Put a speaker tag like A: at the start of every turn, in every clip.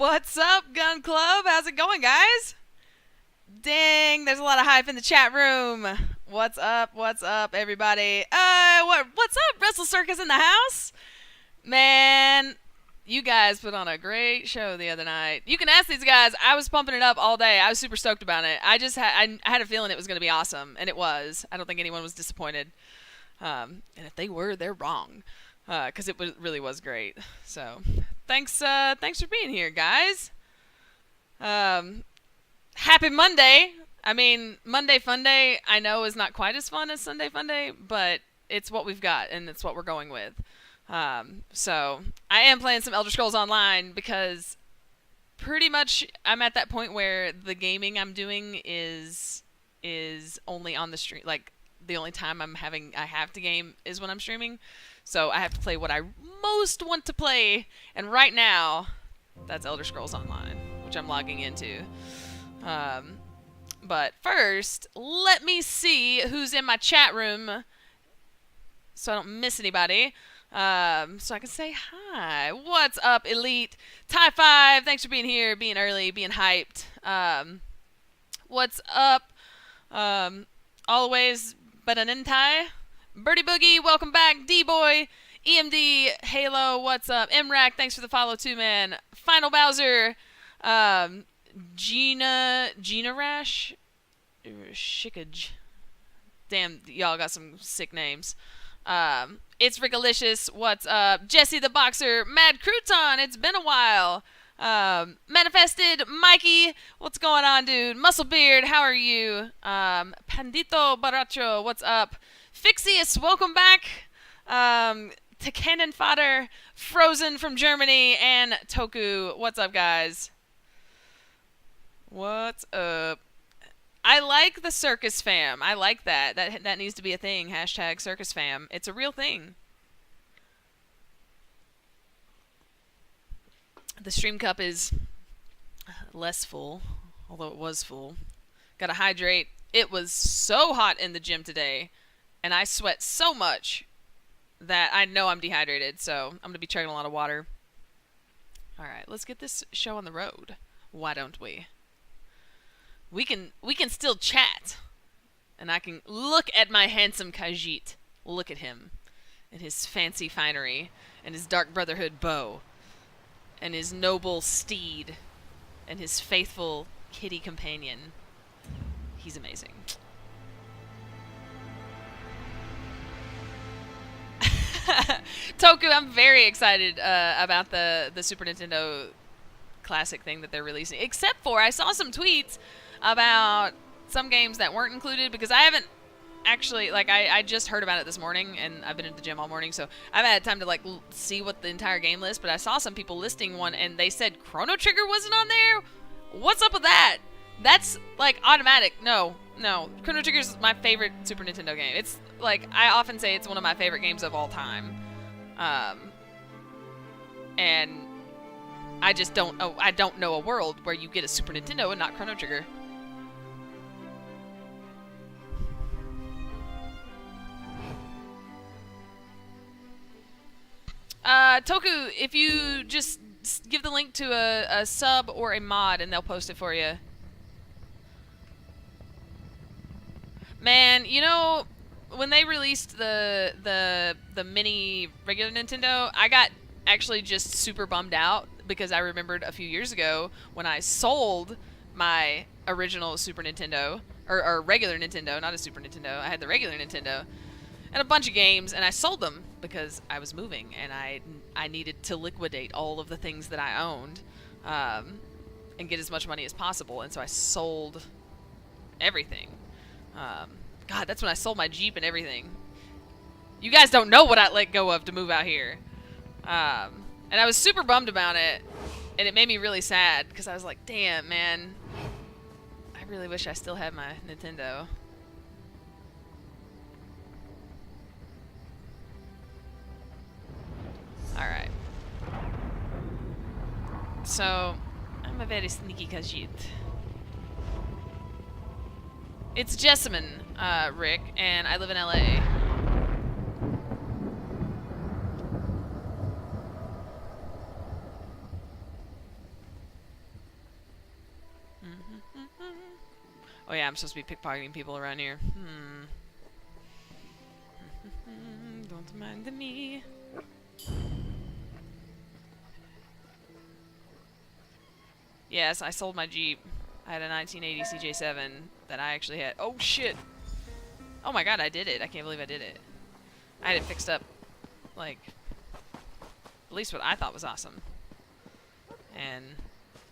A: What's up, Gun Club? How's it going, guys? Dang, there's a lot of hype in the chat room. What's up? What's up, everybody? What's up? Wrestle Circus in the house? Man, you guys put on a great show the other night. You can ask these guys. I was pumping it up all day. I was super stoked about it. I had a feeling it was going to be awesome, and it was. I don't think anyone was disappointed. And if they were, they're wrong, because really was great. So, thanks for being here, guys. Happy Monday. I mean, Monday Fun Day, I know is not quite as fun as Sunday Fun Day, but it's what we've got, and it's what we're going with. So, I am playing some Elder Scrolls Online because pretty much I'm at that point where the gaming I'm doing is only on the stream. Like, the only time I have to game is when I'm streaming. So, I have to play what I most want to play, and right now, that's Elder Scrolls Online, which I'm logging into. But first, let me see who's in my chat room so I don't miss anybody. So I can say hi. What's up, Elite? Ty5, thanks for being here, being early, being hyped. What's up? Always Bananintai. Birdie Boogie, welcome back. D-Boy. EMD, Halo, what's up? MRAC, thanks for the follow too, man. Final Bowser. Gina Rash? Shickage. Damn, y'all got some sick names. It's Rickalicious, what's up? Jesse the Boxer, Mad Crouton, it's been a while. Manifested, Mikey, what's going on, dude? Musclebeard, how are you? Pandito Baracho, what's up? Fixius, welcome back. To Cannon Fodder, Frozen from Germany, and Toku, what's up, guys? What's up? I like the Circus Fam. I like that. That needs to be a thing. Hashtag Circus Fam. It's a real thing. The stream cup is less full, although it was full. Gotta hydrate. It was so hot in the gym today, and I sweat so much that I know I'm dehydrated, so I'm gonna be chugging a lot of water. Alright, let's get this show on the road. Why don't we? We can still chat. And I can look at my handsome Khajiit. Look at him. And his fancy finery. And his Dark Brotherhood bow. And his noble steed. And his faithful kitty companion. He's amazing. Toku, I'm very excited about the Super Nintendo Classic thing that they're releasing. Except for, I saw some tweets about some games that weren't included, because I haven't actually, like, I just heard about it this morning, and I've been at the gym all morning, so I haven't had time to, like, see what the entire game list, but I saw some people listing one, and they said Chrono Trigger wasn't on there? What's up with that? That's, like, automatic. No. Chrono Trigger's my favorite Super Nintendo game. It's, like, I often say it's one of my favorite games of all time. And I just don't know a world where you get a Super Nintendo and not Chrono Trigger. Toku, if you just give the link to a sub or a mod and they'll post it for you. Man, you know, when they released the mini regular Nintendo, I got actually just super bummed out because I remembered a few years ago when I sold my original Super Nintendo, or regular Nintendo, not a Super Nintendo. I had the regular Nintendo and a bunch of games, and I sold them because I was moving and I needed to liquidate all of the things that I owned and get as much money as possible, and so I sold everything. God, that's when I sold my Jeep and everything. You guys don't know what I let go of to move out here. And I was super bummed about it, and it made me really sad because I was like, damn, man, I really wish I still had my Nintendo. Alright. So, I'm a very sneaky Khajiit. It's Jessamine, Rick, and I live in LA. Oh yeah, I'm supposed to be pickpocketing people around here. Don't mind me. Yes, I sold my Jeep. I had a 1980 CJ7 that I actually had. Oh shit! Oh my god, I did it. I can't believe I did it. I had it fixed up, like, at least what I thought was awesome. And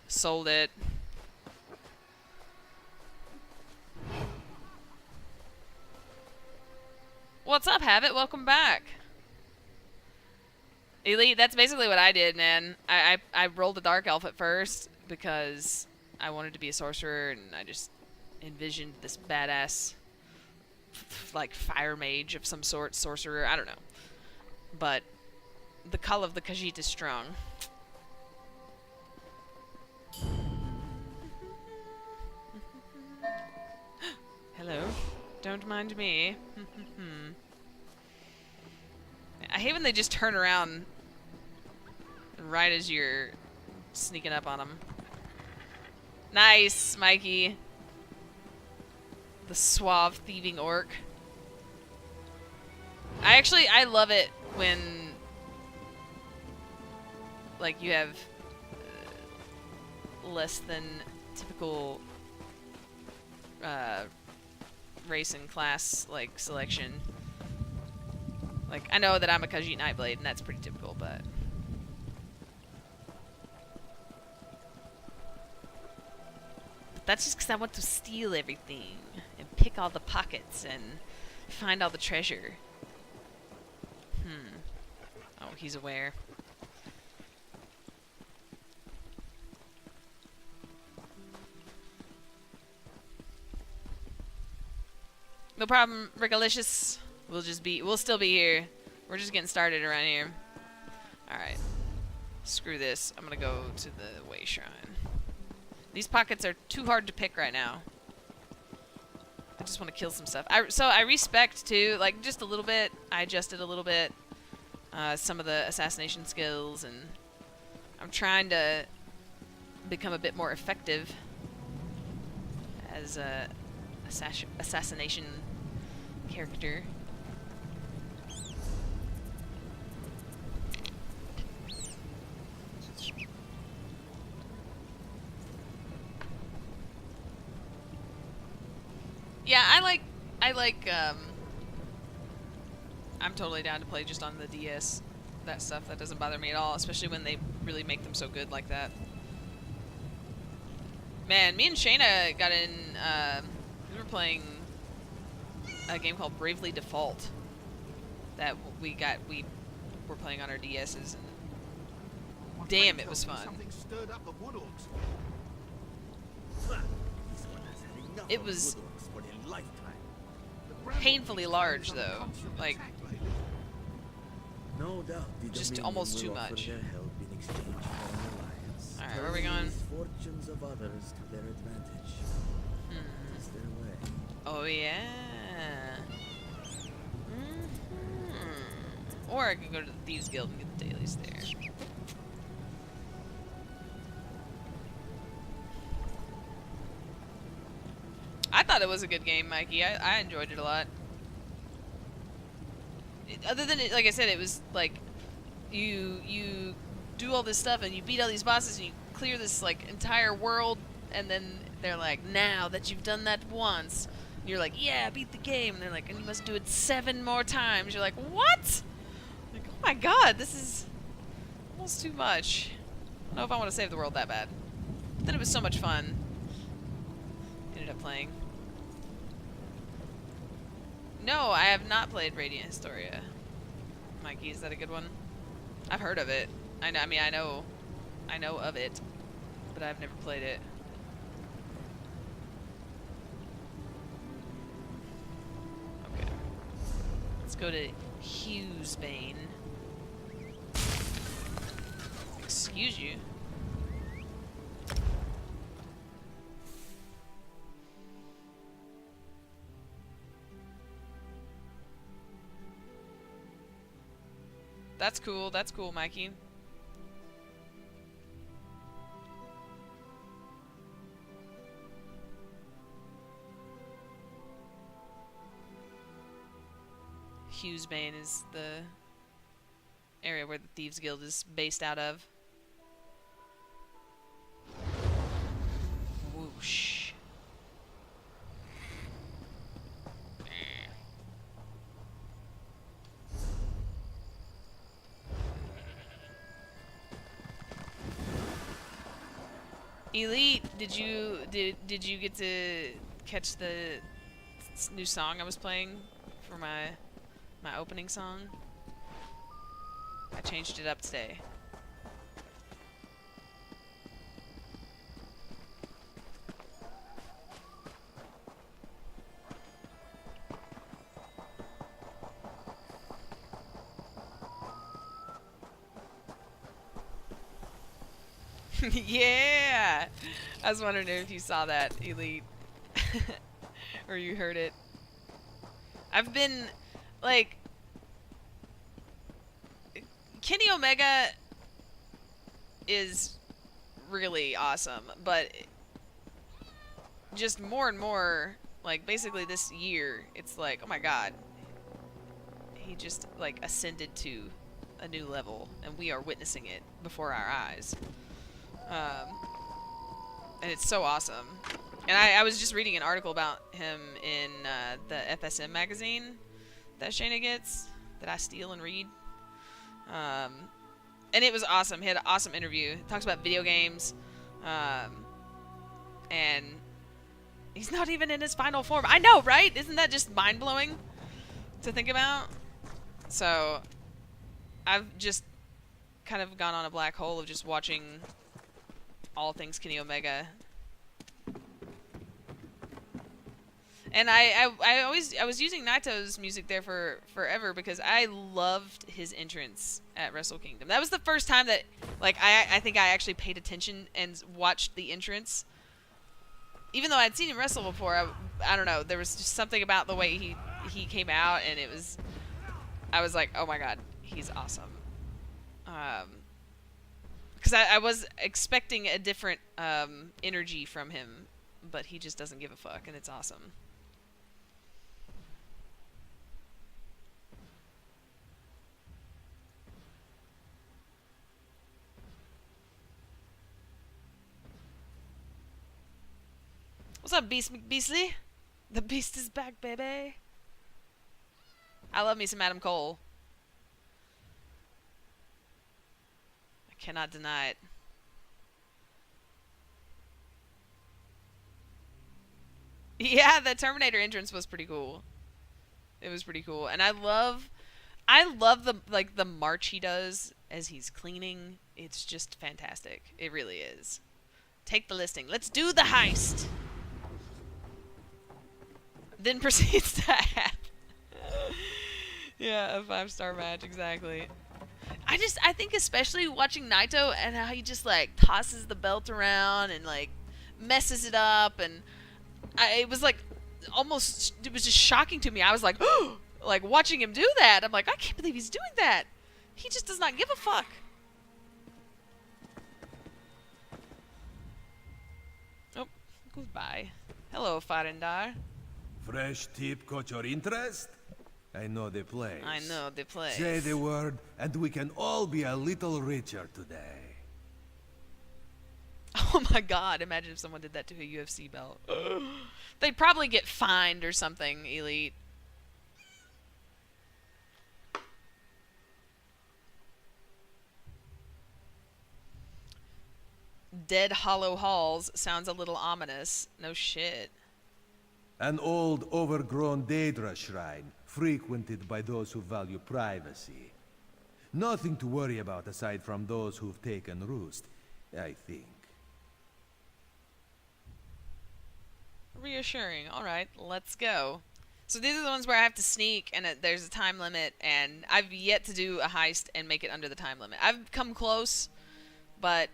A: sold it. What's up, Habit? Welcome back. Elite, that's basically what I did, man. I rolled a Dark Elf at first because I wanted to be a sorcerer, and I just envisioned this badass, like, fire mage of some sort, sorcerer, I don't know. But the call of the Khajiit is strong. Hello. Don't mind me. I hate when they just turn around right as you're sneaking up on them. Nice, Mikey. The suave thieving orc. I love it when, like, you have less than typical race and class, like, selection. Like, I know that I'm a Khajiit Nightblade, and that's pretty typical, but... That's just because I want to steal everything, and pick all the pockets, and find all the treasure. Oh, he's aware. No problem, Rickalicious. We'll still be here. We're just getting started around here. Alright. Screw this. I'm gonna go to the Way Shrine. These pockets are too hard to pick right now. I just want to kill some stuff. So I respect, too, like, just a little bit. I adjusted a little bit. Some of the assassination skills, and I'm trying to become a bit more effective as a assassination character. Yeah, I'm totally down to play just on the DS. That stuff, that doesn't bother me at all, especially when they really make them so good like that. Man, me and Shayna got in, we were playing a game called Bravely Default that we were playing on our DS's, and damn, it was fun. It was painfully large, though. Like, just almost too much. Alright, where are we going? Oh, yeah. Or I can go to the Thieves Guild and get the dailies there. I thought it was a good game, Mikey. I enjoyed it a lot. Other than it, like I said, it was like you do all this stuff and you beat all these bosses and you clear this like entire world, and then they're like, now that you've done that once, you're like, yeah, beat the game, and they're like, and you must do it 7 more times. You're like, what? Like, oh my god, this is almost too much. I don't know if I want to save the world that bad. But then it was so much fun. Ended up playing. No, I have not played Radiant Historia. Mikey, is that a good one? I've heard of it. I mean, I know of it, but I've never played it. Okay. Let's go to Hughesbane. Excuse you. That's cool, Mikey. Hughesbane is the area where the Thieves Guild is based out of. Whoosh. Elite, did you get to catch the new song I was playing for my opening song? I changed it up today. Yeah! I was wondering if you saw that, Elite. Or you heard it. I've been, like... Kenny Omega is really awesome, but just more and more, like, basically this year, it's like, oh my god. He just, like, ascended to a new level, and we are witnessing it before our eyes. And it's so awesome. And I was just reading an article about him in the FSM magazine that Shayna gets, that I steal and read. And it was awesome. He had an awesome interview. He talks about video games. And he's not even in his final form. I know, right? Isn't that just mind-blowing to think about? So, I've just kind of gone on a black hole of just watching all things Kenny Omega. And I was using Naito's music there for forever because I loved his entrance at Wrestle Kingdom. That was the first time that, like, I think I actually paid attention and watched the entrance. Even though I'd seen him wrestle before, I don't know, there was just something about the way he came out, and it was, I was like, oh my god, he's awesome. Because I was expecting a different energy from him, but he just doesn't give a fuck, and it's awesome. What's up, Beastly? The beast is back, baby. I love me some Adam Cole. I cannot deny it. Yeah, the Terminator entrance was pretty cool. It was pretty cool, and I love the march he does as he's cleaning. It's just fantastic. It really is. Take the listing. Let's do the heist. Then proceeds to have yeah, a 5-star match, exactly. I think especially watching Naito and how he just like tosses the belt around and like messes it up, and it was like almost, it was just shocking to me. I was like, like watching him do that. I'm like, I can't believe he's doing that. He just does not give a fuck. Oh, goodbye. Hello, Farendar.
B: Fresh tip caught your interest? I know the place.
A: I know the place.
B: Say the word, and we can all be a little richer today.
A: Oh my god, imagine if someone did that to a UFC belt. They'd probably get fined or something, Elite. Dead Hollow Halls sounds a little ominous. No shit.
B: An old, overgrown Daedra shrine, frequented by those who value privacy. Nothing to worry about aside from those who've taken roost, I think.
A: Reassuring. Alright, let's go. So these are the ones where I have to sneak, and there's a time limit, and I've yet to do a heist and make it under the time limit. I've come close, but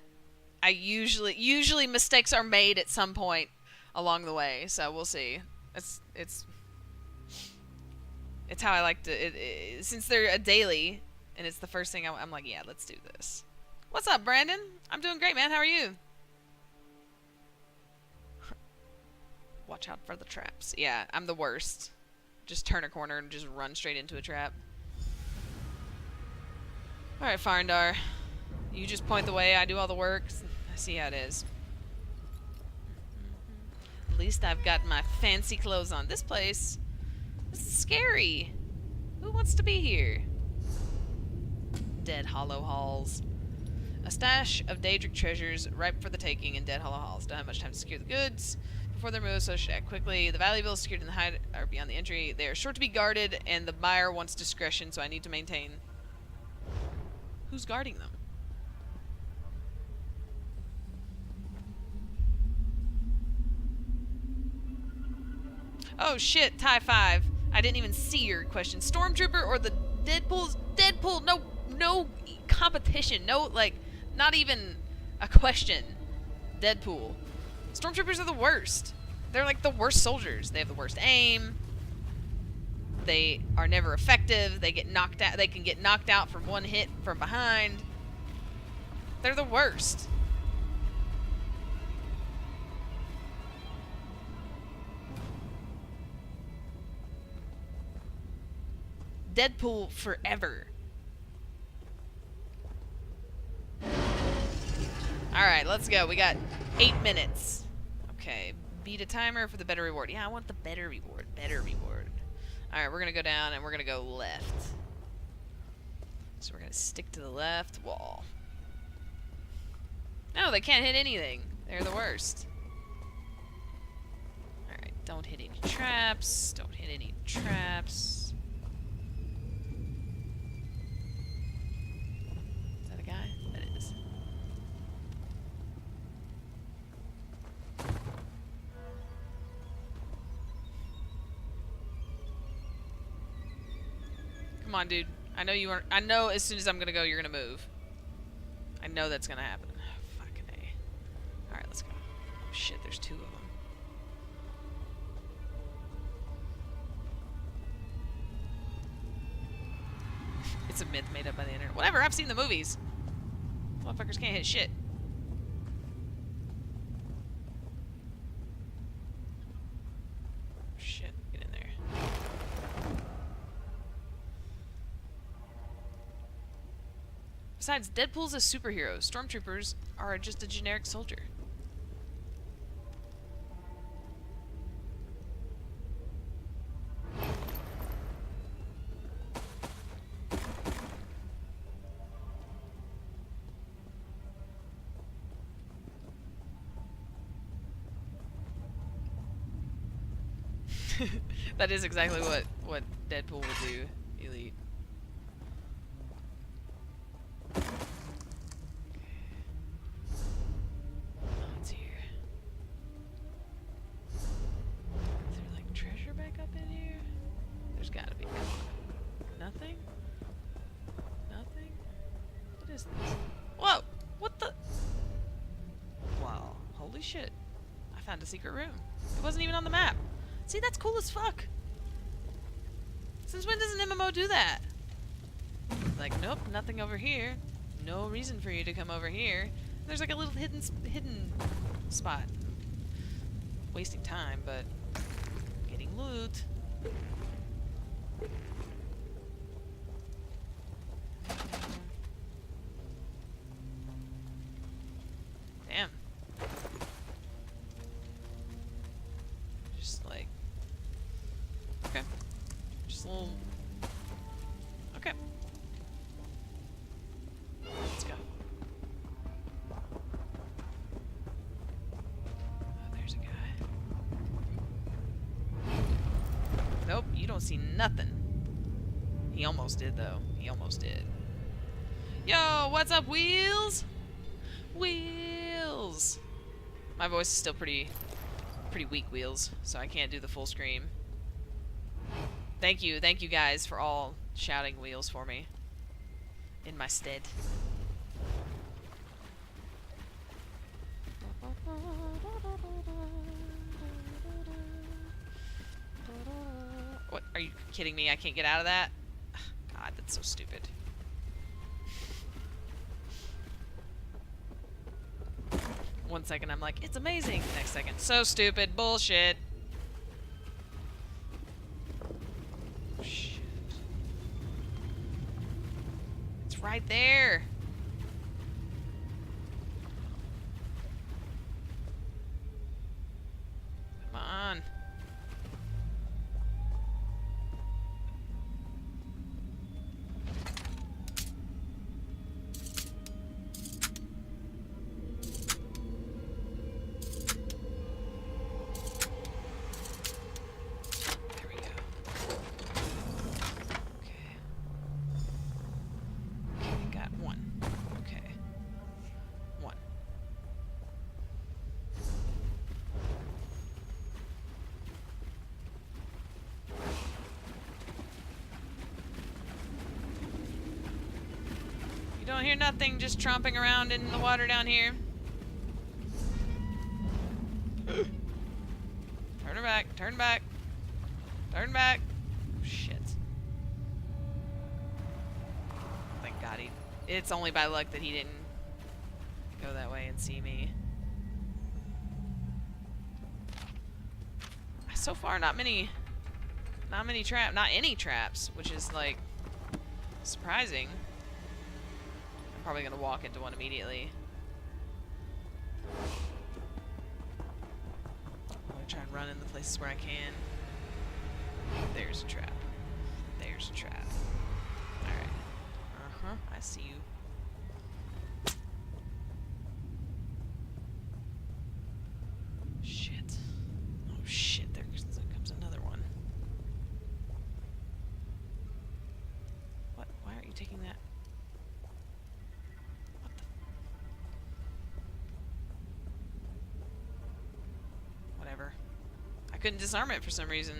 A: I usually mistakes are made at some point along the way, so we'll see. It's how I like to, since they're a daily, and it's the first thing I'm like, yeah, let's do this. What's up, Brandon? I'm doing great, man. How are you? Watch out for the traps. Yeah, I'm the worst. Just turn a corner and just run straight into a trap. Alright, Farndar. You just point the way, I do all the work. I see how it is. At least I've got my fancy clothes on. This place... This is scary. Who wants to be here? Dead Hollow Halls. A stash of Daedric treasures ripe for the taking in Dead Hollow Halls. Don't have much time to secure the goods before they're moved, so should act quickly. The valuables secured in the hide are beyond the entry. They are short to be guarded, and the buyer wants discretion, so I need to maintain. Who's guarding them? Oh shit, tie 5. I didn't even see your question. Stormtrooper or the Deadpool's Deadpool? No competition. No, like, not even a question. Deadpool. Stormtroopers are the worst. They're like the worst soldiers. They have the worst aim. They are never effective. They get knocked out. They can get knocked out from one hit from behind. They're the worst. Deadpool forever. Alright, let's go. We got 8 minutes. Okay, beat a timer for the better reward. Yeah, I want the better reward. Better reward. Alright, we're going to go down and we're going to go left. So we're going to stick to the left wall. No, they can't hit anything. They're the worst. Alright, don't hit any traps. Don't hit any traps. Is that a guy? That is. Come on, dude. I know you are. I know as soon as I'm gonna go, you're gonna move. I know that's gonna happen. Fucking A. Alright, let's go. Oh shit, there's 2 of them. It's a myth made up by the internet. Whatever, I've seen the movies. Motherfuckers can't hit shit. Shit, get in there. Besides, Deadpool's a superhero. Stormtroopers are just a generic soldier. That is exactly what Deadpool would do, Elite. What's here? Is there like treasure back up in here? There's gotta be. Nothing? Nothing? What is this? Whoa! What the? Wow. Holy shit. I found a secret room. It wasn't even on the map. See, that's cool as fuck. Since when does an MMO do that? Like, nope, nothing over here. No reason for you to come over here. There's like a little hidden spot. Wasting time, but getting loot. Damn. Just like... Okay. Just a little... Okay. Let's go. Oh, there's a guy. Nope, you don't see nothing. He almost did, though. He almost did. Yo, what's up, Wheels? Wheels! My voice is still pretty weak, Wheels, so I can't do the full scream. Thank you guys for all shouting Wheels for me. In my stead. What, are you kidding me? I can't get out of that? God, that's so stupid. One second I'm like, it's amazing. Next second, so stupid, bullshit. It's right there. Come on. There we go. Okay. Okay, got one. Okay. One. You don't hear nothing just tromping around in the water down here. Turn her back, turn back. Turn back. Oh, shit. Thank God he... It's only by luck that he didn't go that way and see me. So far, not any traps, which is, like, surprising. I'm probably gonna walk into one immediately. I'm gonna try and run in the places where I can. There's a trap. There's a trap. Alright. Uh-huh. I see you. Shit. Oh shit, there comes another one. What? Why aren't you taking that? What the? Whatever. I couldn't disarm it for some reason.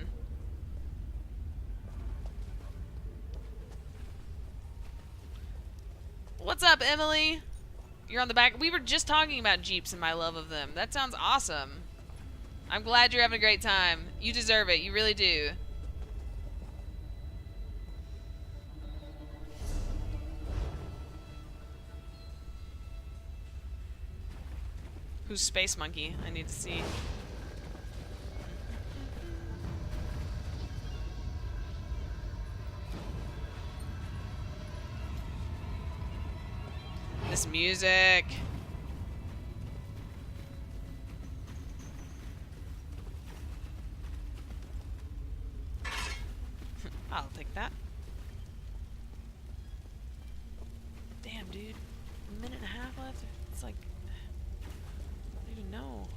A: What's up, Emily? You're on the back. We were just talking about Jeeps and my love of them. That sounds awesome. I'm glad you're having a great time. You deserve it. You really do. Who's Space Monkey? I need to see. This music. I'll take that. Damn, dude. A minute and a half left? It's like... I don't even know.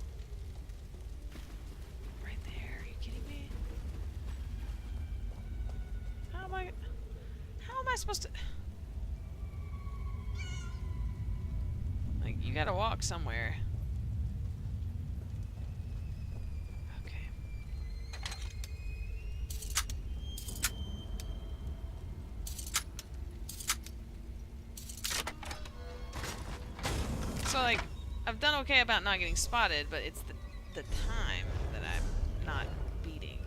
A: Right there. Are you kidding me? How am I supposed to... Like, you gotta walk somewhere. Okay. So, like, I've done okay about not getting spotted, but it's the time that I'm not beating.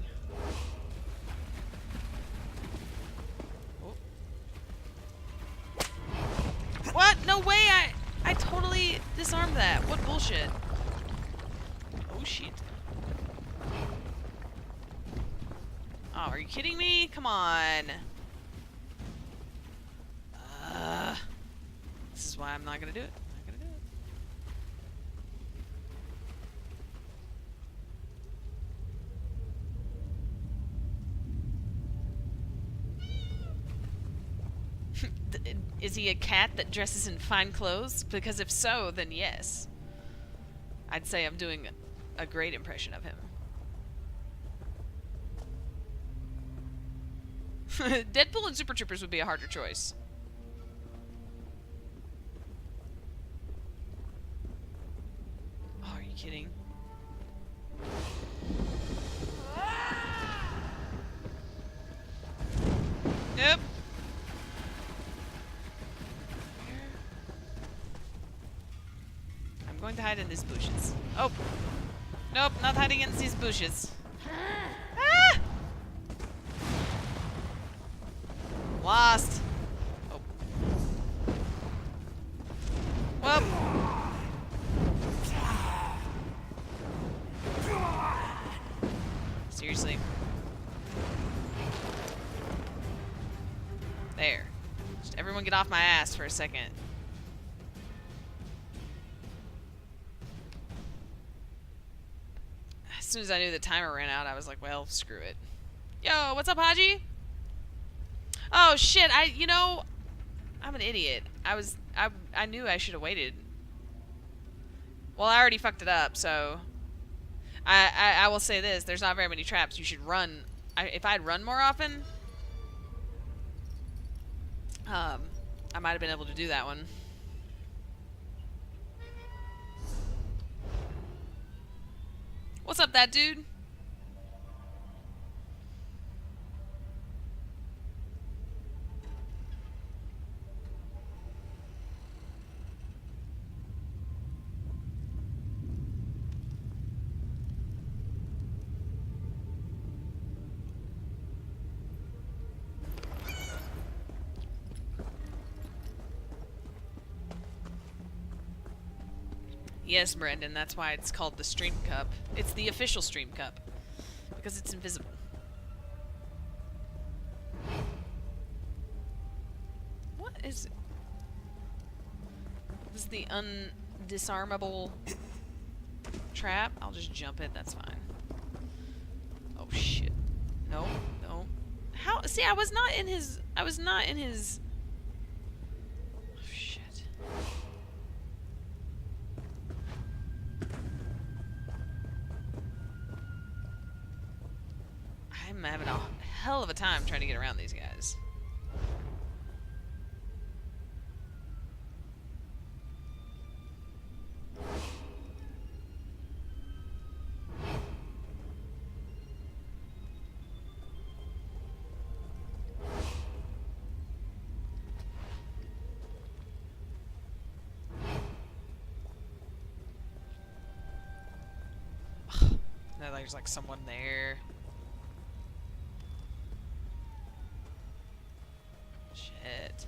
A: Oh. What? No way! I totally disarmed that. What bullshit? Oh shit. Oh, are you kidding me? Come on. This is why I'm not gonna do it. I'm not gonna do it. Is he a cat that dresses in fine clothes? Because if so, then yes. I'd say I'm doing a great impression of him. Deadpool and Super Troopers would be a harder choice. Oh, are you kidding? Nope. I'm going to hide in these bushes. Oh! Nope, not hiding in these bushes. Ah! Lost. Oh. Whoop. Seriously. There. Just everyone Someone get off my ass for a second. As soon as I knew the timer ran out, I was like, well, screw it. Yo, what's up, Haji? Oh, shit, you know, I'm an idiot. I knew I should have waited. Well, I already fucked it up, so... I will say this, there's not very many traps. You should run. If I'd run more often, I might have been able to do that one. What's up, that dude? Yes, Brendan, that's why it's called the Stream Cup. It's the official Stream Cup. Because it's invisible. What is it? This is the undisarmable trap. I'll just jump it, that's fine. Oh shit. No, no. How? See, I was not in his... Oh, shit. I'm having a hell of a time trying to get around these guys. No, there's like someone there. Shit.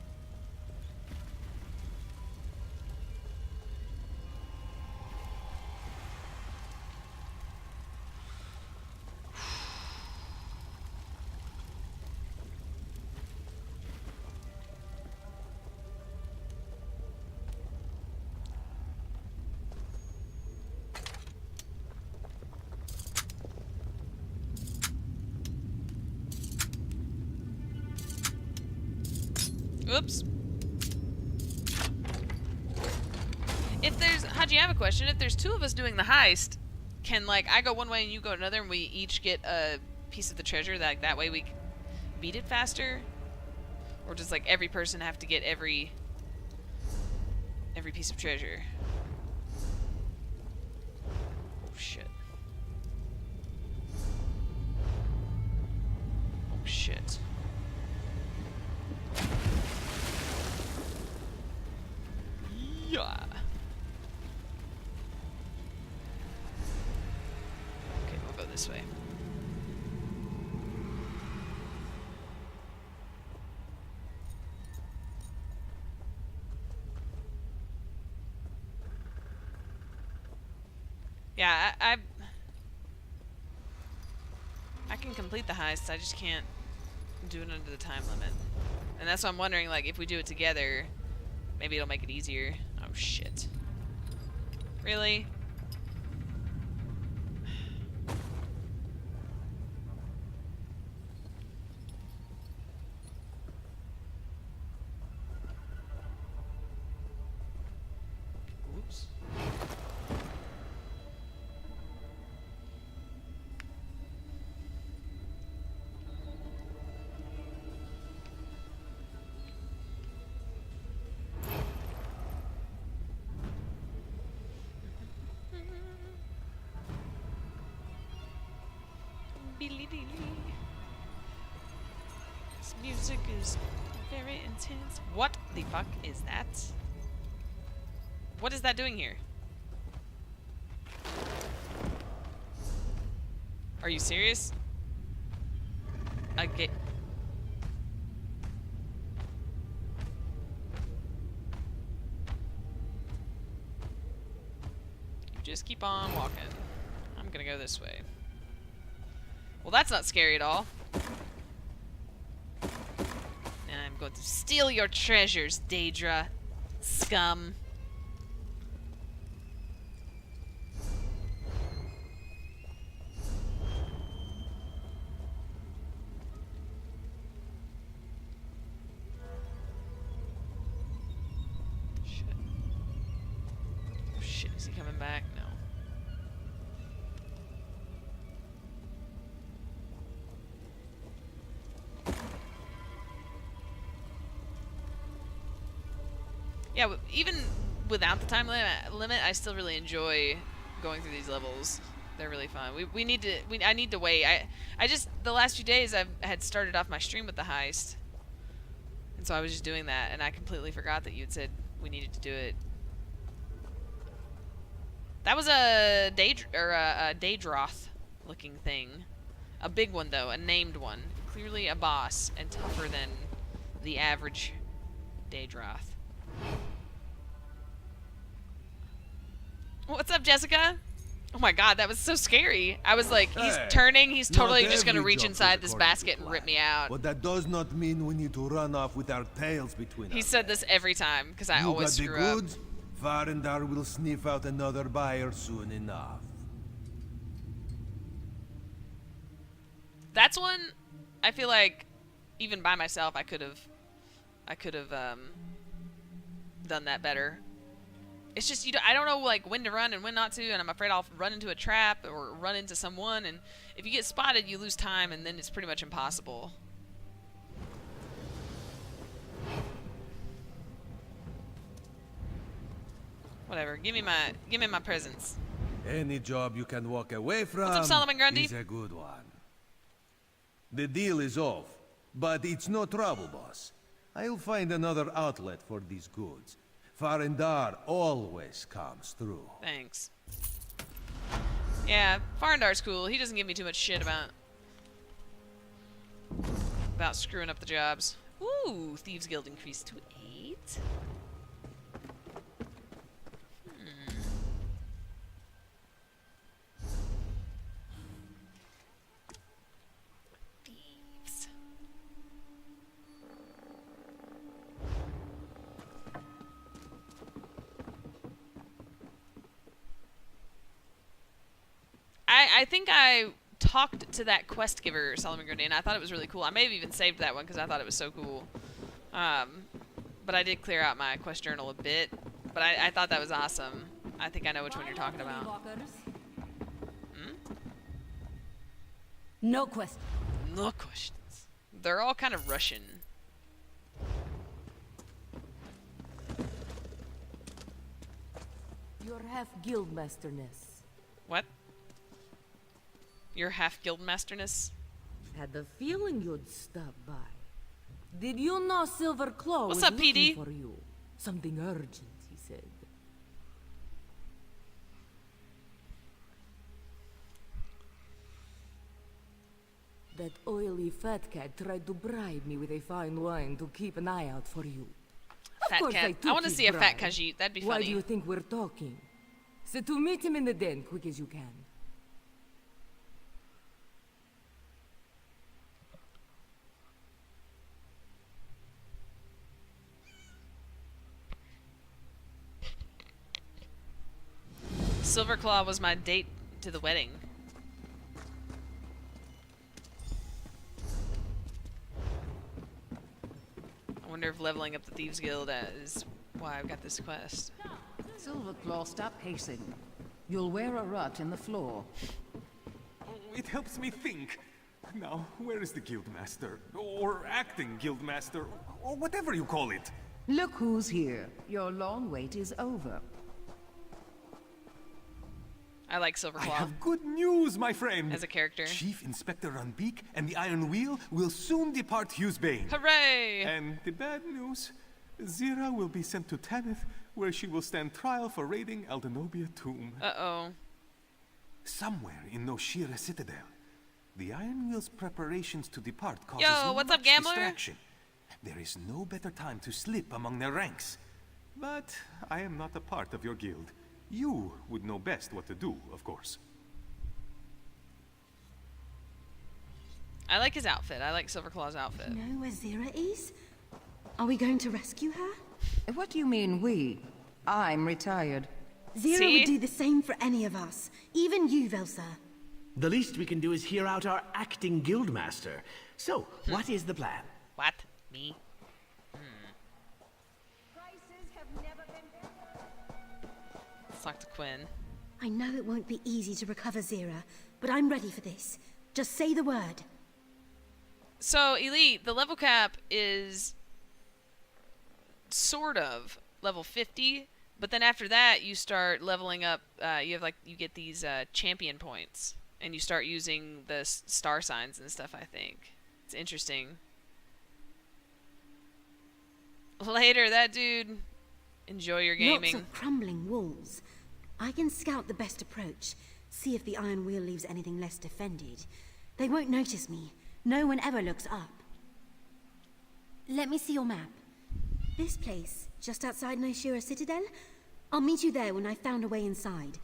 A: Oops. If there's... Haji, I have a question. If there's two of us doing the heist, can, like, I go one way and you go another and we each get a piece of the treasure? That way we beat it faster? Or does, like, every person have to get every piece of treasure? Oh, shit. Oh, shit. Yeah. Okay, we'll go this way. Yeah, I can complete the heist, I just can't do it under the time limit. And that's why I'm wondering, like, if we do it together, maybe it'll make it easier. Oh, shit. Really? Oops. This music is very intense. What the fuck is that? What is that doing here? Are you serious? I get... Just keep on walking. I'm gonna go this way. Well, that's not scary at all. And I'm going about to steal your treasures, Daedra. Scum. Shit. Oh shit, is he coming back? No. Yeah, even without the time limit, I still really enjoy going through these levels. They're really fun. I need to wait. I just, the last few days I had started off my stream with the heist. And so I was just doing that, and I completely forgot that you'd said we needed to do it. That was a Daedroth looking thing. A big one though, a named one. Clearly a boss, and tougher than the average Daedroth. What's up, Jessica? Oh my god, that was so scary. I was like, he's turning, he's totally just gonna reach inside this basket and rip me out.
B: But that does not mean we need to run off with our tails between us.
A: He said this every time, because I always screw up.
B: Goods? Farendar will sniff out another buyer soon enough.
A: That's one I feel like even by myself I could have done that better. It's just I don't know like when to run and when not to, and I'm afraid I'll run into a trap or run into someone, and if you get spotted you lose time and then it's pretty much impossible. Whatever, give me my presents.
B: Any job you can walk away from
A: What's up, Solomon Grundy?
B: is a good one. The deal is off, but it's no trouble, boss. I'll find another outlet for these goods. Farendar always comes through.
A: Thanks. Yeah, Farendar's cool. He doesn't give me too much shit about screwing up the jobs. Ooh, Thieves Guild increased to 8. Thieves. I think I talked to that quest giver, Solomon Grundy, and I thought it was really cool. I may have even saved that one because I thought it was so cool. But I did clear out my quest journal a bit. But I thought that was awesome. I think I know which one you're talking about. Hmm?
C: No question.
A: No questions. They're all kind of Russian.
C: You're half guildmasterness.
A: What? Your half guildmasterness?
C: Had the feeling you'd stop by. Did you know Silver Claw
A: What's
C: was
A: up,
C: looking
A: PD?
C: for you? Something urgent, he said. That oily fat cat tried to bribe me with a fine wine to keep an eye out for you. Of
A: Fat
C: course
A: cat.
C: I
A: I want to
C: took
A: see a
C: his
A: fat
C: bribe.
A: Khajiit. That'd be
C: Why
A: funny.
C: do you think we're talking? So to meet him in the den quick as you can.
A: Silverclaw was my date to the wedding. I wonder if leveling up the Thieves Guild is why I've got this quest.
D: Silverclaw, stop pacing. You'll wear a rut in the floor.
E: It helps me think. Now, where is the Guildmaster? Or acting Guildmaster? Or whatever you call it.
D: Look who's here. Your long wait is over.
A: I like
E: I
A: Silverclaw
E: have good news, my friend.
A: as a character.
E: Chief Inspector Runbeak and the Iron Wheel will soon depart Hughesbane.
A: Hooray!
E: And the bad news, Zira will be sent to Tanith, where she will stand trial for raiding Aldenobia Tomb.
A: Uh-oh.
E: Somewhere in Noshira Citadel, the Iron Wheel's preparations to depart causes
A: Yo, what's up,
E: much
A: gambler?
E: distraction. There is no better time to slip among their ranks. But I am not a part of your guild. You would know best what to do, of course.
A: I like his outfit. I like Silverclaw's outfit.
F: Know where Zira is? Are we going to rescue her?
D: What do you mean, we? I'm retired.
F: Zira
A: See?
F: would do the same for any of us. Even you, Velsa.
G: The least we can do is hear out our acting guildmaster. So, what is the plan?
A: What? Me? Let's talk to Quinn.
F: I know it won't be easy to recover Zira, but I'm ready for this. Just say the word.
A: So, Elite, the level cap is sort of level 50, but then after that, you start leveling up. You get these champion points, and you start using the star signs and stuff, I think. It's interesting. Later, that dude. Enjoy your gaming.
F: Lots of crumbling walls. I can scout the best approach, see if the Iron Wheel leaves anything less defended. They won't notice me. No one ever looks up. Let me see your map. This place, just outside Noshira Citadel? I'll meet you there when I've found a way inside.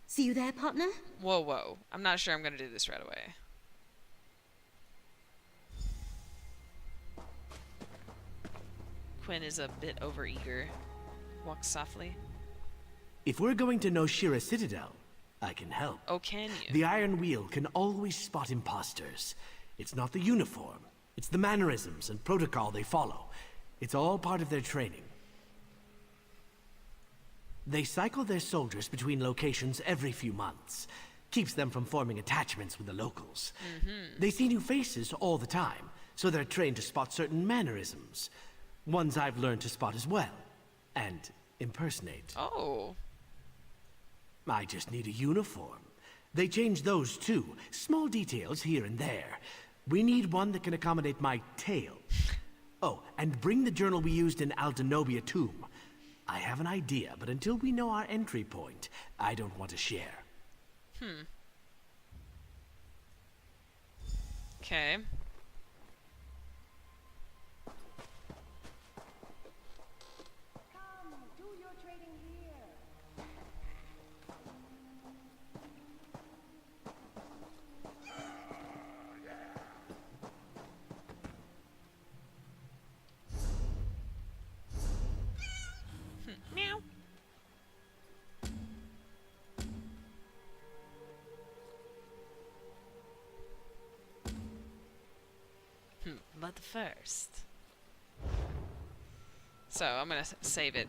F: See you there, partner?
A: Whoa, whoa. I'm not sure I'm going to do this right away. Quinn is a bit overeager. Walks softly.
G: If we're going to Noshira Citadel, I can help.
A: Oh, can you?
G: The Iron Wheel can always spot imposters. It's not the uniform. It's the mannerisms and protocol they follow. It's all part of their training. They cycle their soldiers between locations every few months. Keeps them from forming attachments with the locals. They see new faces all the time, so they're trained to spot certain mannerisms. Ones I've learned to spot as well. And impersonate.
A: Oh.
G: I just need a uniform. They change those too. Small details here and there. We need one that can accommodate my tail. Oh, and bring the journal we used in Aldenobia Tomb. I have an idea, but until we know our entry point, I don't want to share.
A: Okay. Meow. But first. So, I'm gonna save it.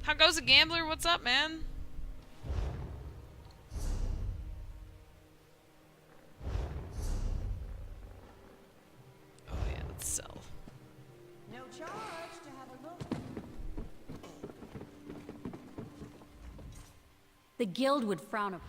A: How goes a gambler? What's up, man? Oh yeah, let's sell.
H: No charge to have a look.
I: The guild would frown upon.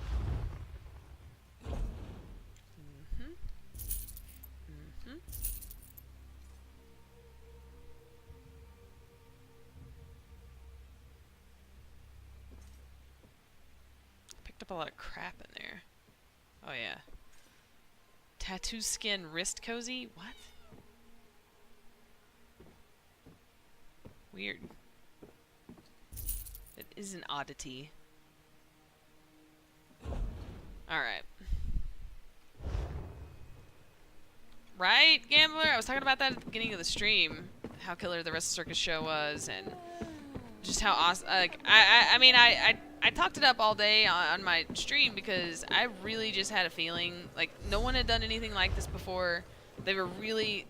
A: Picked up a lot of crap in there. Oh yeah. Tattoo skin wrist cozy? What? Weird. It is an oddity. Alright. Right, Gambler? I was talking about that at the beginning of the stream. How killer the Rest of Circus show was, and just how awesome. Like, I talked it up all day on my stream because I really just had a feeling like no one had done anything like this before. They were really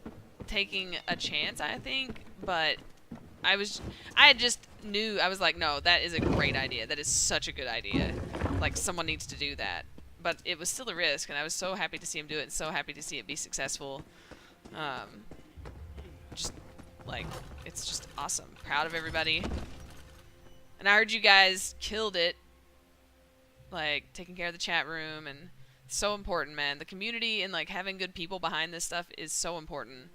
A: taking a chance, I think, but I was like, no, that is a great idea. That is such a good idea. Like, someone needs to do that. But it was still a risk, and I was so happy to see him do it and so happy to see it be successful. Just, like, it's just awesome. Proud of everybody. And I heard you guys killed it. Like, taking care of the chat room, and it's so important, man. The community and, like, having good people behind this stuff is so important.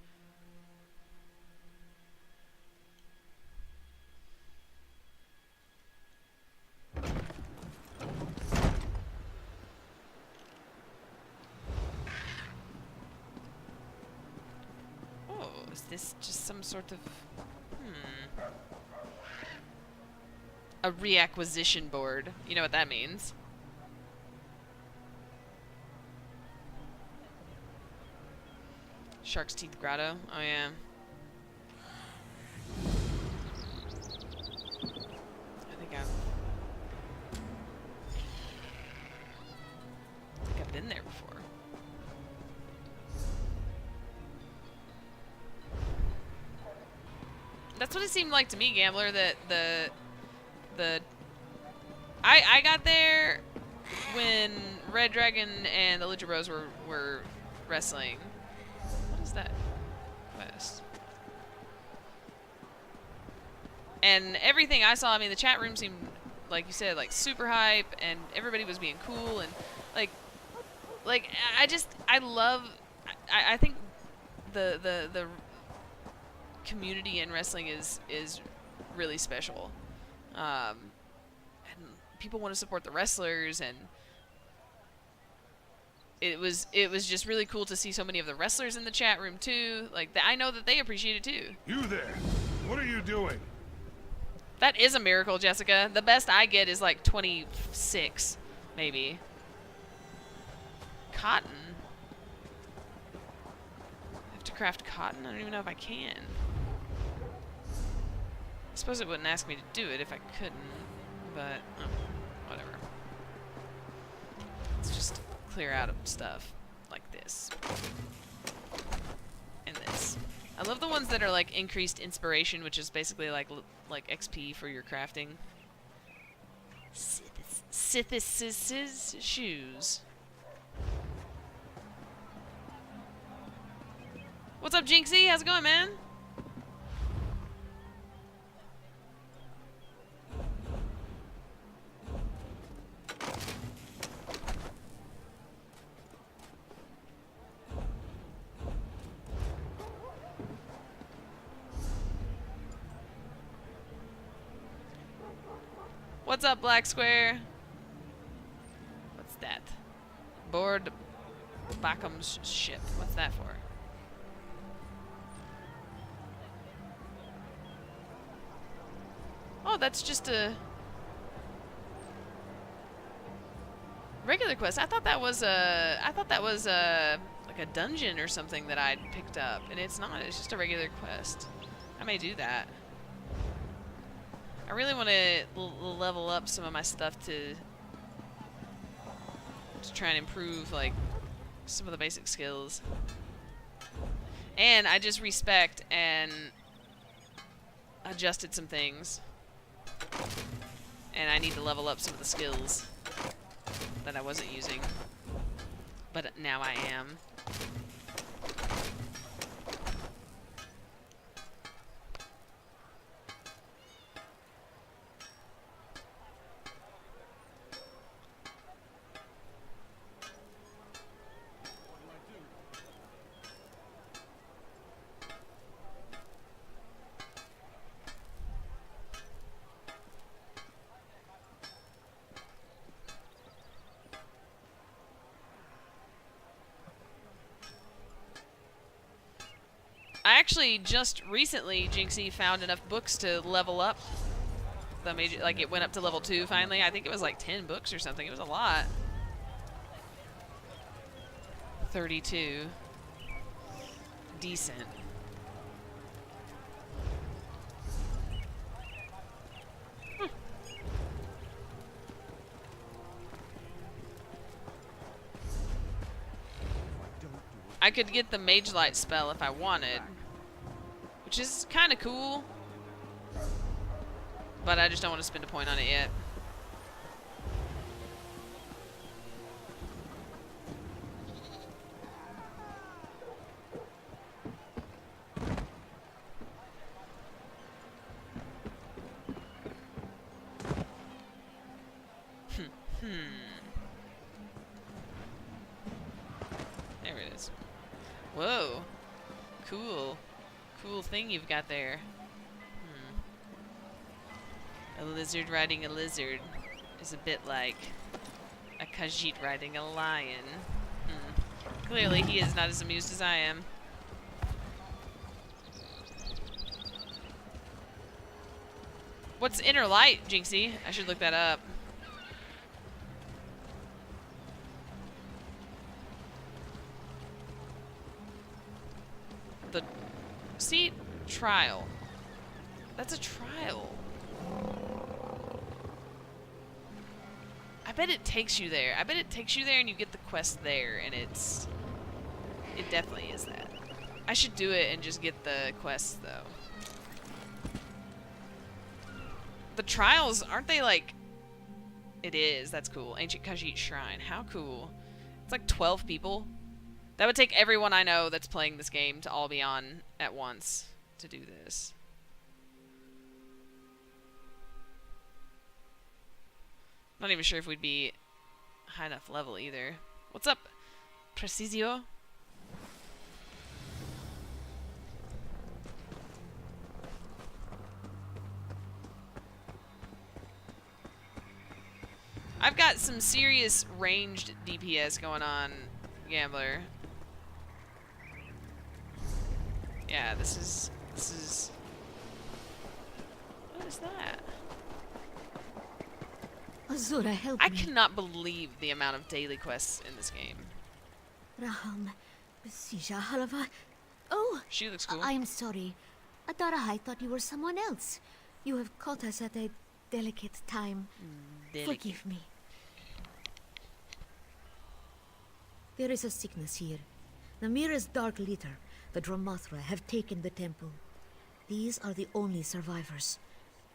A: Is this just some sort of... a reacquisition board. You know what that means. Shark's Teeth Grotto. Oh yeah. I think I've been there before. That's what it seemed like to me, Gambler, that I got there when Red Dragon and the Lucha Bros were wrestling. What is that quest? And everything I saw, I mean, the chat room seemed, like you said, like super hype, and everybody was being cool, and like I love, I think the community in wrestling is really special, and people want to support the wrestlers, and it was just really cool to see so many of the wrestlers in the chat room too. Like I know that they appreciate it too.
J: You there? What are you doing?
A: That is a miracle, Jessica. The best I get is like 26, maybe. Cotton. I have to craft cotton? I don't even know if I can. I suppose it wouldn't ask me to do it if I couldn't, but whatever. Let's just clear out of stuff like this. And this. I love the ones that are like increased inspiration, which is basically like XP for your crafting. Sithis' shoes. What's up, Jinxie? How's it going, man? What's up, Black Square? What's that? Board Backham's ship. What's that for? Oh, that's just a regular quest. I thought that was like a dungeon or something that I'd picked up, and it's not. It's just a regular quest. I may do that. I really want to level up some of my stuff to try and improve like some of the basic skills. And I just respect and adjusted some things. And I need to level up some of the skills that I wasn't using. But now I am. I actually just recently, Jinxie, found enough books to level up the major, like it went up to level 2 finally. I think it was like 10 books or something. It was a lot. 32. Decent. I could get the Mage Light spell if I wanted, which is kind of cool, but I just don't want to spend a point on it yet. There it is. Whoa. Cool. Cool thing you've got there. A lizard riding a lizard is a bit like a Khajiit riding a lion. Clearly he is not as amused as I am. What's Inner Light, Jinxie? I should look that up. The see trial. That's a trial. I bet it takes you there. I bet it takes you there and you get the quest there, and it definitely is that. I should do it and just get the quests though. The trials, aren't they like... It is, that's cool. Ancient Khajiit Shrine, how cool. It's like 12 people. That would take everyone I know that's playing this game to all be on at once to do this. Not even sure if we'd be high enough level either. What's up, Precisio? I've got some serious ranged DPS going on, Gambler. Yeah, this is... What is that?
F: Azura, help
A: I
F: me.
A: cannot believe the amount of daily quests in this game.
F: Raham, Sija Halava. Oh,
A: She looks cool.
F: I am sorry. Adarahai thought you were someone else. You have caught us at a delicate time.
A: Delicate.
F: Forgive me. There is a sickness here. The Mira's dark litter, the Dromathra, have taken the temple. These are the only survivors.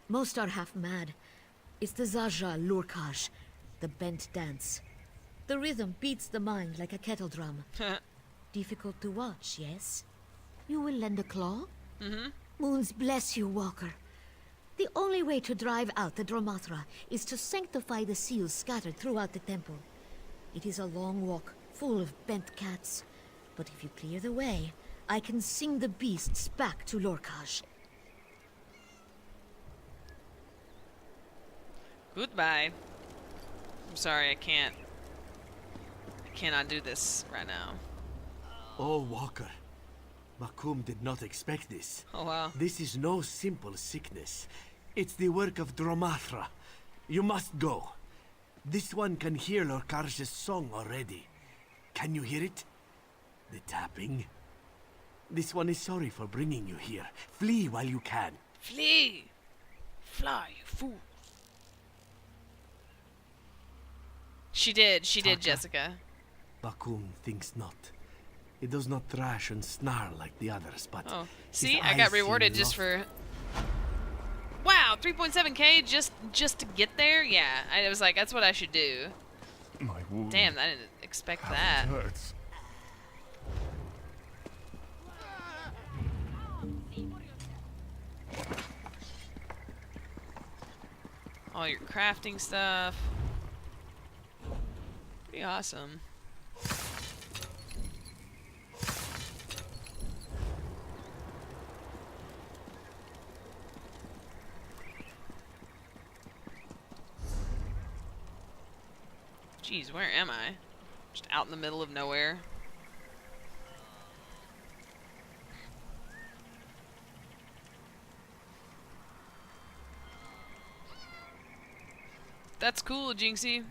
F: Most are half mad. It's the Zaja Lurkash, the bent dance. The rhythm beats the mind like a kettle drum. Difficult to watch, yes? You will lend a claw?
A: Mm-hmm.
F: Moons bless you, Walker. The only way to drive out the Dromathra is to sanctify the seals scattered throughout the temple. It is a long walk, full of bent cats. But if you clear the way, I can sing the beasts back to Lorkash.
A: Goodbye. I'm sorry, I cannot do this right now.
G: Oh, Walker. Makum did not expect this.
A: Oh wow.
G: This is no simple sickness. It's the work of Dromathra. You must go. This one can hear Lorkarsh's song already. Can you hear it? The tapping. This one is sorry for bringing you here. Flee while you can.
A: Flee! Fly, you fool. She did,
G: Taka.
A: Jessica.
G: Makum thinks not. It does not thrash and snarl like the others, but...
A: Oh,
G: his
A: see, I
G: eyes
A: got
G: seem
A: rewarded just
G: lost.
A: for... Wow, 3.7k just to get there? Yeah, I was like, that's what I should do.
J: My wound.
A: Damn, I didn't expect that.
J: Hurts.
A: All your crafting stuff. Pretty awesome. Jeez, where am I? Just out in the middle of nowhere. That's cool, Jinxie.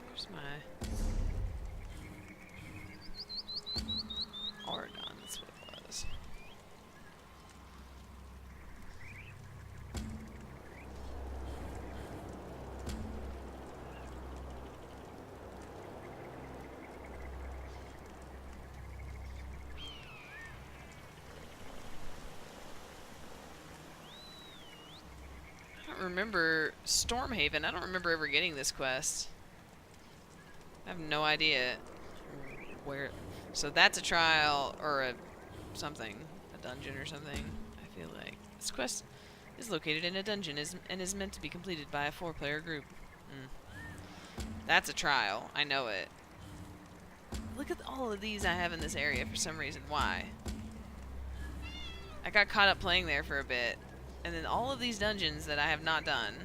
A: Where's my Oregon? That's what it was. I don't remember Stormhaven. I don't remember ever getting this quest. I have no idea where. So that's a trial or a something, a dungeon or something. I feel like this quest is located in a dungeon and is meant to be completed by a 4-player group. That's a trial. I know it. Look at all of these I have in this area for some reason. Why? I got caught up playing there for a bit, and then all of these dungeons that I have not done.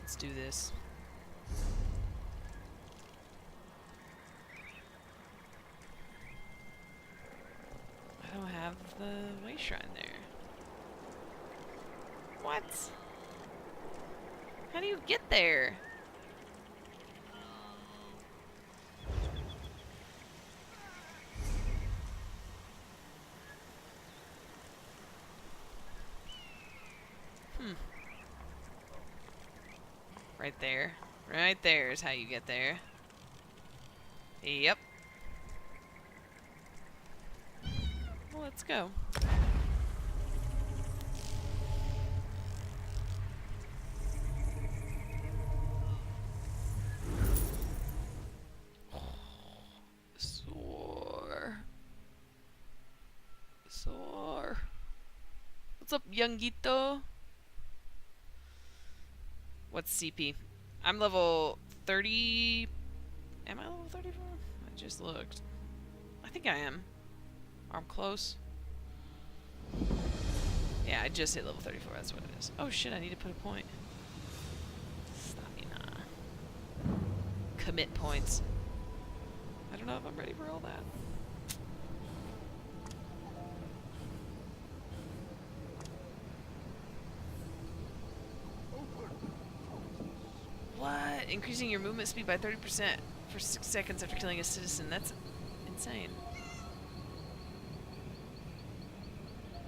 A: Let's do this. I don't have the way shrine there. What? How do you get there? Right there. Right there is how you get there. Yep. Well, let's go. Sore. What's up, Youngito? What's CP? I'm level 30. Am I level 34? I just looked. I think I am. Or I'm close. Yeah, I just hit level 34. That's what it is. Oh shit, I need to put a point. Stamina. Commit points. I don't know if I'm ready for all that. What? Increasing your movement speed by 30% for 6 seconds after killing a citizen. That's insane.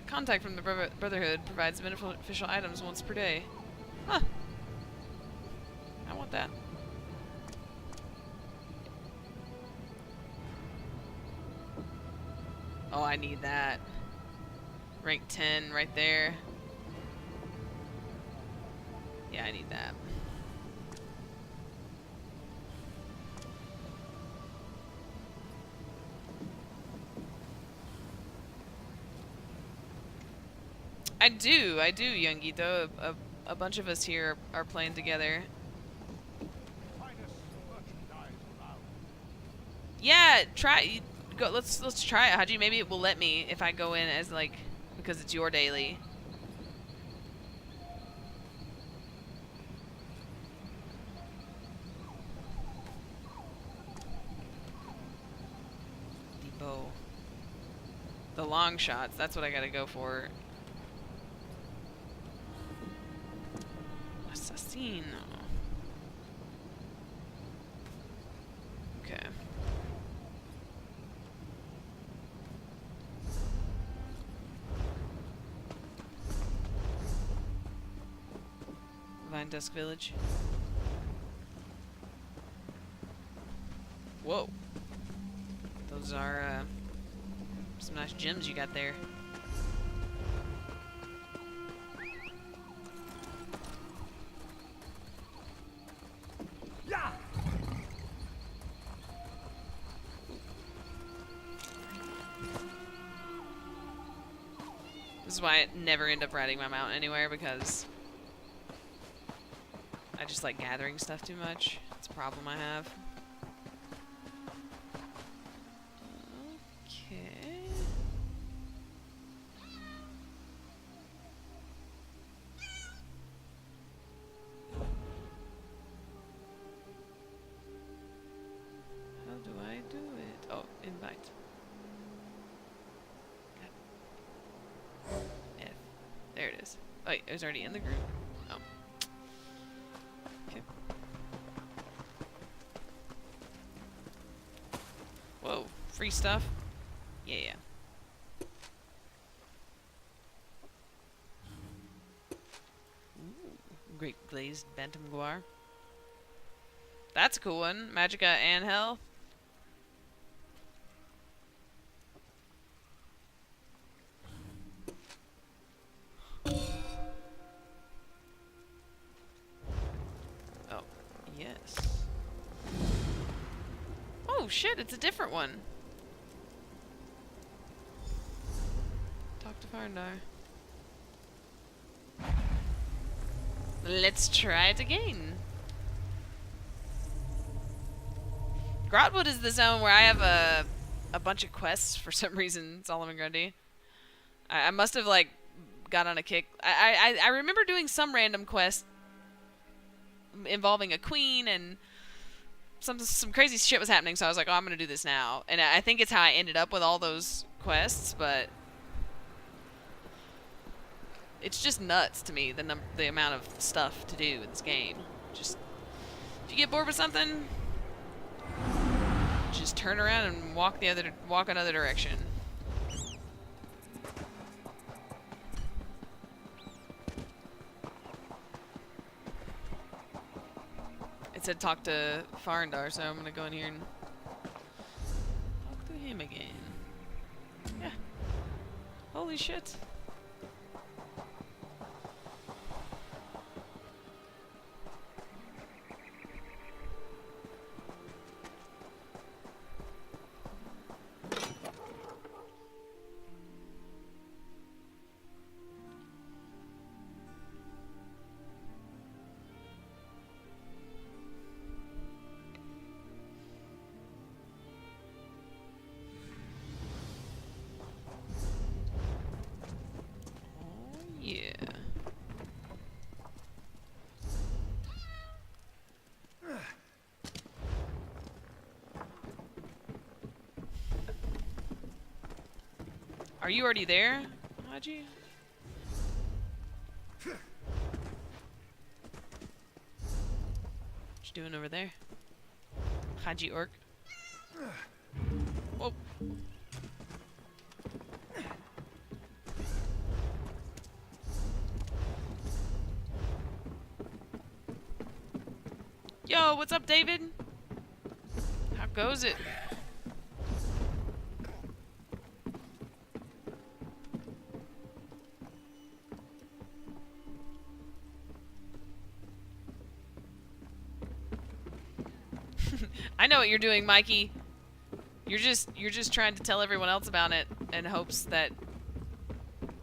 A: Contact from the Brotherhood provides beneficial items once per day. Huh. I want that. Oh, I need that. Rank 10 right there. Yeah, I need that. I do, Youngito. A bunch of us here are playing together. Yeah, try. Go. Let's try it, Haji. Maybe it will let me if I go in as like because it's your daily. The bow. The long shots. That's what I gotta go for. Assassino. Okay. Vine Dusk Village. Whoa. Those are some nice gems you got there. This is why I never end up riding my mount anywhere, because I just like gathering stuff too much. It's a problem I have. Okay. How do I do it? Oh, invite. F. There it is. Oh, wait, it was already in the group. Oh. Okay. Whoa, free stuff? Yeah. Ooh, Great Glazed Bantam Guar. That's a cool one. Magicka and Health. Oh, yes. Oh shit, it's a different one. Talk to Farndar. Let's try it again. Grotwood is the zone where I have a bunch of quests for some reason. Solomon Grundy. I must have like got on a kick. I remember doing some random quest involving a queen, and some crazy shit was happening. So I was like, oh, I'm gonna do this now. And I think it's how I ended up with all those quests, but it's just nuts to me, the amount of stuff to do in this game. Just, if you get bored with something, just turn around and walk another direction. It said talk to Farndar, so I'm gonna go in here and talk to him again. Yeah. Holy shit. Yeah. Are you already there, Haji? What you doing over there? Haji Orc? Whoa. Yo, what's up, David? How goes it? I know what you're doing, Mikey. You're just trying to tell everyone else about it in hopes that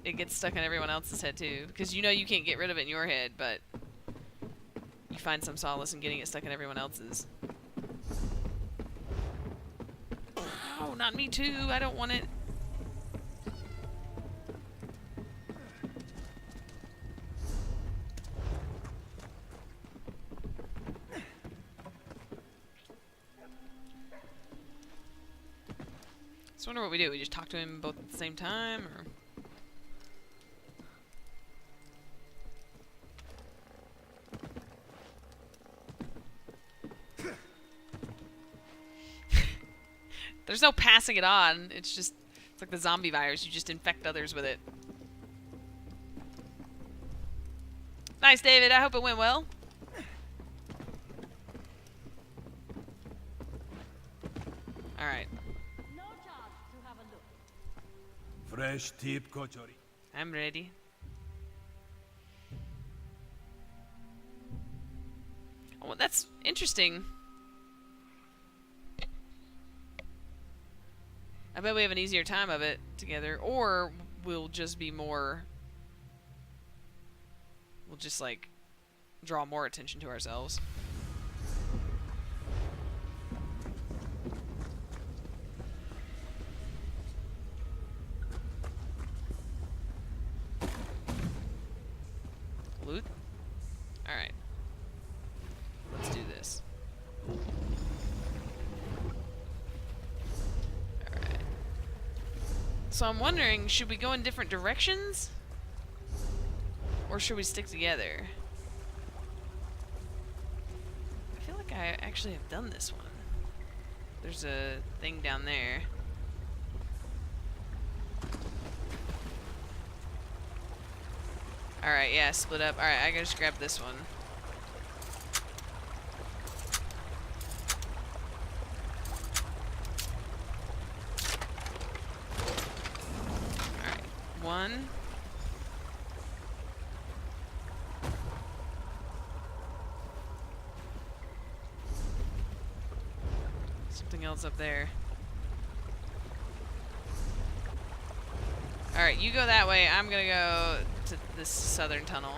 A: it gets stuck in everyone else's head too, because you know you can't get rid of it in your head, but you find some solace in getting it stuck in everyone else's. Oh, not me too. I don't want it. I wonder what we do. We just talk to him both at the same time, or... There's no passing it on. It's just, it's like the zombie virus. You just infect others with it. Nice, David. I hope it went well. Alright.
B: Fresh tip, Kochori.
A: I'm ready. Oh, well, that's interesting. I bet we have an easier time of it together, or we'll just be more... We'll just, like, draw more attention to ourselves. Loot? Alright. Let's do this. Alright. So I'm wondering, should we go in different directions? Or should we stick together? I feel like I actually have done this one. There's a thing down there. Alright, yeah, split up. Alright, I gotta just grab this one. Alright, one. Something else up there. Alright, you go that way. I'm gonna go to this southern tunnel.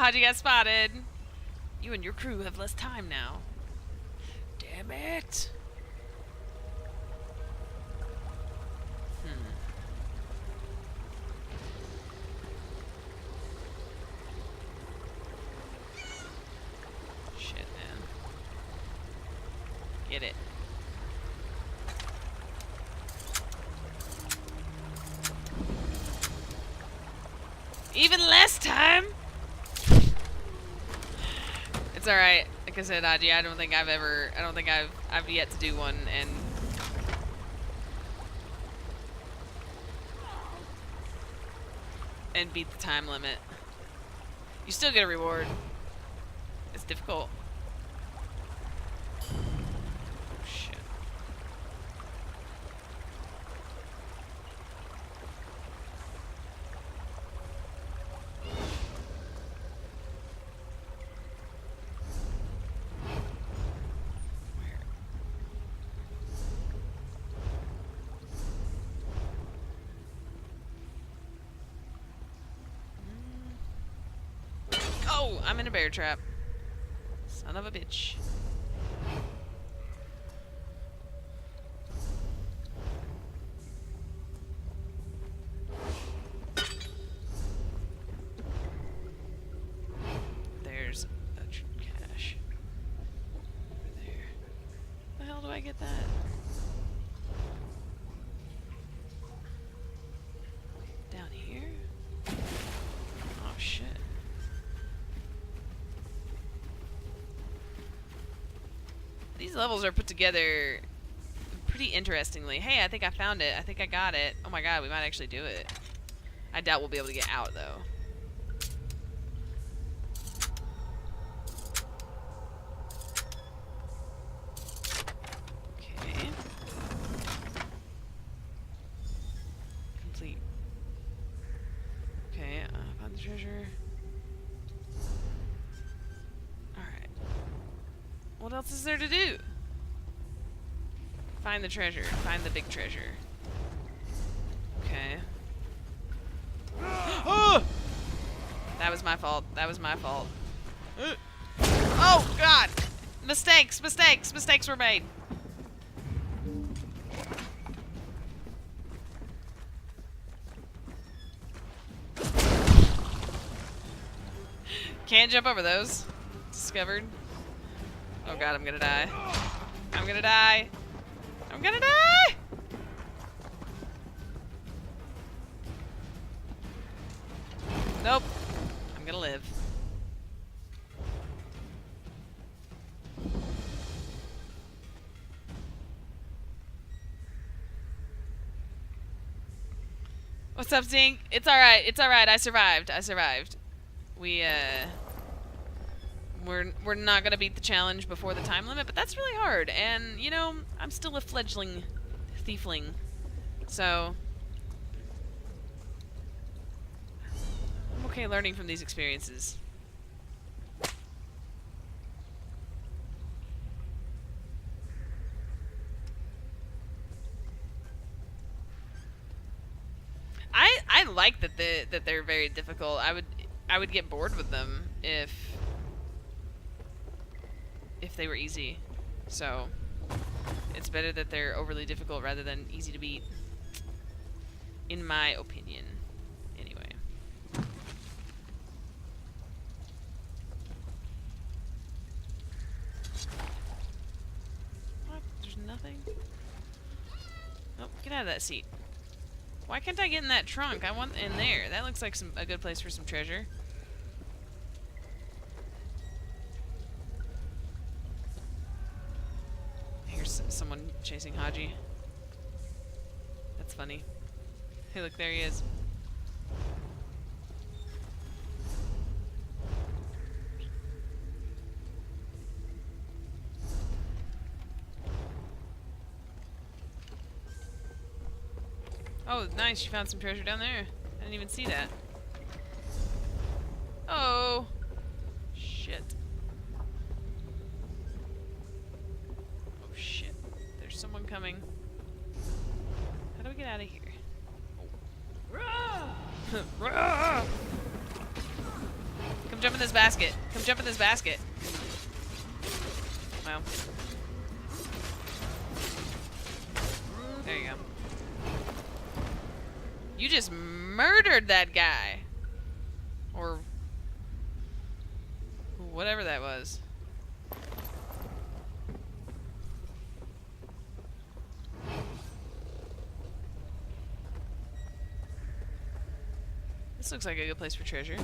A: Haji got spotted. You and your crew have less time now. Damn it. Shit, man. Get it. Even less time? It's alright. Like I said, Aji, I don't think I've yet to do one and beat the time limit. You still get a reward. It's difficult. Oh shit. Oh, I'm in a bear trap. Son of a bitch. There's a cache. Over there. How the hell do I get that? Down here? Oh shit. These levels are put together pretty interestingly. Hey, I think I found it. I think I got it. Oh my god, we might actually do it. I doubt we'll be able to get out, though. Okay. Complete. Okay, found the treasure. Alright. What else is there to do? Find the treasure. Find the big treasure. Okay. Oh! That was my fault. That was my fault. Oh, God! Mistakes! Mistakes! Mistakes were made. Can't jump over those. Discovered. Oh god, I'm gonna die. I'm gonna die. I'm gonna die! Nope. I'm gonna live. What's up, Zink? It's alright. It's alright. I survived. I survived. We're not gonna beat the challenge before the time limit, but that's really hard. And you know, I'm still a fledgling thiefling, so I'm okay learning from these experiences. I like that they're very difficult. I would get bored with them if they were easy. So it's better that they're overly difficult rather than easy to beat, in my opinion. Anyway. What? There's nothing? Oh, get out of that seat. Why can't I get in that trunk? I want in there. That looks like a good place for some treasure. Here's someone chasing Haji. That's funny. Hey, look, there he is. Oh, nice. You found some treasure down there. I didn't even see that. Oh. Shit. Oh, shit. There's someone coming. How do we get out of here? Oh. Come Come jump in this basket. Come jump in this basket. Well. There you go. You just murdered that guy. Or whatever that was. This looks like a good place for treasure.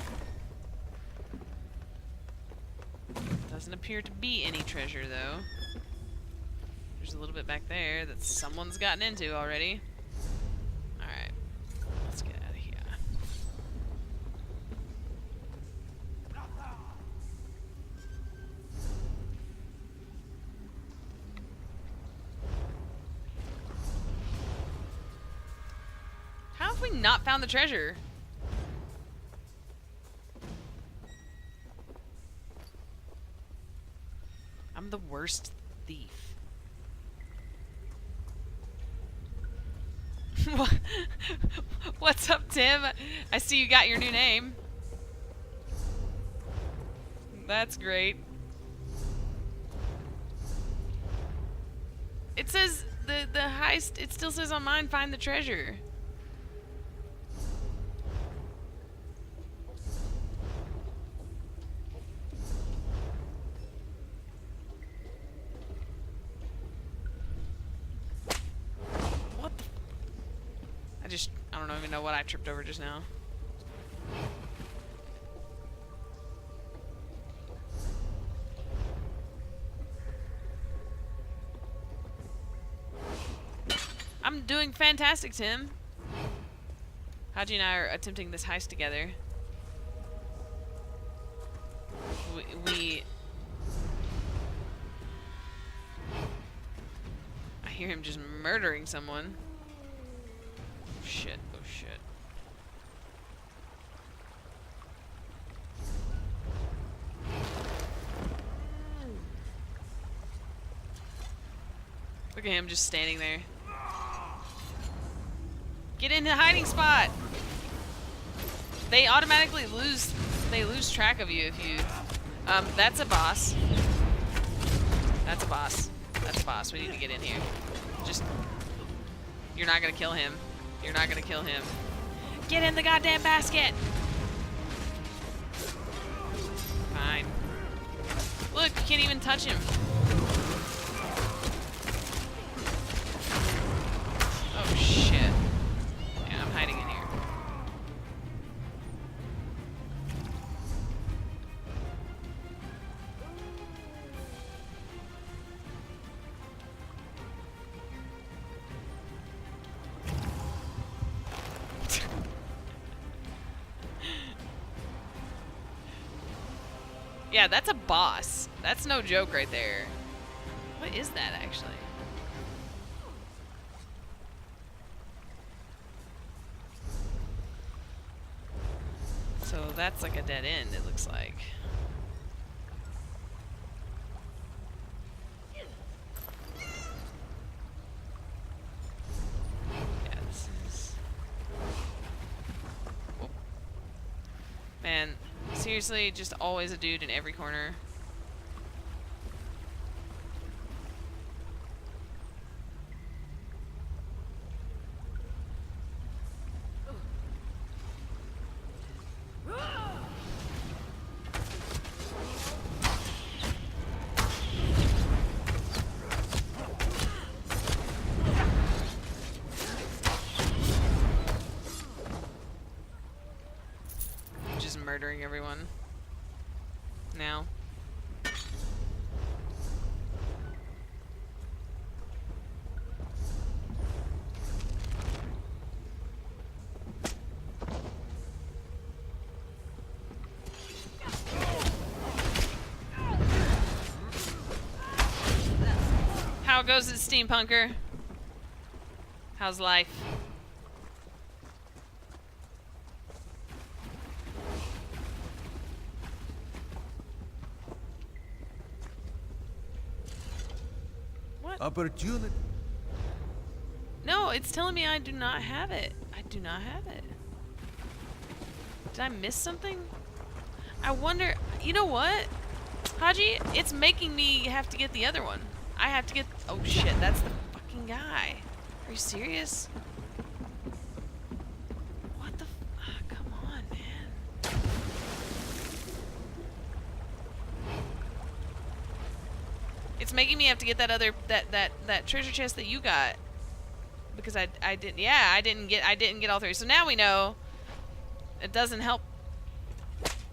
A: Doesn't appear to be any treasure, though. There's a little bit back there that someone's gotten into already. Alright. Let's get out of here. How have we not found the treasure? I'm the worst thief. What's up, Tim? I see you got your new name. That's great. It says the heist, it still says on mine, find the treasure. I don't even know what I tripped over just now. I'm doing fantastic, Tim. Haji and I are attempting this heist together. I hear him just murdering someone. Shit, oh shit. Look at him just standing there. Get in the hiding spot! They automatically lose track of you if you... that's a boss. That's a boss. That's a boss. We need to get in here. Just... You're not gonna kill him. You're not gonna kill him. Get in the goddamn basket! Fine. Look, you can't even touch him. Oh shit. Yeah, I'm hiding in here. Yeah, that's a boss. That's no joke right there. What is that, actually? So that's like a dead end, it looks like. Yeah, this is... Whoop. Man, seriously, just always a dude in every corner. Just murdering everyone. Now. How goes it, steampunker? How's life? What?
B: Opportunity.
A: No, it's telling me I do not have it. I do not have it. Did I miss something? I wonder, you know what? Haji, it's making me have to get the other one. I have to get, oh shit, that's the fucking guy. Are you serious? What the, come on, man. It's making me have to get that other, that treasure chest that you got. Because I didn't, yeah, I didn't get all three. So now we know it doesn't help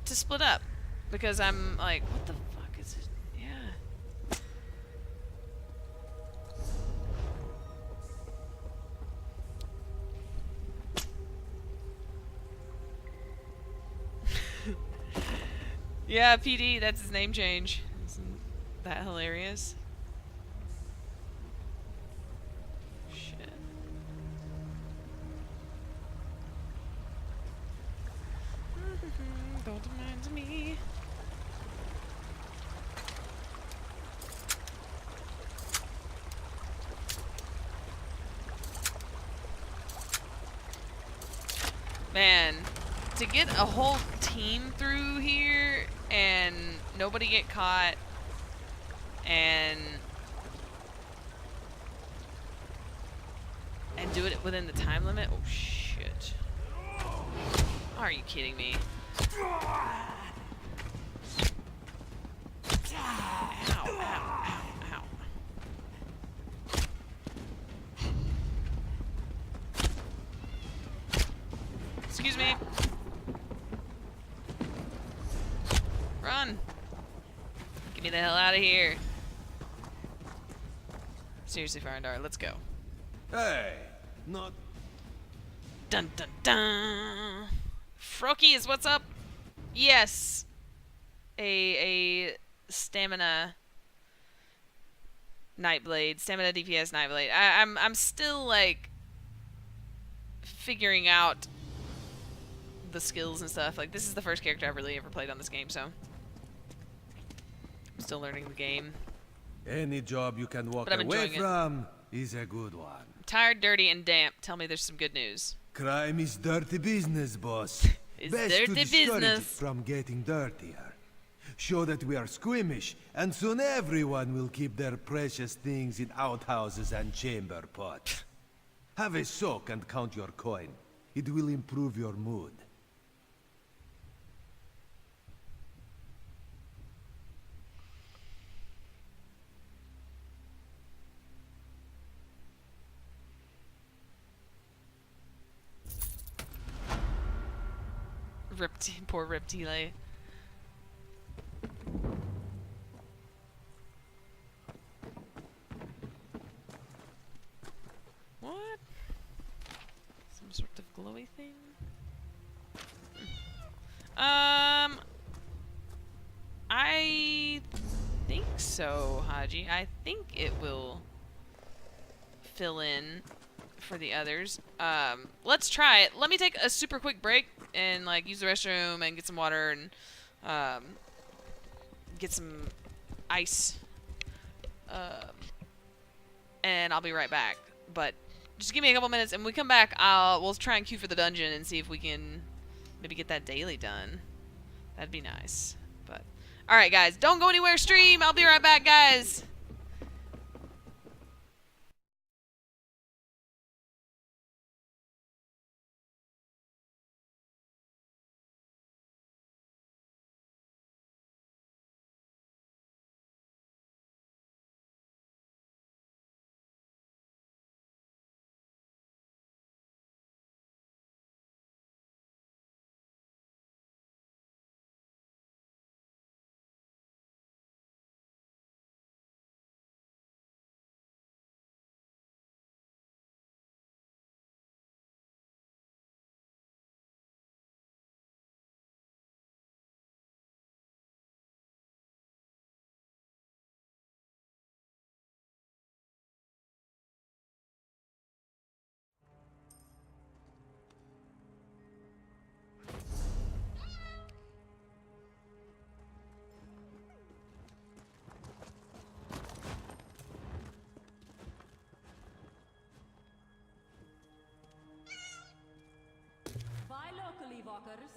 A: to split up. Because I'm like, what the fuck is it? Yeah. Yeah, PD, that's his name change. Isn't that hilarious? Shit. Don't mind me. Man, to get a whole team through here and nobody get caught and do it within the time limit? Oh shit. Are you kidding me? Ow, ow, ow, ow. Excuse me. Run. Get me the hell out of here. Seriously, Farindar, let's go.
B: Hey, not...
A: Dun dun dun. Frokies, what's up? Yes. A stamina Nightblade, stamina DPS Nightblade. I'm still like figuring out the skills and stuff. Like, this is the first character I've really ever played on this game, so I'm still learning the game.
B: Any job you can walk
A: But I'm
B: away
A: enjoying it.
B: from is a good one.
A: I'm tired, dirty, and damp. Tell me there's some good news.
B: Crime is dirty business, boss.
A: It's
B: Best
A: dirty
B: to discourage it
A: business.
B: from getting dirtier. Show that we are squeamish, and soon everyone will keep their precious things in outhouses and chamber pots. Have a soak and count your coin. It will improve your mood.
A: Poor Reptile. What? Some sort of glowy thing? I think so, Haji. I think it will fill in for the others. Let's try it. Let me take a super quick break and like use the restroom and get some water and get some ice. And I'll be right back. But just give me a couple minutes, and when we come back, we'll try and queue for the dungeon and see if we can maybe get that daily done. That'd be nice. But all right, guys, don't go anywhere. Stream. I'll be right back, guys.
C: Buy locally, walkers.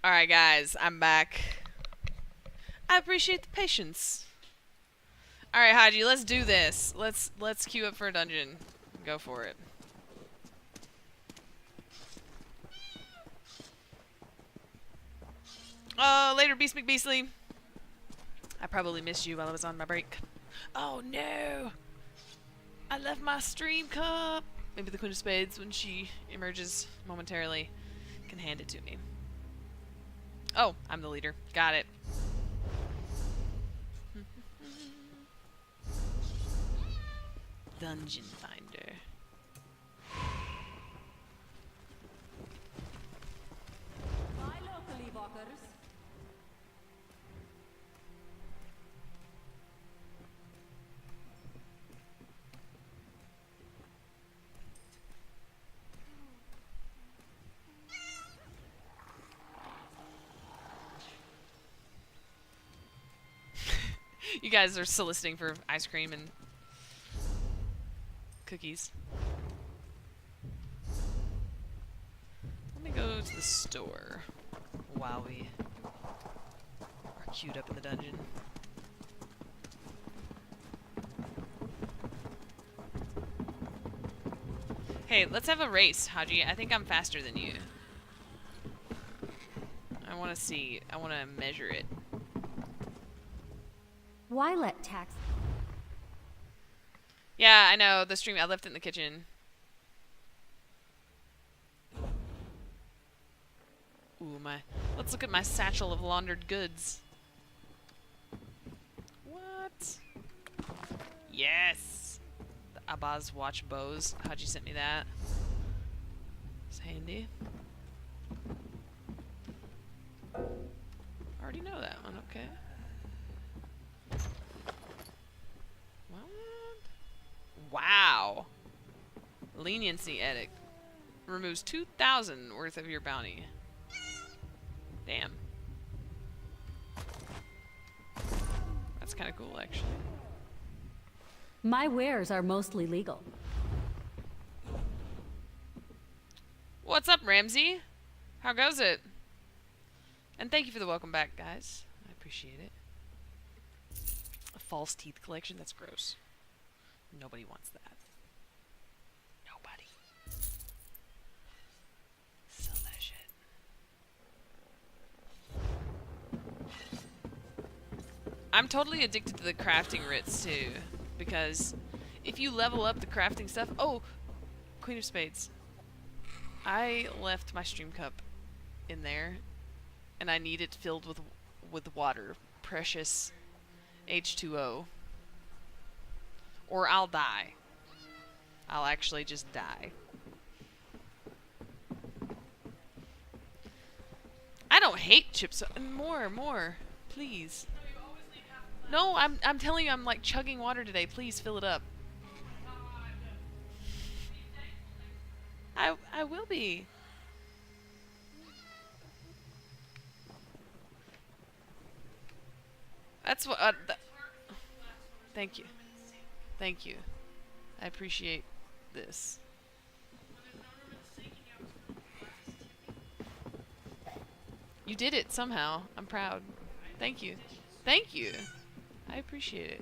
A: Alright, guys, I'm back. I appreciate the patience. Alright, Haji, let's do this. Let's queue up for a dungeon. Go for it. Later, Beast McBeastly. I probably missed you while I was on my break. Oh no! I left my stream cup! Maybe the Queen of Spades, when she emerges momentarily, can hand it to me. Oh, I'm the leader. Got it. Dungeon Finder.
I: Buy locally, walkers.
A: You guys are soliciting for ice cream and cookies. Let me go to the store while we are queued up in the dungeon. Hey, let's have a race, Haji. I think I'm faster than you. I want to see. I want to measure it.
I: Why let tax?
A: Yeah, I know. The stream, I left it in the kitchen. Ooh, let's look at my satchel of laundered goods. What? Yes! The Abbas watch bows. Haji sent me that. It's handy. Already know that one, okay. Wow. Leniency edict. Removes 2,000 worth of your bounty. Damn. That's kind of cool, actually.
I: My wares are mostly legal.
A: What's up, Ramsey? How goes it? And thank you for the welcome back, guys. I appreciate it. A false teeth collection? That's gross. Nobody wants that. Nobody. Sell that shit. I'm totally addicted to the crafting writs too, because if you level up the crafting stuff... Oh! Queen of Spades. I left my stream cup in there, and I need it filled with water. Precious H2O. Or I'll die. I'll actually just die. I don't hate chips. More, please. No, I'm telling you, I'm like chugging water today. Please fill it up. I will be. That's what. Thank you. Thank you. I appreciate this. You did it somehow. I'm proud. Thank you. Thank you. I appreciate it.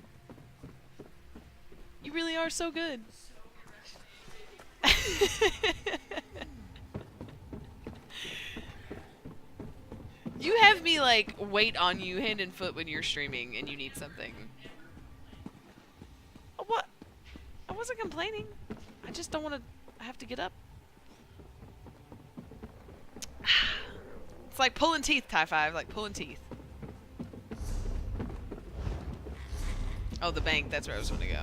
A: You really are so good. You have me like wait on you hand and foot when you're streaming and you need something. What? I wasn't complaining. I just don't want to have to get up. It's like pulling teeth, Tie 5. Like pulling teeth. Oh, the bank. That's where I was going to go.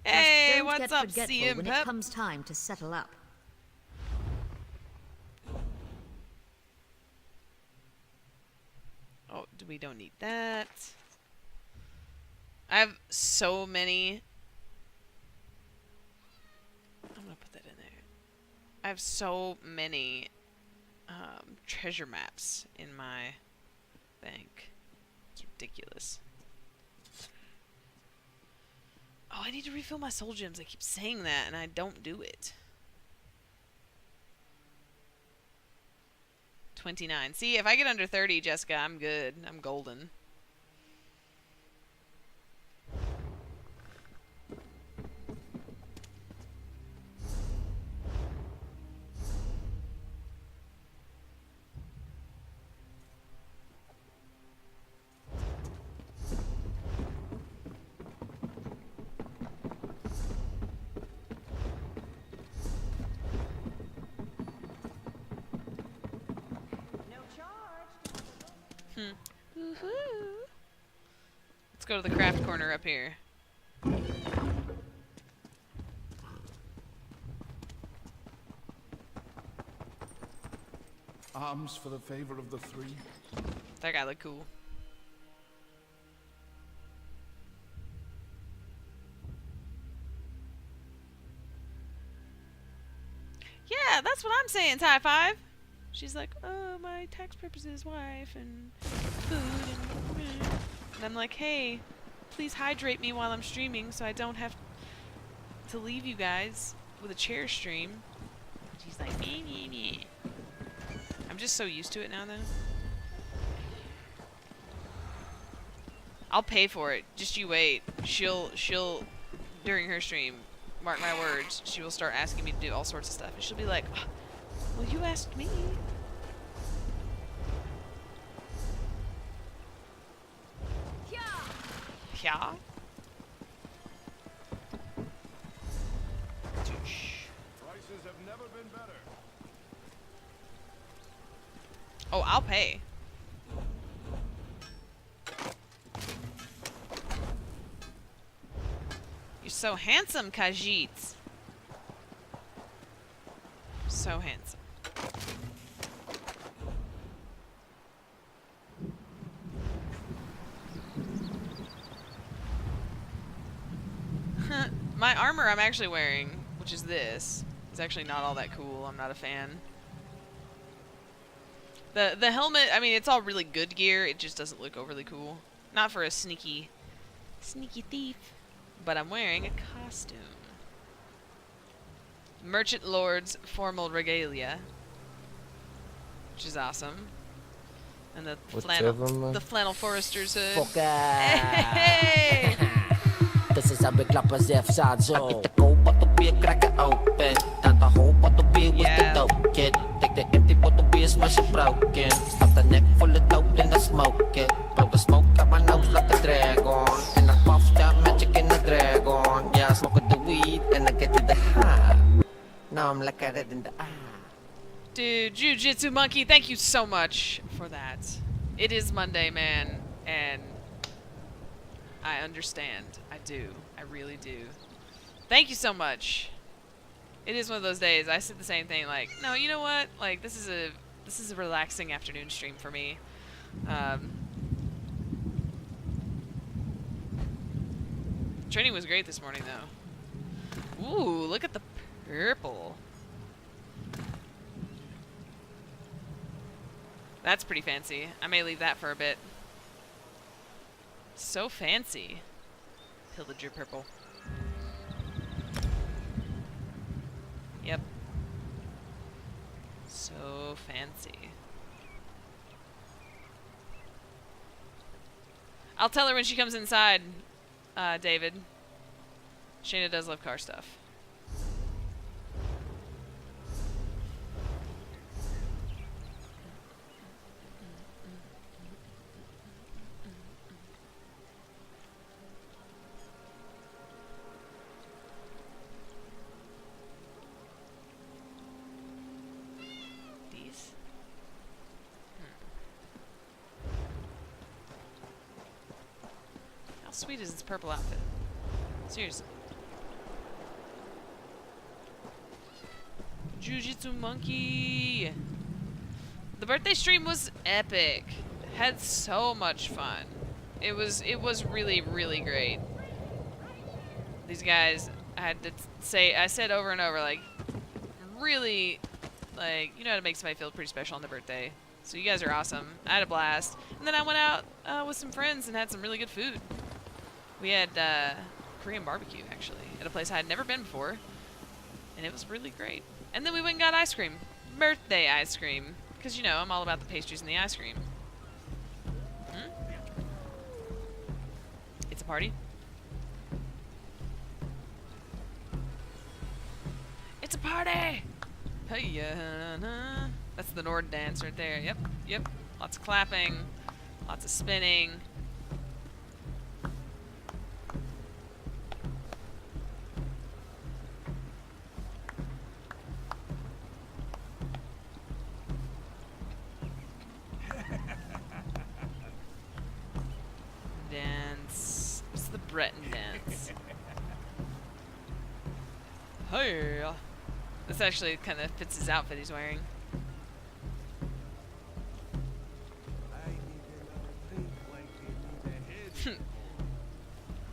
A: Hey, what's up, CM
K: when
A: Pep?
K: it comes time to settle up.
A: Oh, we don't need that. I have so many. I'm gonna put that in there. I have so many treasure maps in my bank. It's ridiculous. Oh, I need to refill my soul gems. I keep saying that, and I don't do it. 29. See, if I get under 30, Jessica, I'm good. I'm golden.
H: No charge.
A: Woohoo! Let's go to the craft corner up here.
J: Alms for the favor of the three.
A: That guy looked cool. Yeah, that's what I'm saying, Tie 5. She's like, oh, my tax purposes, wife, and food, and I'm like, hey, please hydrate me while I'm streaming so I don't have to leave you guys with a chair stream. She's like, meh, meh, meh. I'm just so used to it now, though. I'll pay for it. Just you wait. She'll during her stream, mark my words, she will start asking me to do all sorts of stuff. And she'll be like, oh, well, you asked me. Yeah?
J: Prices have never been better.
A: Oh, I'll pay. You're so handsome, Khajiit. So handsome. My armor I'm actually wearing, which is this, is actually not all that cool. I'm not a fan. The helmet, I mean, it's all really good gear. It just doesn't look overly cool. Not for a sneaky thief. But I'm wearing a costume. Merchant Lord's formal regalia, which is awesome. And the flannel forester's hood. Hey!
K: This is how we clap as if sides up. Get the cold bottle beer, crack it open. Down the whole bottle beer with the dope kid. Take the empty bottle beer, smash it broken. Stop the neck full of dope, then I smoke it. Blow the smoke out my nose like a dragon. And I puff that magic in the dragon. Yeah, I smoke the weed, and I get to the high. Now I'm like a red in the eye.
A: Dude, Jiu-Jitsu Monkey, thank you so much for that. It is Monday, man, and I understand. I do. I really do. Thank you so much. It is one of those days. I said the same thing. Like, no, you know what? Like, this is a relaxing afternoon stream for me. Training was great this morning, though. Ooh, look at the purple. That's pretty fancy. I may leave that for a bit. So fancy. Pillager purple. Yep. So fancy. I'll tell her when she comes inside, David. Shayna does love car stuff. How sweet is this purple outfit? Seriously. Jiu-Jitsu Monkey! The birthday stream was epic. Had so much fun. It was really, really great. These guys, I had to say, I said over and over, like, really, like, you know how to make somebody feel pretty special on their birthday. So you guys are awesome. I had a blast. And then I went out with some friends and had some really good food. We had Korean barbecue, actually, at a place I had never been before. And it was really great. And then we went and got ice cream. Birthday ice cream. Because, you know, I'm all about the pastries and the ice cream. It's a party. It's a party! Hey, that's the Nord dance right there. Yep, yep. Lots of clapping. Lots of spinning. Dance. What's the Breton dance? Hey! This actually kind of fits his outfit he's wearing.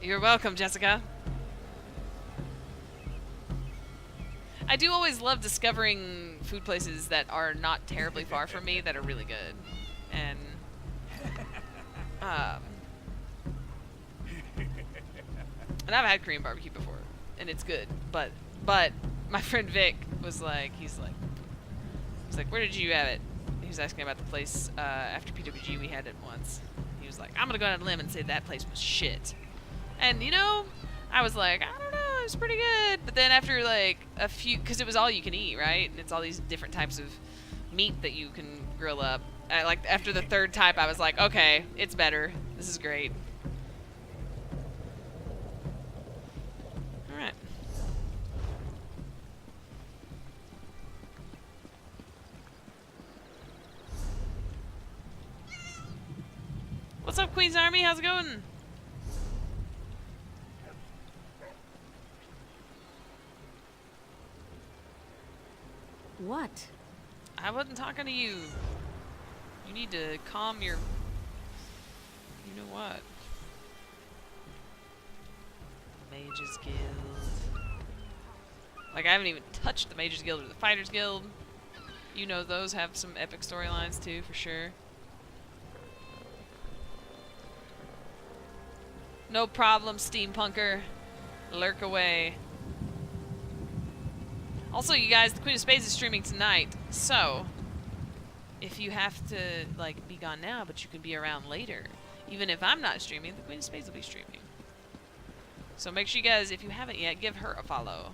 A: You're welcome, Jessica. I do always love discovering food places that are not terribly far from me that are really good. And and I've had Korean barbecue before, and it's good. But my friend Vic was like, he's like, where did you have it? He was asking about the place after PWG. We had it once. He was like, I'm gonna go out on a limb and say that place was shit. And you know, I was like, I don't know, it was pretty good. But then after like a few, because it was all you can eat, right? And it's all these different types of meat that you can grill up. Like after the third type, I was like, okay, it's better. This is great. All right. What's up, Queen's Army? How's it going?
I: What?
A: I wasn't talking to you. You need to calm your... You know what? Mages Guild. Like, I haven't even touched the Mages Guild or the Fighters Guild. You know those have some epic storylines too, for sure. No problem, steampunker. Lurk away. Also, you guys, the Queen of Spades is streaming tonight, so if you have to, like, be gone now, but you can be around later, even if I'm not streaming, the Queen of Spades will be streaming. So make sure you guys, if you haven't yet, give her a follow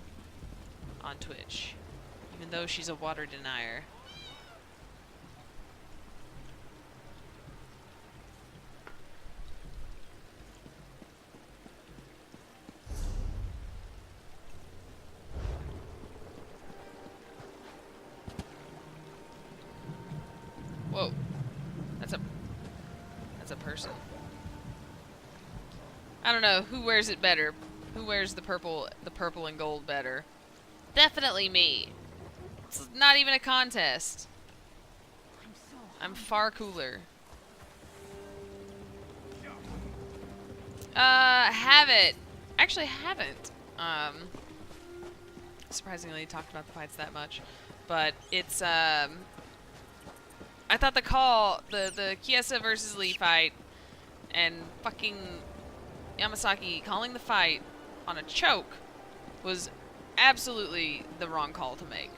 A: on Twitch, even though she's a water denier. Whoa, that's a person. I don't know who wears it better. Who wears the purple and gold better? Definitely me. It's not even a contest. I'm far cooler. Have it. Actually, haven't. Surprisingly, talked about the fights that much, but it's I thought the Chiesa versus Lee fight and fucking Yamasaki calling the fight on a choke was absolutely the wrong call to make.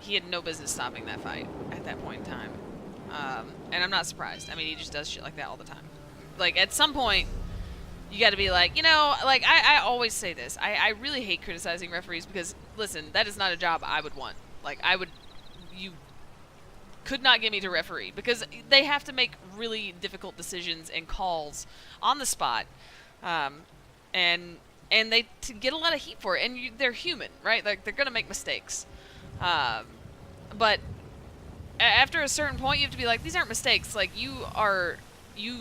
A: He had no business stopping that fight at that point in time. And I'm not surprised. I mean, he just does shit like that all the time. Like, at some point, you gotta be like, you know, like, I always say this. I really hate criticizing referees because, listen, that is not a job I would want. Like, you could not get me to referee because they have to make really difficult decisions and calls on the spot, and they get a lot of heat for it. And they're human, right? Like, they're gonna make mistakes, but after a certain point, you have to be like, these aren't mistakes. Like, you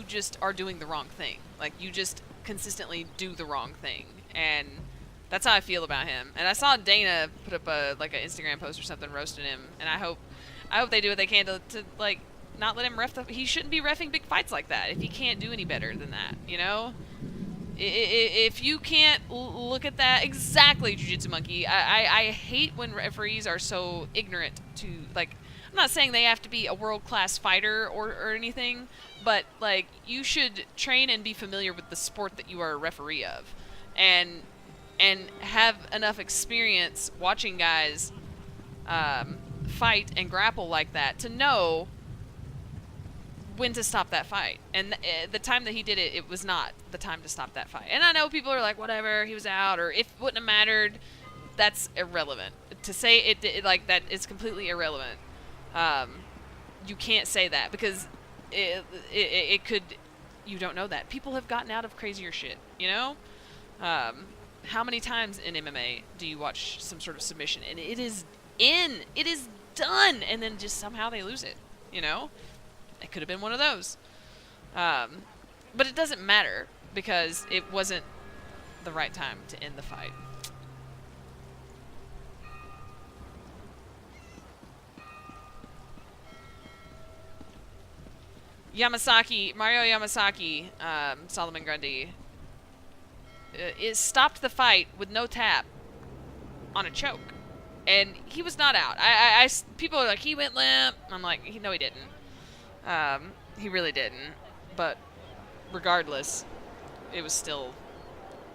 A: just are doing the wrong thing. Like, you just consistently do the wrong thing, and that's how I feel about him. And I saw Dana put up an Instagram post or something roasting him, and I hope they do what they can to like, not let him ref he shouldn't be reffing big fights like that if he can't do any better than that, you know? If you can't look at that, exactly, Jiu-Jitsu Monkey. I hate when referees are so ignorant to, like, I'm not saying they have to be a world-class fighter or anything, but, like, you should train and be familiar with the sport that you are a referee of. and have enough experience watching guys fight and grapple like that to know when to stop that fight. And the time that he did it, it was not the time to stop that fight. And I know people are like, whatever, he was out, or if it wouldn't have mattered. That's irrelevant. To say it like that is completely irrelevant. You can't say that because it could. You don't know that. People have gotten out of crazier shit. You know. How many times in MMA do you watch some sort of submission and it is done, and then just somehow they lose it? You know. It could have been one of those. But it doesn't matter because it wasn't the right time to end the fight. Mario Yamasaki, Solomon Grundy, stopped the fight with no tap on a choke. And he was not out. People are like, he went limp. I'm like, no, he didn't. He really didn't. But regardless, it was still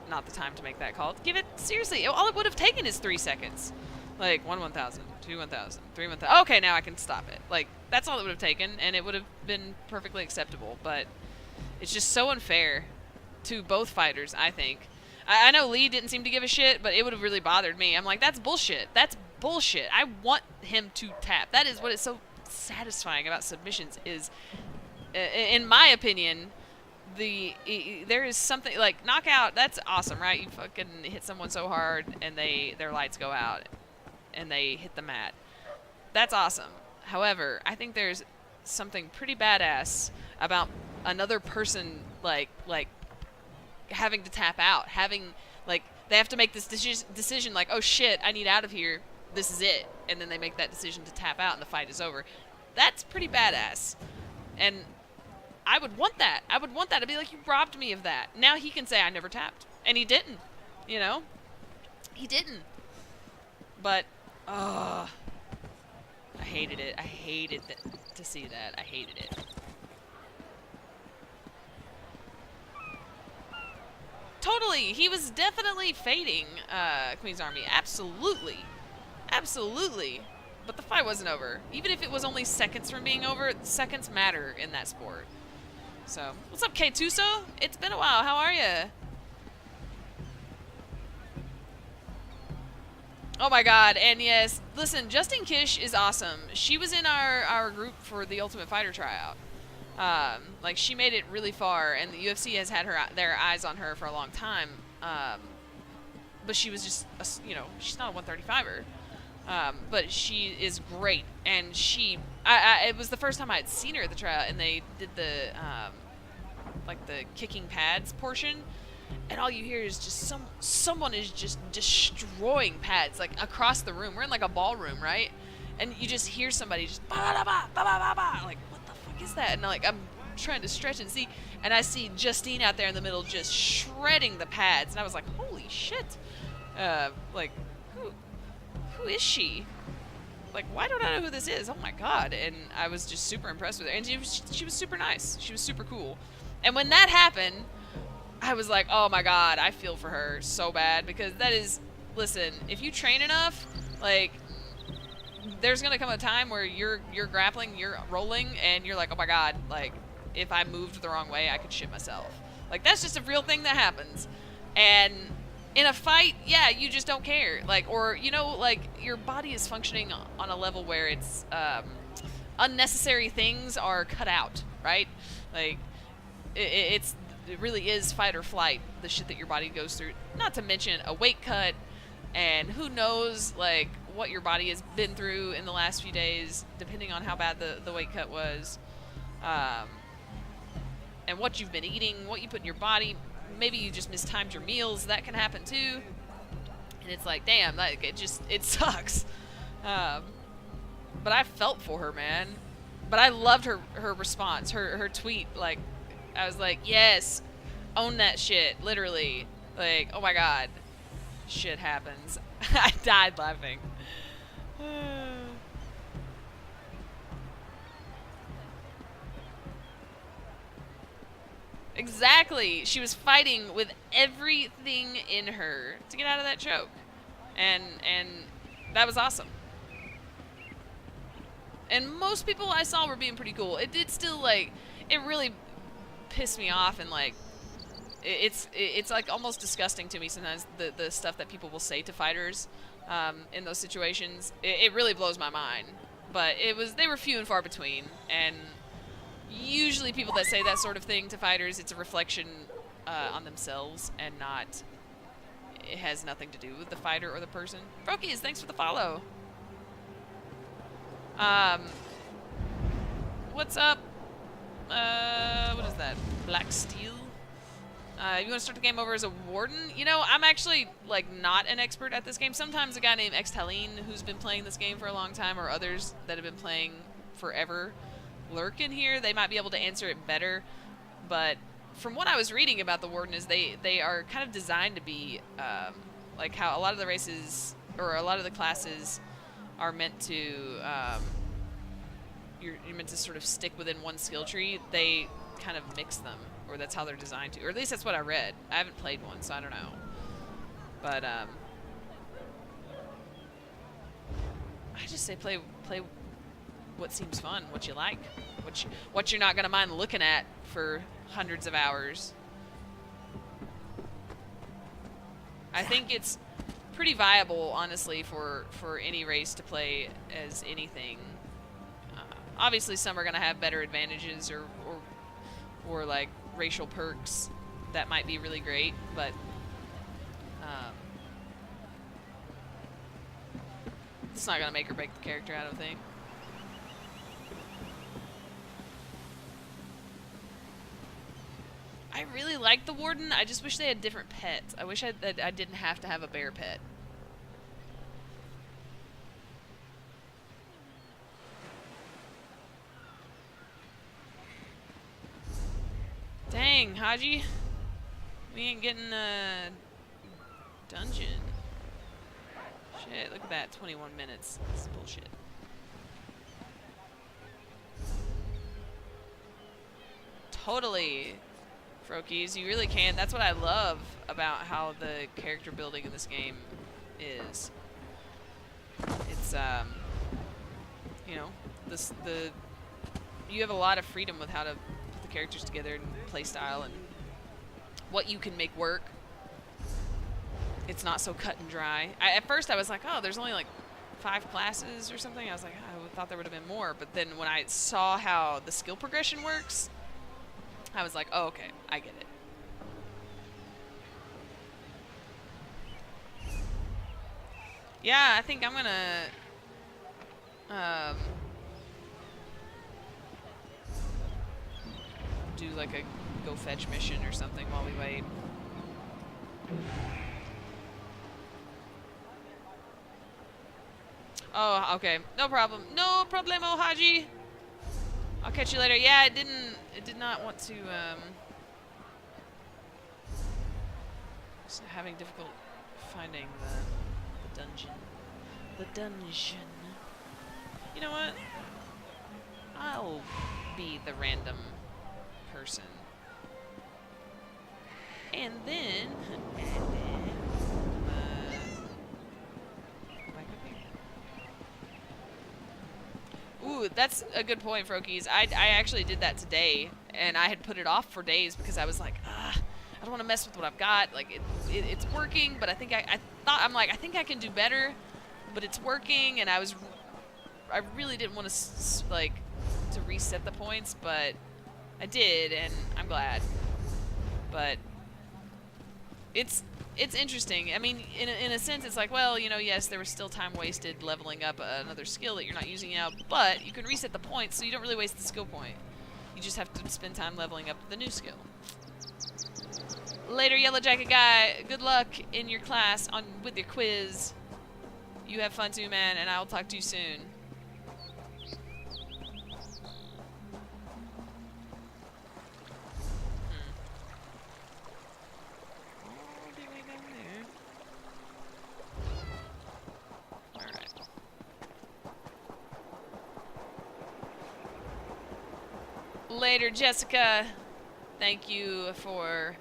A: not the time to make that call. Give it, seriously, all it would have taken is 3 seconds. Like, 1 1,000, 2 1,000, 3 1,000. Okay, now I can stop it. Like, that's all it would have taken, and it would have been perfectly acceptable. But it's just so unfair to both fighters, I think. I know Lee didn't seem to give a shit, but it would have really bothered me. I'm like, that's bullshit. That's bullshit. I want him to tap. That is what is so satisfying about submissions is, in my opinion, there is something like knockout. That's awesome, right? You fucking hit someone so hard and their lights go out and they hit the mat. That's awesome. However, I think there's something pretty badass about another person like having to tap out, having like they have to make this decision like, oh shit, I need out of here. This is it. And then they make that decision to tap out and the fight is over. That's pretty badass. And I would want that. I would want that to be like, you robbed me of that. Now he can say I never tapped. And he didn't. You know? He didn't. But, I hated it. I hated to see that. I hated it. Totally. He was definitely fading Queen's Army. Absolutely. Absolutely. But the fight wasn't over. Even if it was only seconds from being over, seconds matter in that sport. So, what's up, K-Tuso? It's been a while. How are you? Oh my god, and yes, listen, Justine Kish is awesome. She was in our group for the Ultimate Fighter tryout. Like, she made it really far, and the UFC has had their eyes on her for a long time. But she was just, she's not a 135er. But she is great, and it was the first time I had seen her at the tryout, and they did the kicking pads portion, and all you hear is just someone is just destroying pads, like, across the room. We're in, like, a ballroom, right? And you just hear somebody just ba-da-ba-ba-ba-ba-ba. Like, what the fuck is that? And, like, I'm trying to stretch and see, and I see Justine out there in the middle just shredding the pads, and I was like, holy shit. Like, who is she? Like, why don't I know who this is? Oh my god. And I was just super impressed with her. And she was super nice. She was super cool. And when that happened, I was like, oh my god, I feel for her so bad. Because that is, listen, if you train enough, like, there's going to come a time where you're grappling, you're rolling, and you're like, oh my god, like, if I moved the wrong way, I could shit myself. Like, that's just a real thing that happens. And in a fight, yeah, you just don't care. Like, or, like, your body is functioning on a level where it's, unnecessary things are cut out, right? Like, it really is fight or flight, the shit that your body goes through. Not to mention a weight cut, and who knows, like, what your body has been through in the last few days, depending on how bad the weight cut was. And what you've been eating, what you put in your body. Maybe you just mistimed your meals. That can happen too. And it's like, damn, like, it sucks. But I felt for her, man. But I loved her response, her tweet. Like, I was like, yes, own that shit, literally. Like, oh my god, shit happens. I died laughing. Exactly. She was fighting with everything in her to get out of that choke. And that was awesome. And most people I saw were being pretty cool. It did still, like, it really pissed me off, and like it's like almost disgusting to me sometimes, the stuff that people will say to fighters in those situations. It really blows my mind. But they were few and far between, and usually people that say that sort of thing to fighters, it's a reflection on themselves and not, it has nothing to do with the fighter or the person. Frokies, thanks for the follow. What's up? What is that? Black Steel? You want to start the game over as a warden? You know, I'm actually, like, not an expert at this game. Sometimes a guy named Xtaline, who's been playing this game for a long time, or others that have been playing forever, lurk in here. They might be able to answer it better. But from what I was reading about the warden is they are kind of designed to be, like how a lot of the races, or a lot of the classes are meant to, you're meant to sort of stick within one skill tree. They kind of mix them, or that's how they're designed to, or at least that's what I read. I haven't played one, so I don't know. But I just say play what seems fun, what you like, what you're not gonna mind looking at for hundreds of hours. I think it's pretty viable, honestly, for any race to play as anything. Obviously, some are gonna have better advantages or like racial perks that might be really great, but it's not gonna make or break the character, I don't think. I really like the warden. I just wish they had different pets. I wish I didn't have to have a bear pet. Dang, Haji. We ain't getting a dungeon. Shit, look at that. 21 minutes. This is bullshit. Totally, Frokies. You really can. That's what I love about how the character building in this game is. It's, you know, you have a lot of freedom with how to characters together and play style and what you can make work. It's not so cut and dry. At first I was like, oh, there's only like 5 classes or something. I was like, I thought there would have been more. But then when I saw how the skill progression works, I was like, oh, okay, I get it. Yeah, I think I'm gonna do like a go fetch mission or something while we wait. Oh, okay. No problem. No problemo, Haji. I'll catch you later. Yeah, it did not want to, just having difficult finding the dungeon. The dungeon. You know what? I'll be the random person. And then back up here. Ooh, that's a good point, Frokies. I actually did that today, and I had put it off for days because I was like, I don't want to mess with what I've got. Like it's working, but I think I think I can do better, but it's working, and I really didn't want to reset the points, but I did, and I'm glad. But it's interesting. I mean, in a sense, it's like, well, you know, yes, there was still time wasted leveling up another skill that you're not using now, but you can reset the points, so you don't really waste the skill point. You just have to spend time leveling up the new skill. Later, Yellow Jacket Guy. Good luck in your class with your quiz. You have fun too, man, and I will talk to you soon. Later, Jessica. thank you for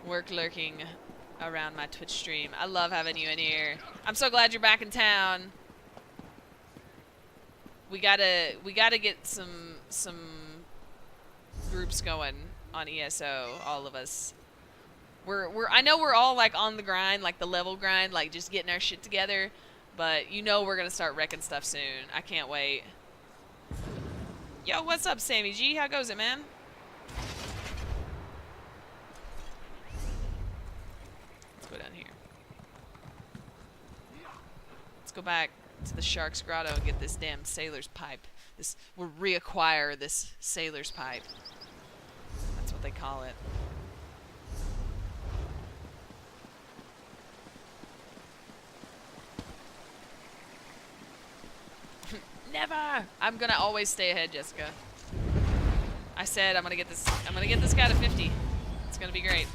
A: lurking around my Twitch stream. I love having you in here. I'm so glad you're back in town. We gotta get some groups going on ESO, all of us. I know we're all like on the grind, like the level grind, like just getting our shit together, but you know we're gonna start wrecking stuff soon. I can't wait. Yo, what's up, Sammy G? How goes it, man? Let's go down here. Let's go back to the Shark's Grotto and get this damn sailor's pipe. We'll reacquire this sailor's pipe. That's what they call it. Never! I'm gonna always stay ahead, Jessica. I said I'm gonna get this guy to 50. It's gonna be great.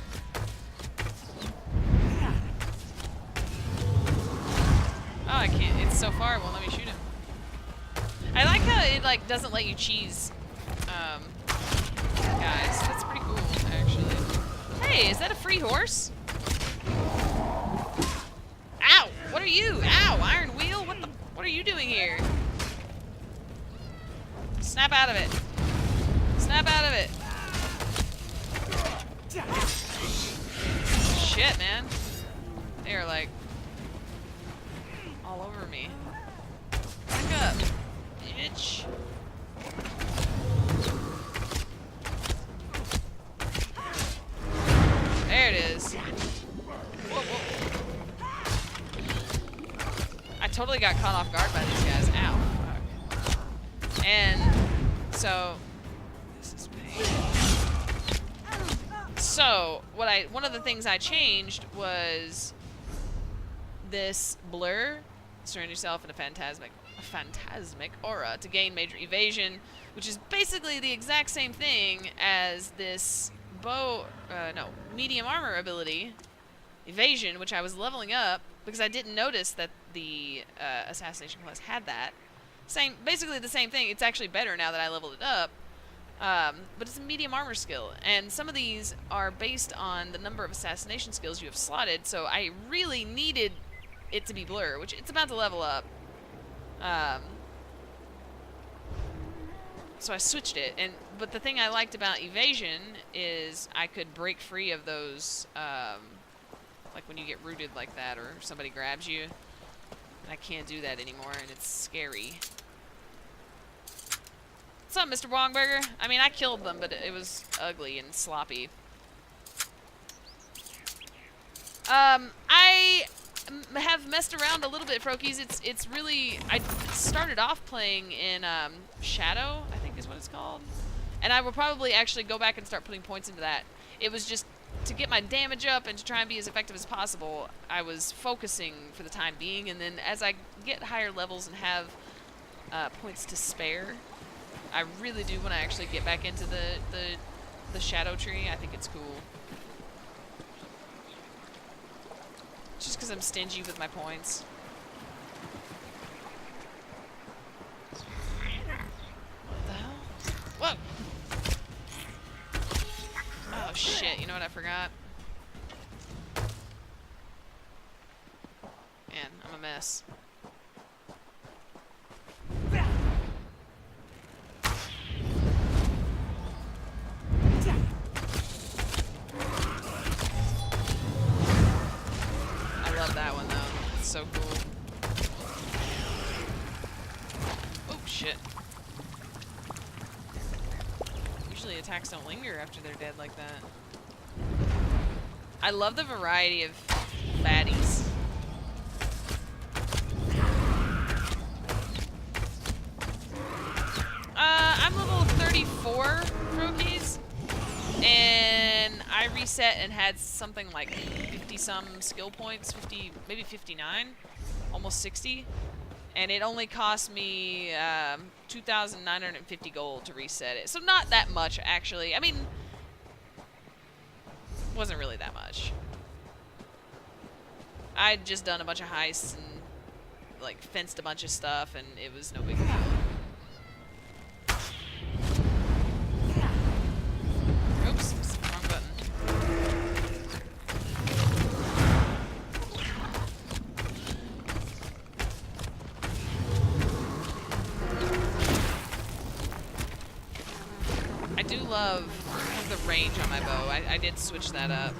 A: Oh, I can't. It's so far, it won't let me shoot him. I like how it like doesn't let you cheese guys. That's pretty cool, actually. Hey, is that a free horse? Ow! What are you? Ow! Iron Wheel? What are you doing here? Snap out of it. Snap out of it. Shit, man. They are like all over me. Back up, bitch. There it is. Whoa, whoa. I totally got caught off guard by these guys. Ow. Fuck. And so this is pain. So one of the things I changed was this blur. Surround yourself in a phantasmic aura to gain major evasion, which is basically the exact same thing as this medium armor ability, evasion, which I was leveling up because I didn't notice that the assassination class had that. Basically the same thing. It's actually better now that I leveled it up. But it's a medium armor skill, and some of these are based on the number of assassination skills you have slotted, so I really needed it to be blur, which it's about to level up. So I switched it, but the thing I liked about evasion is I could break free of those, like when you get rooted like that or somebody grabs you. And I can't do that anymore, and it's scary. What's up, Mr. Wongberger? I mean, I killed them, but it was ugly and sloppy. I have messed around a little bit, Frokies. It's really... I started off playing in Shadow, I think is what it's called. And I will probably actually go back and start putting points into that. It was just to get my damage up and to try and be as effective as possible. I was focusing for the time being, and then as I get higher levels and have points to spare, I really do want to actually get back into the Shadow Tree. I think it's cool. Just because I'm stingy with my points. What the hell? Whoa! Oh shit, you know what I forgot? Man, I'm a mess. I love that one though. It's so cool. Oh shit. Usually attacks don't linger after they're dead like that. I love the variety of baddies. I'm level 34, Rokies, and I reset and had something like 50-some skill points, 50, maybe 59, almost 60, and it only cost me 2,950 gold to reset it. So not that much, actually. I mean, wasn't really that much. I'd just done a bunch of heists and like fenced a bunch of stuff, and it was no big deal. Oops. love the range on my bow. I did switch that up.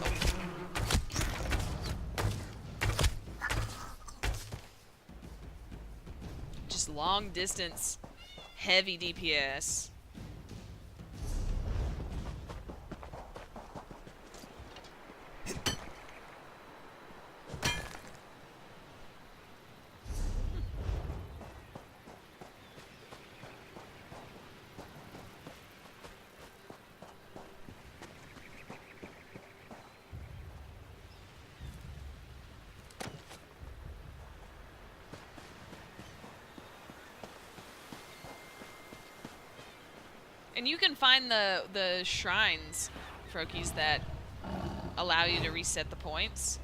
A: Just long distance, heavy DPS. And you can find the shrines, Frokies, that allow you to reset the points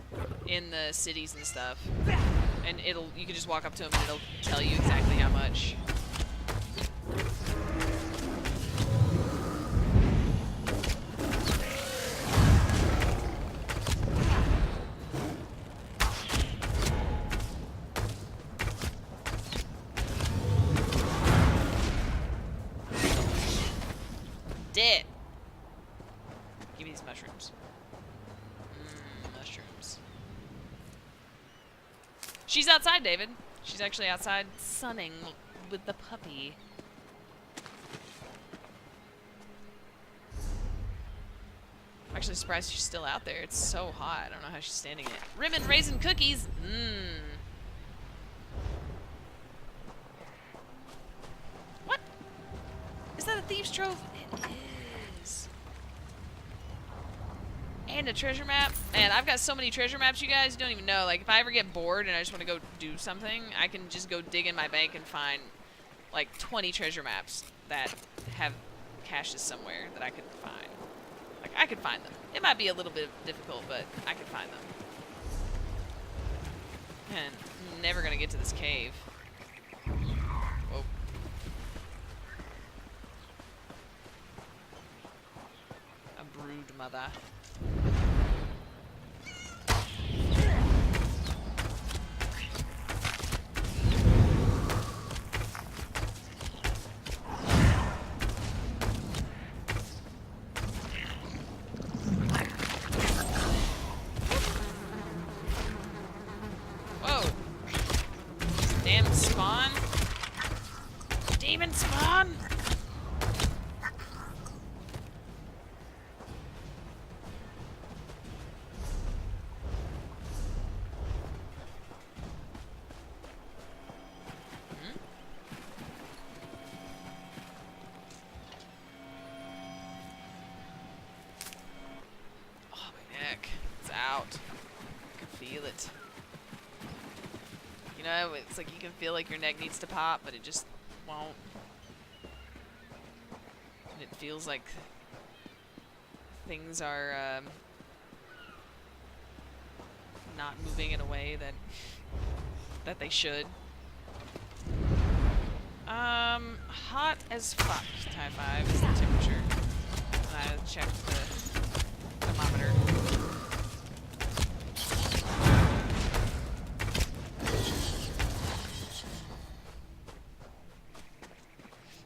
A: in the cities and stuff. And you can just walk up to them and it'll tell you exactly how much. Dead. Give me these mushrooms. Mushrooms. She's outside, David. She's actually outside sunning with the puppy. I'm actually surprised she's still out there. It's so hot. I don't know how she's standing it. Rimmon raisin cookies. What? Is that a thieves' trove? It is. And a treasure map. And I've got so many treasure maps, you guys don't even know. Like, if I ever get bored and I just want to go do something, I can just go dig in my bank and find like 20 treasure maps that have caches somewhere that I could find. Like, I could find them. It might be a little bit difficult, but I could find them. And I'm never gonna get to this cave. Whoa. A brood mother. Whoa. Damn spawn. Demon spawn. Oh, my neck. It's out. I can feel it. You know, it's like you can feel like your neck needs to pop, but it just won't. And it feels like things are not moving in a way that they should. Hot as fuck, Type 5 is the temperature. I checked the thermometer.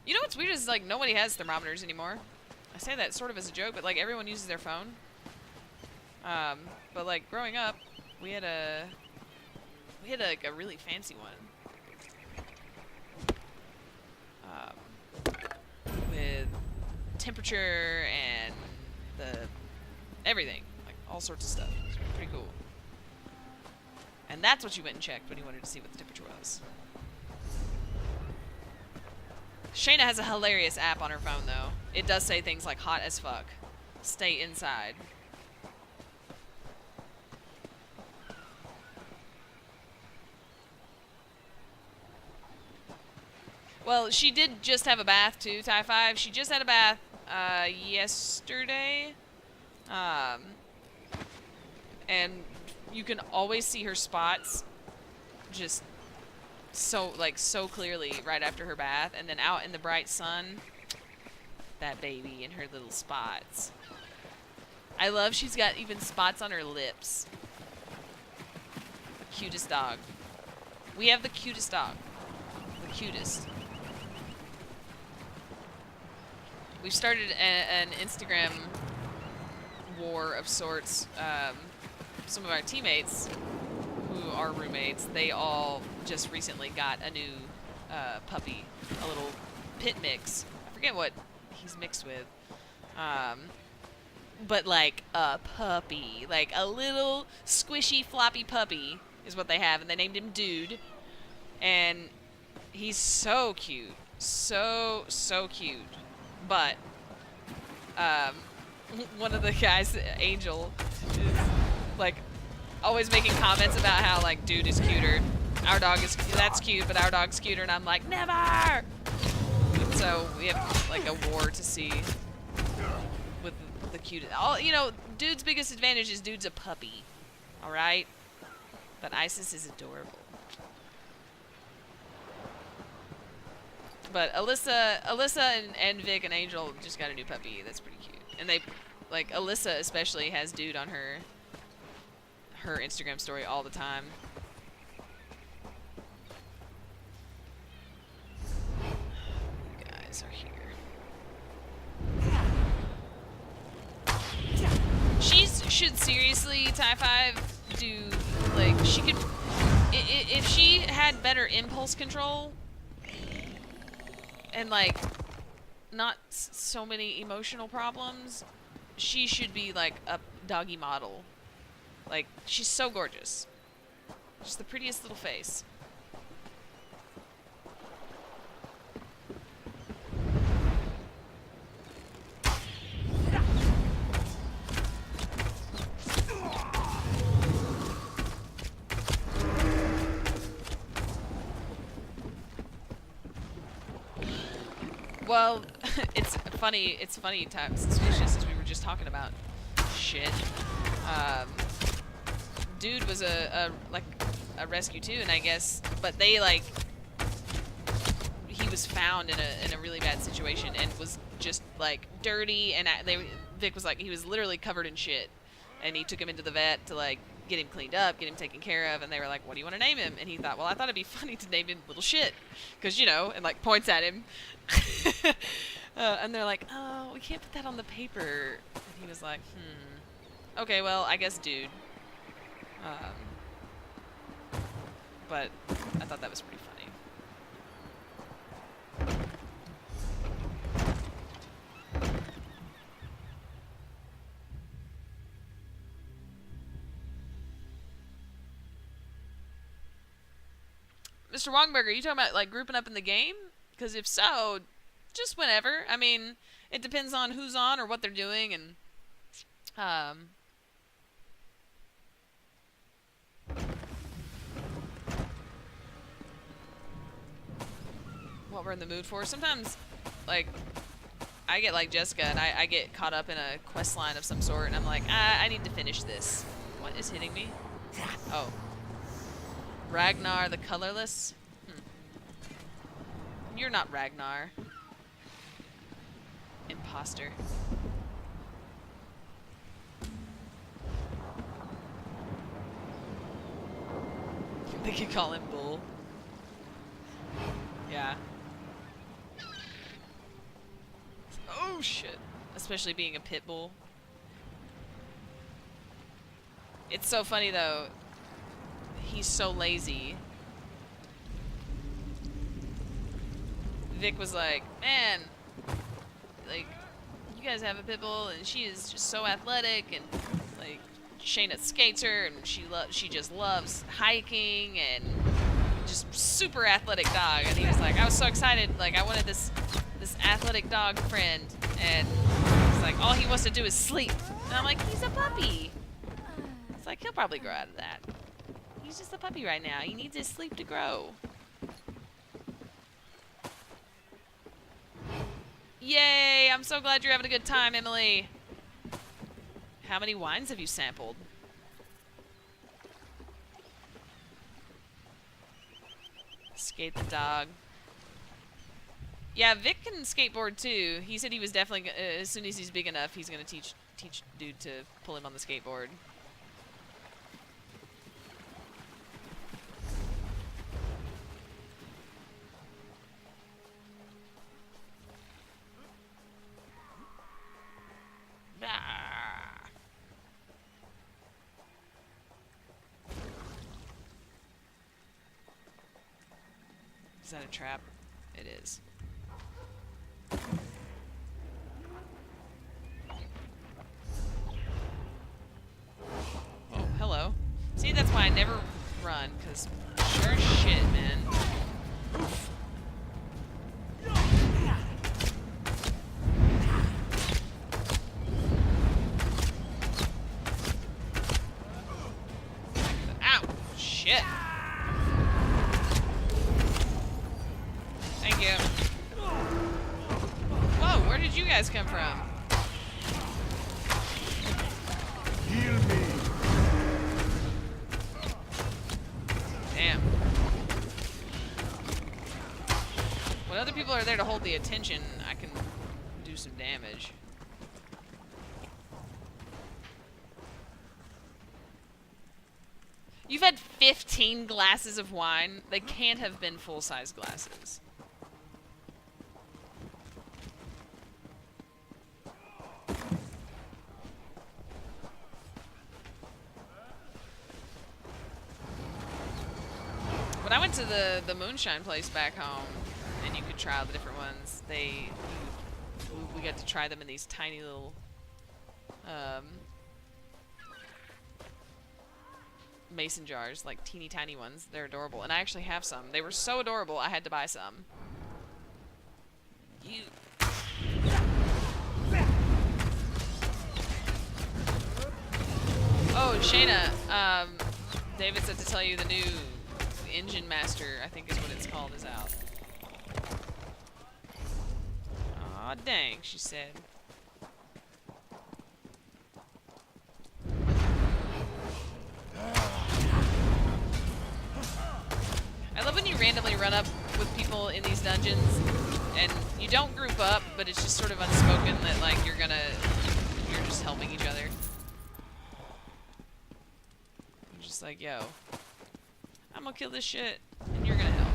A: You know what's weird is, like, nobody has thermometers anymore. I say that sort of as a joke, but, like, everyone uses their phone. But, like, growing up, we had like a really fancy one. With temperature and everything, like all sorts of stuff. It's pretty cool. And that's what you went and checked when you wanted to see what the temperature was. Shayna has a hilarious app on her phone, though. It does say things like hot as fuck. Stay inside. Well, she did just have a bath, too, Type 5. She just had a bath yesterday. And you can always see her spots just so clearly right after her bath. And then out in the bright sun, that baby and her little spots. I love she's got even spots on her lips. Cutest dog. We have the cutest dog. The cutest. we started an Instagram war of sorts. Some of our teammates, who are roommates, they all just recently got a new puppy, a little pit mix. I forget what he's mixed with. But like a puppy, like a little squishy floppy puppy is what they have, and they named him Dude. And he's so cute, so cute. But one of the guys, Angel, is like always making comments about how like Dude is cuter. Our dog is, that's cute, but our dog's cuter, and I'm like, never. And so we have like a war to see with the cutest. You know, Dude's biggest advantage is Dude's a puppy. All right, but Isis is adorable. But Alyssa and Vic and Angel just got a new puppy. That's pretty cute. And they, like, Alyssa especially has Dude on her Instagram story all the time. You guys are here. She should seriously, Tie 5, do, like, she could, if she had better impulse control, and like not so many emotional problems, she should be like a doggy model. Like, she's so gorgeous, just the prettiest little face. Well, it's funny times, suspicious, as we were just talking about shit. Dude was a rescue too, and I guess, but they like, he was found in a really bad situation and was just like dirty, and Vic was like, he was literally covered in shit, and he took him into the vet to like get him cleaned up, get him taken care of, and they were like, what do you want to name him? And he thought, well, I thought it'd be funny to name him Little Shit, because, you know, and like points at him. And they're like, oh, we can't put that on the paper. And he was like, okay, well, I guess Dude. But I thought that was pretty funny. Mr. Wongberger, you talking about like grouping up in the game? Because if so, just whenever. I mean, it depends on who's on or what they're doing, and what we're in the mood for. Sometimes, like, I get like Jessica, and I get caught up in a quest line of some sort, and I'm like, I need to finish this. What is hitting me? Oh. Ragnar the Colorless? You're not Ragnar. Imposter. They could call him Bull. Yeah. Oh shit. Especially being a pit bull. It's so funny though. He's so lazy. Vic was like, man, like, you guys have a pit bull, and she is just so athletic, and like, Shayna skates her, and she just loves hiking, and just super athletic dog. And he was like, I was so excited, like, I wanted this athletic dog friend, and it's like, all he wants to do is sleep. And I'm like, he's a puppy. It's like, he'll probably grow out of that. He's just a puppy right now. He needs his sleep to grow. Yay! I'm so glad you're having a good time, Emily. How many wines have you sampled? Skate the dog. Yeah, Vic can skateboard too. He said he was definitely, as soon as he's big enough, he's gonna teach Dude to pull him on the skateboard. Is that a trap? It is. Oh, hello. See, that's why I never run, because sure as shit, man. Oof. Ow! Shit. Thank you. Whoa, where did you guys come from?
J: Heal me.
A: Damn. When other people are there to hold the attention, I can do some damage. You've had 15 glasses of wine. They can't have been full-size glasses. When I went to the moonshine place back home, and you could try all the different ones, we got to try them in these tiny little mason jars, like teeny tiny ones. They're adorable, and I actually have some. They were so adorable, I had to buy some. You. Oh, Shayna, David said to tell you the new Engine Master, I think is what it's called, is out. Aw, dang, she said. I love when you randomly run up with people in these dungeons, and you don't group up, but it's just sort of unspoken that, like, you're just helping each other. You're just like, yo, I'm gonna kill this shit, and you're gonna help.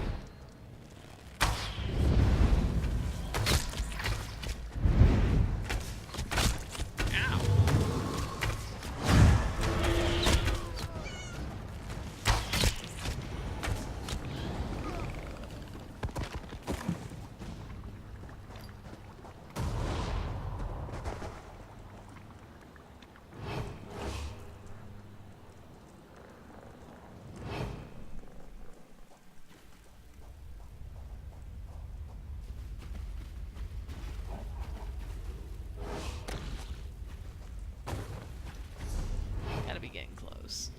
A: Gotta be getting close.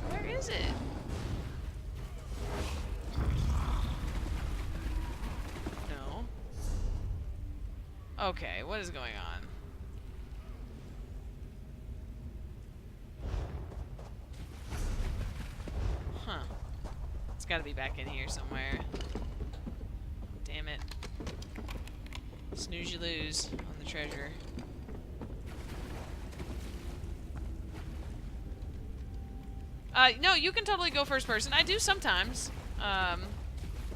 A: Where is it? No. Okay, what is going on? Huh. It's gotta be back in here somewhere. Damn it. Snooze you lose on the treasure. No, you can totally go first person. I do sometimes.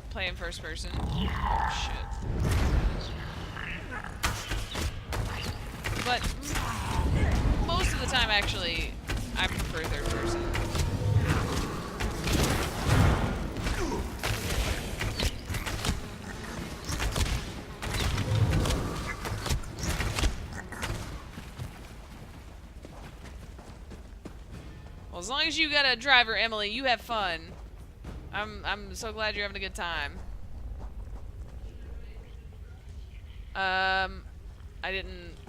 A: Play in first person. Oh, shit. But most of the time, actually, I prefer third person. Well, as long as you got a driver, Emily, you have fun. I'm so glad you're having a good time. I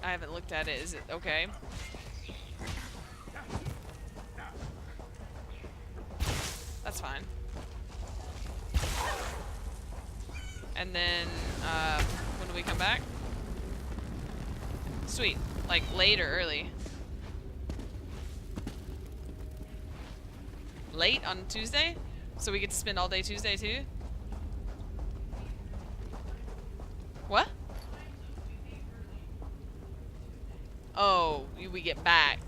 A: haven't looked at it. Is it okay? That's fine. And then, when do we come back? Sweet. Like, late or early? Late on Tuesday? So we get to spend all day Tuesday too? What? Oh, we get back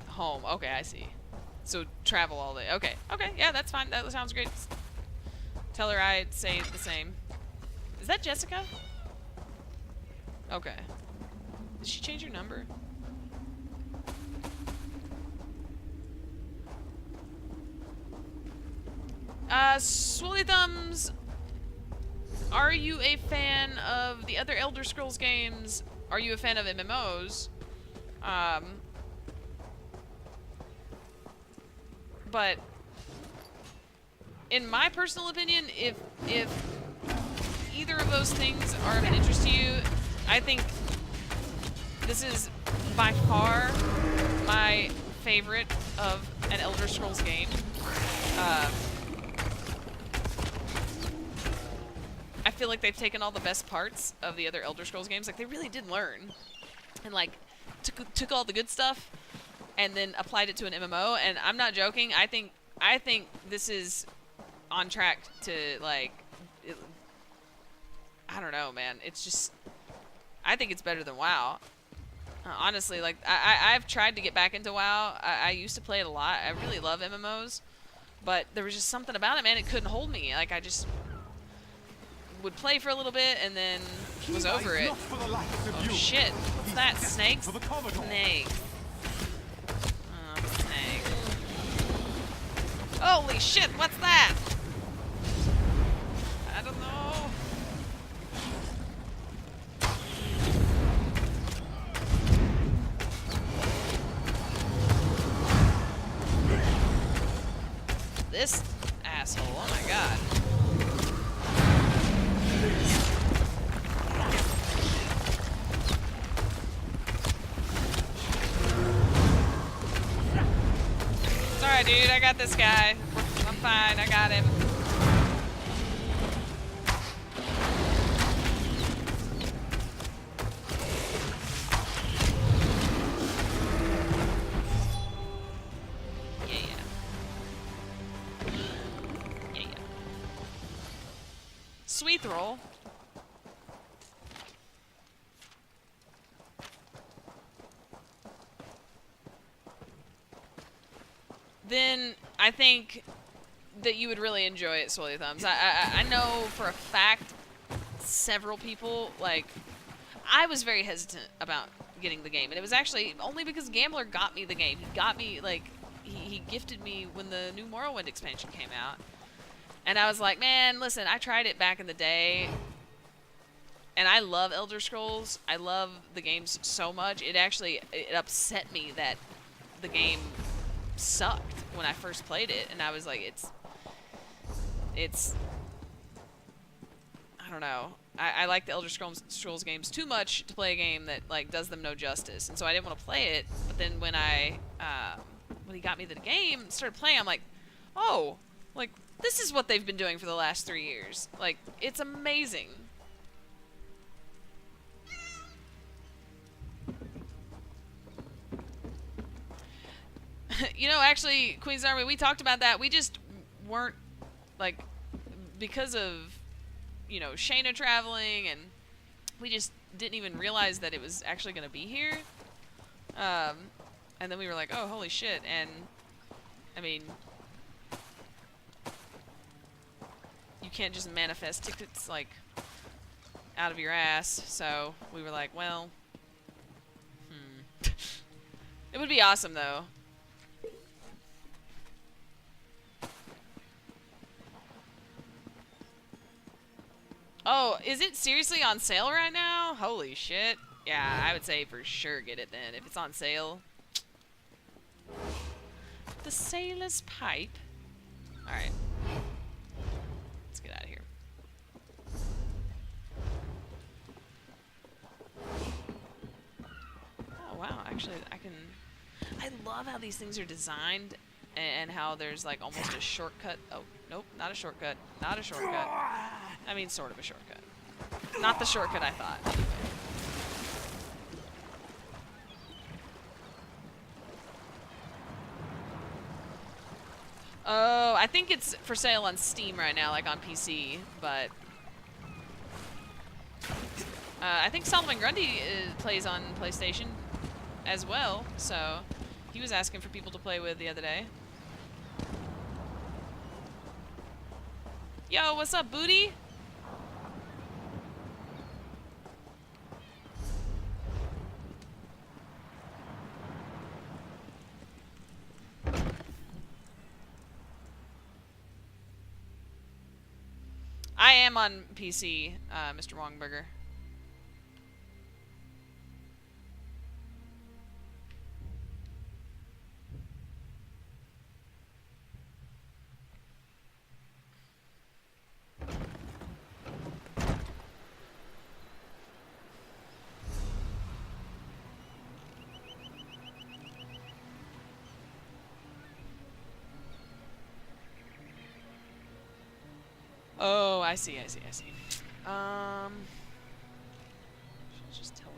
A: home. Okay, I see. So travel all day. Okay, okay, yeah, that's fine. That sounds great. Tell her I'd say the same. Is that Jessica? Okay. Did she change her number? Swolly Thumbs, are you a fan of the other Elder Scrolls games? Are you a fan of MMOs? But in my personal opinion, if either of those things are of an interest to you, I think this is by far my favorite of an Elder Scrolls game. I feel like they've taken all the best parts of the other Elder Scrolls games. Like, they really did learn. And, like, took all the good stuff and then applied it to an MMO. And I'm not joking. I think this is on track to, like... I don't know, man. It's just... I think it's better than WoW. Honestly, like, I've tried to get back into WoW. I used to play it a lot. I really love MMOs. But there was just something about it, man. It couldn't hold me. Like, I just would play for a little bit and then was over it. Oh, shit. What's that? Snakes? Snake. Oh, snake. Holy shit, what's that? I don't know. This asshole, oh my god. It's alright, dude, I got this guy. I'm fine, I got him. Sweet roll. Then I think that you would really enjoy it, Swolly Thumbs. I know for a fact several people, like, I was very hesitant about getting the game, and it was actually only because Gambler got me the game. He got me, like, he gifted me when the new Morrowind expansion came out. And I was like, man, listen, I tried it back in the day, and I love Elder Scrolls. I love the games so much. It upset me that the game sucked when I first played it, and I was like, it's I don't know. I like the Elder Scrolls games too much to play a game that, like, does them no justice, and so I didn't want to play it. But then when when he got me the game and started playing, I'm like, oh, like, this is what they've been doing for the last 3 years. Like, it's amazing. You know, actually, Queen's Army, we talked about that. We just weren't, like, because of, you know, Shayna traveling, and we just didn't even realize that it was actually going to be here. And then we were like, oh, holy shit. And, I mean, you can't just manifest tickets, like, out of your ass. So we were like, well, it would be awesome, though. Oh, is it seriously on sale right now? Holy shit. Yeah, I would say for sure get it then, if it's on sale. The Sailor's Pipe. Alright. Let's get out of here. Oh, wow. Actually, I love how these things are designed and how there's, like, almost a shortcut. Oh, nope. Not a shortcut. Not a shortcut. I mean, sort of a shortcut. Not the shortcut I thought. Oh, I think it's for sale on Steam right now, like on PC, but I think Solomon Grundy plays on PlayStation as well, so he was asking for people to play with the other day. Yo, what's up, booty? I am on PC, Mr. Wongburger. Oh, I see. Should just teleport.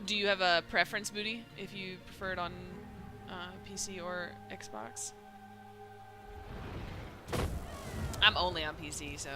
A: Do you have a preference, Booty, if you prefer it on PC or Xbox? I'm only on PC, so.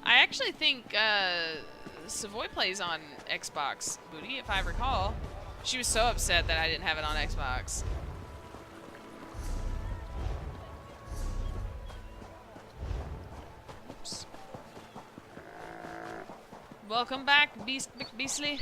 A: I actually think Savoy plays on Xbox, Booty, if I recall. She was so upset that I didn't have it on Xbox. Oops. Welcome back, Beastly.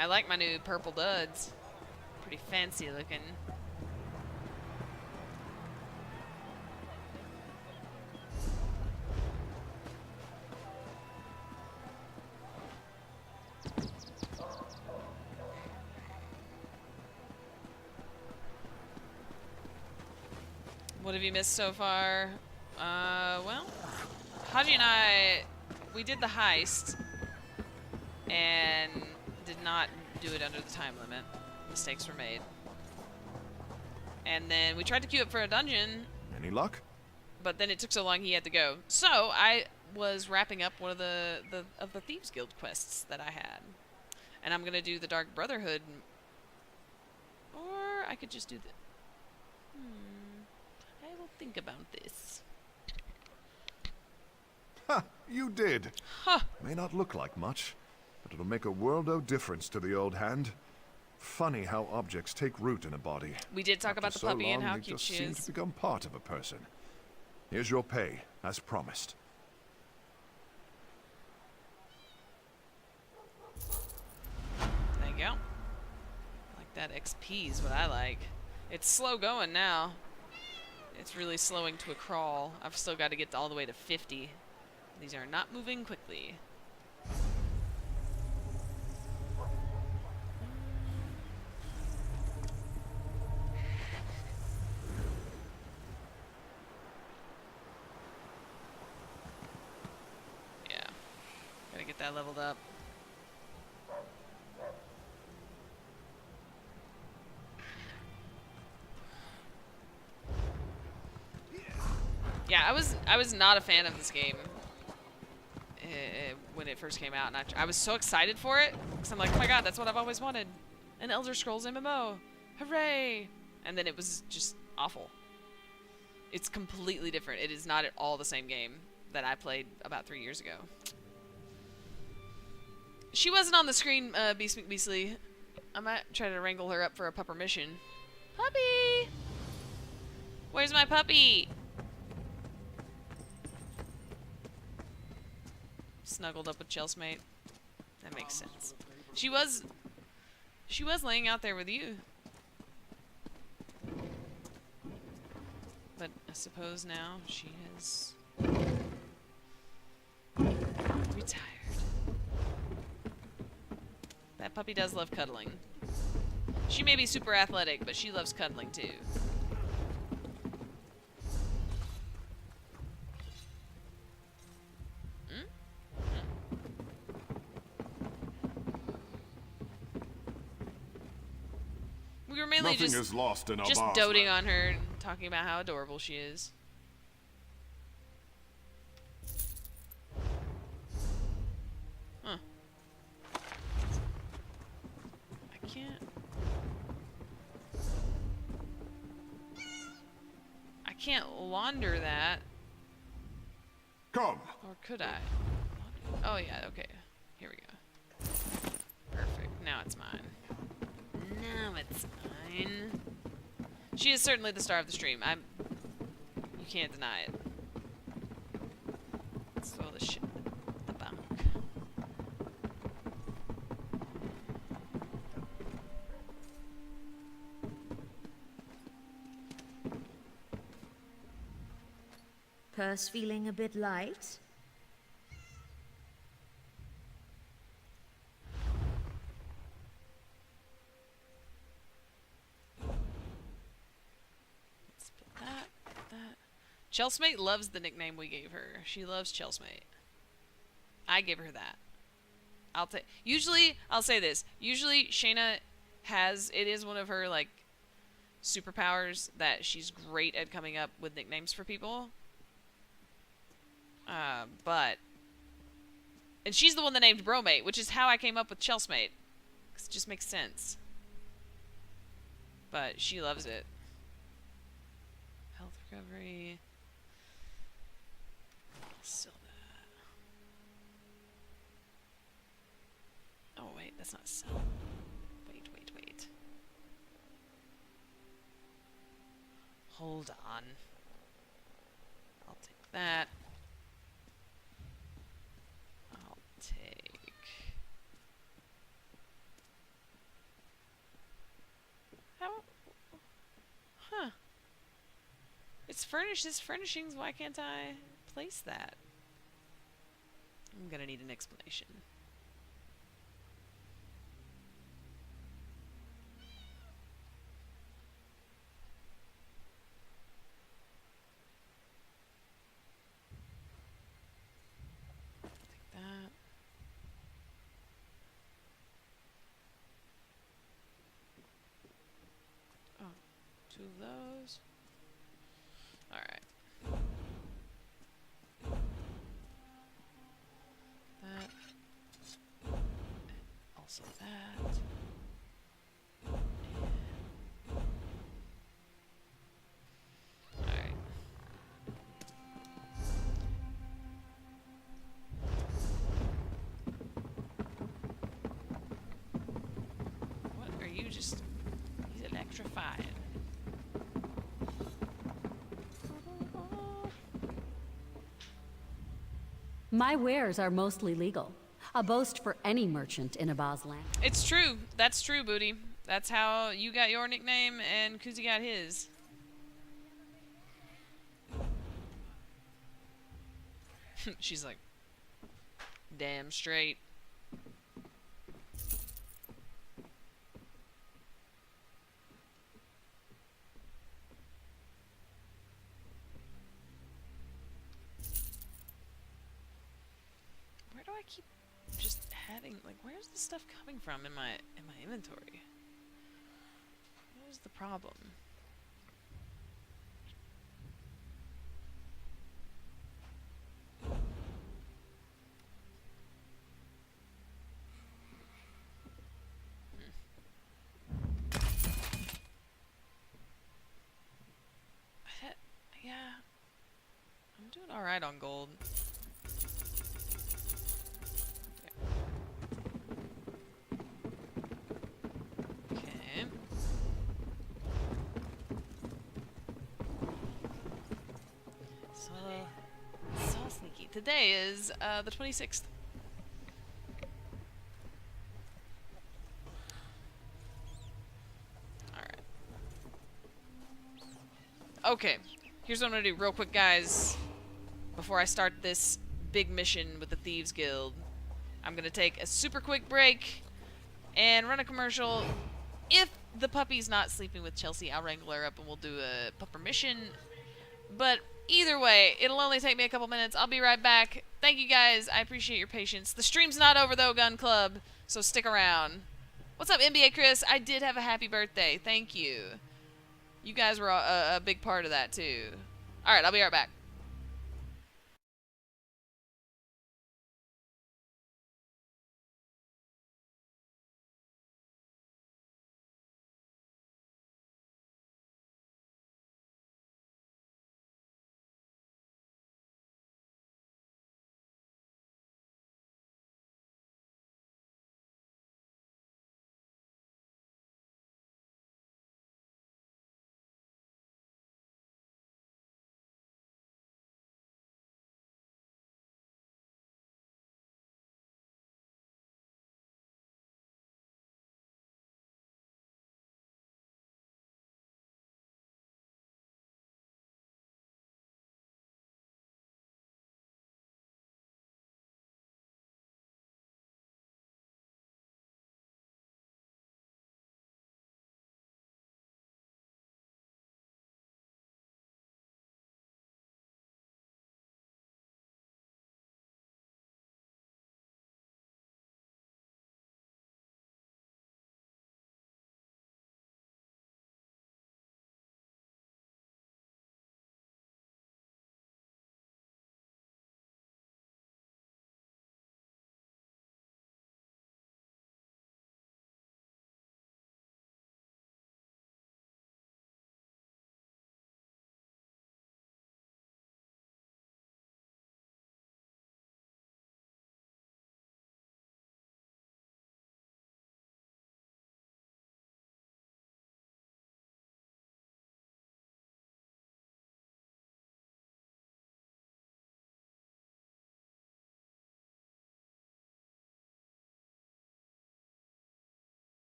A: I like my new purple duds. Pretty fancy looking. What have you missed so far? Well, Haji and I, we did the heist and did not do it under the time limit. Mistakes were made. And then we tried to queue up for a dungeon.
J: Any luck?
A: But then it took so long he had to go. So I was wrapping up one of the Thieves Guild quests that I had. And I'm gonna do the Dark Brotherhood. Or I could just do the... I will think about this.
J: Ha! You did.
A: Huh.
J: May not look like much, but it'll make a world of difference to the old hand. Funny how objects take root in a body.
A: We did talk about the
J: so
A: puppy and
J: long,
A: how
J: they
A: cute
J: just
A: she
J: seem
A: is.
J: to become part of a person. Here's your pay, as promised.
A: There you go. Like that XP is what I like. It's slow going now. It's really slowing to a crawl. I've still got to get all the way to 50. These are not moving quickly. Yeah. Gotta get that leveled up. Yeah, I was not a fan of this game when it first came out, and I was so excited for it because I'm like, oh my god, that's what I've always wanted, an Elder Scrolls MMO, hooray! And then it was just awful. It's completely different. It is not at all the same game that I played about 3 years ago. She wasn't on the screen, Beast McBeastly. I might try to wrangle her up for a pupper mission. Puppy! Where's my puppy? Snuggled up with Chelsmate. That makes sense. She was laying out there with you. But I suppose now she has tired. That puppy does love cuddling. She may be super athletic, but she loves cuddling too. We were mainly
J: Nothing is lost in
A: just
J: Abazla.
A: doting on her and talking about how adorable she is. Huh. I can't launder that.
J: Come.
A: Or could I? Oh yeah, okay. Here we go. Perfect. Now it's mine. Now it's mine. She is certainly the star of the stream. You can't deny it. Let's throw this shit in the bunk.
H: Purse feeling a bit light?
A: Let's put that. Chelsmate loves the nickname we gave her. She loves Chelsmate. I give her that. Usually, I'll say this. Usually, Shayna it is one of her, like, superpowers that she's great at coming up with nicknames for people. And she's the one that named Bromate, which is how I came up with Chelsmate. Because it just makes sense. But she loves it. Health recovery. I'll sell that. Oh, wait, that's not sell. Wait. Hold on. I'll take that. I'll take... How? Huh. It's furnished. It's furnishings. Why can't I place that? I'm gonna need an explanation. Take that. Oh, 2 of those. All right. That. Also that. All right. What are you just? He's electrifying.
I: My wares are mostly legal. A boast for any merchant in Abazland.
A: It's true. That's true, Booty. That's how you got your nickname and Kuzi got his. She's like, damn straight. Where do I keep just having, like, where's the stuff coming from in my inventory? What is the problem? Yeah, I'm doing all right on gold. Okay. So sneaky. Today is the 26th. All right. Okay. Here's what I'm gonna do real quick, guys, before I start this big mission with the Thieves Guild. I'm gonna take a super quick break and run a commercial. If the puppy's not sleeping with Chelsea, I'll wrangle her up and we'll do a pupper mission. But either way, it'll only take me a couple minutes. I'll be right back. Thank you guys. I appreciate your patience. The stream's not over though, Gun Club, so stick around. What's up, NBA Chris? I did have a happy birthday. Thank you. You guys were a big part of that too. Alright, I'll be right back.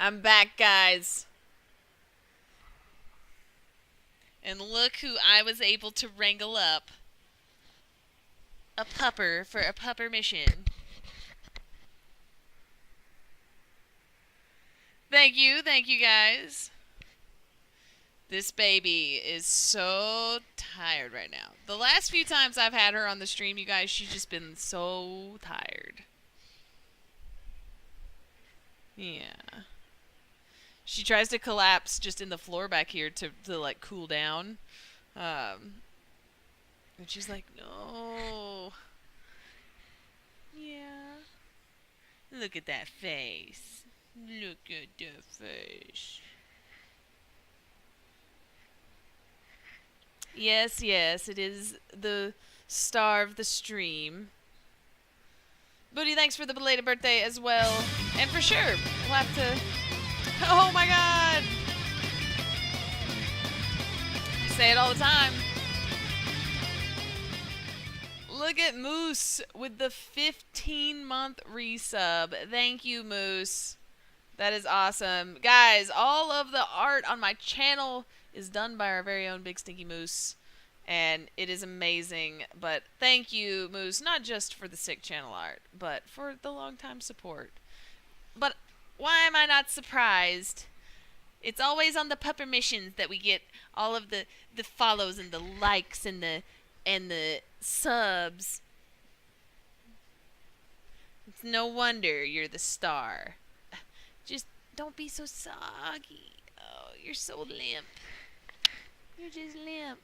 A: I'm back, guys. And look who I was able to wrangle up. A pupper for a pupper mission. Thank you guys. This baby is so tired right now. The last few times I've had her on the stream, you guys, she's just been so tired. Yeah. She tries to collapse just in the floor back here to like cool down. And she's like, no. Yeah. Look at that face. Look at that face. Yes, it is the star of the stream. Booty, thanks for the belated birthday as well. And for sure, we'll have to... Oh my god! I say it all the time. Look at Moose with the 15-month resub. Thank you, Moose. That is awesome. Guys, all of the art on my channel is done by our very own Big Stinky Moose. And it is amazing. But thank you, Moose, not just for the sick channel art, but for the long-time support. But why am I not surprised? It's always on the pupper missions that we get all of the follows and the likes and the subs. It's no wonder you're the star. Just don't be so soggy. Oh, you're so limp. You're just limp.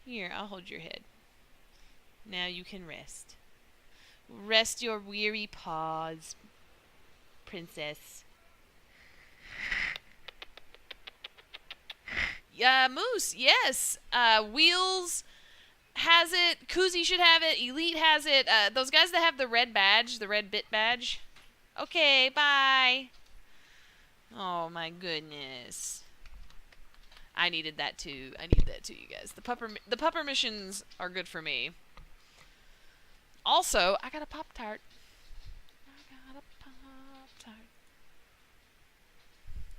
A: Here, I'll hold your head. Now you can rest. Rest your weary paws, princess. Moose, yes. Wheels has it. Koozie should have it. Elite has it. Those guys that have the red badge, the red bit badge. Okay, bye. Oh my goodness. I needed that too. I need that too, you guys. The pupper missions are good for me. Also, I got a Pop-Tart.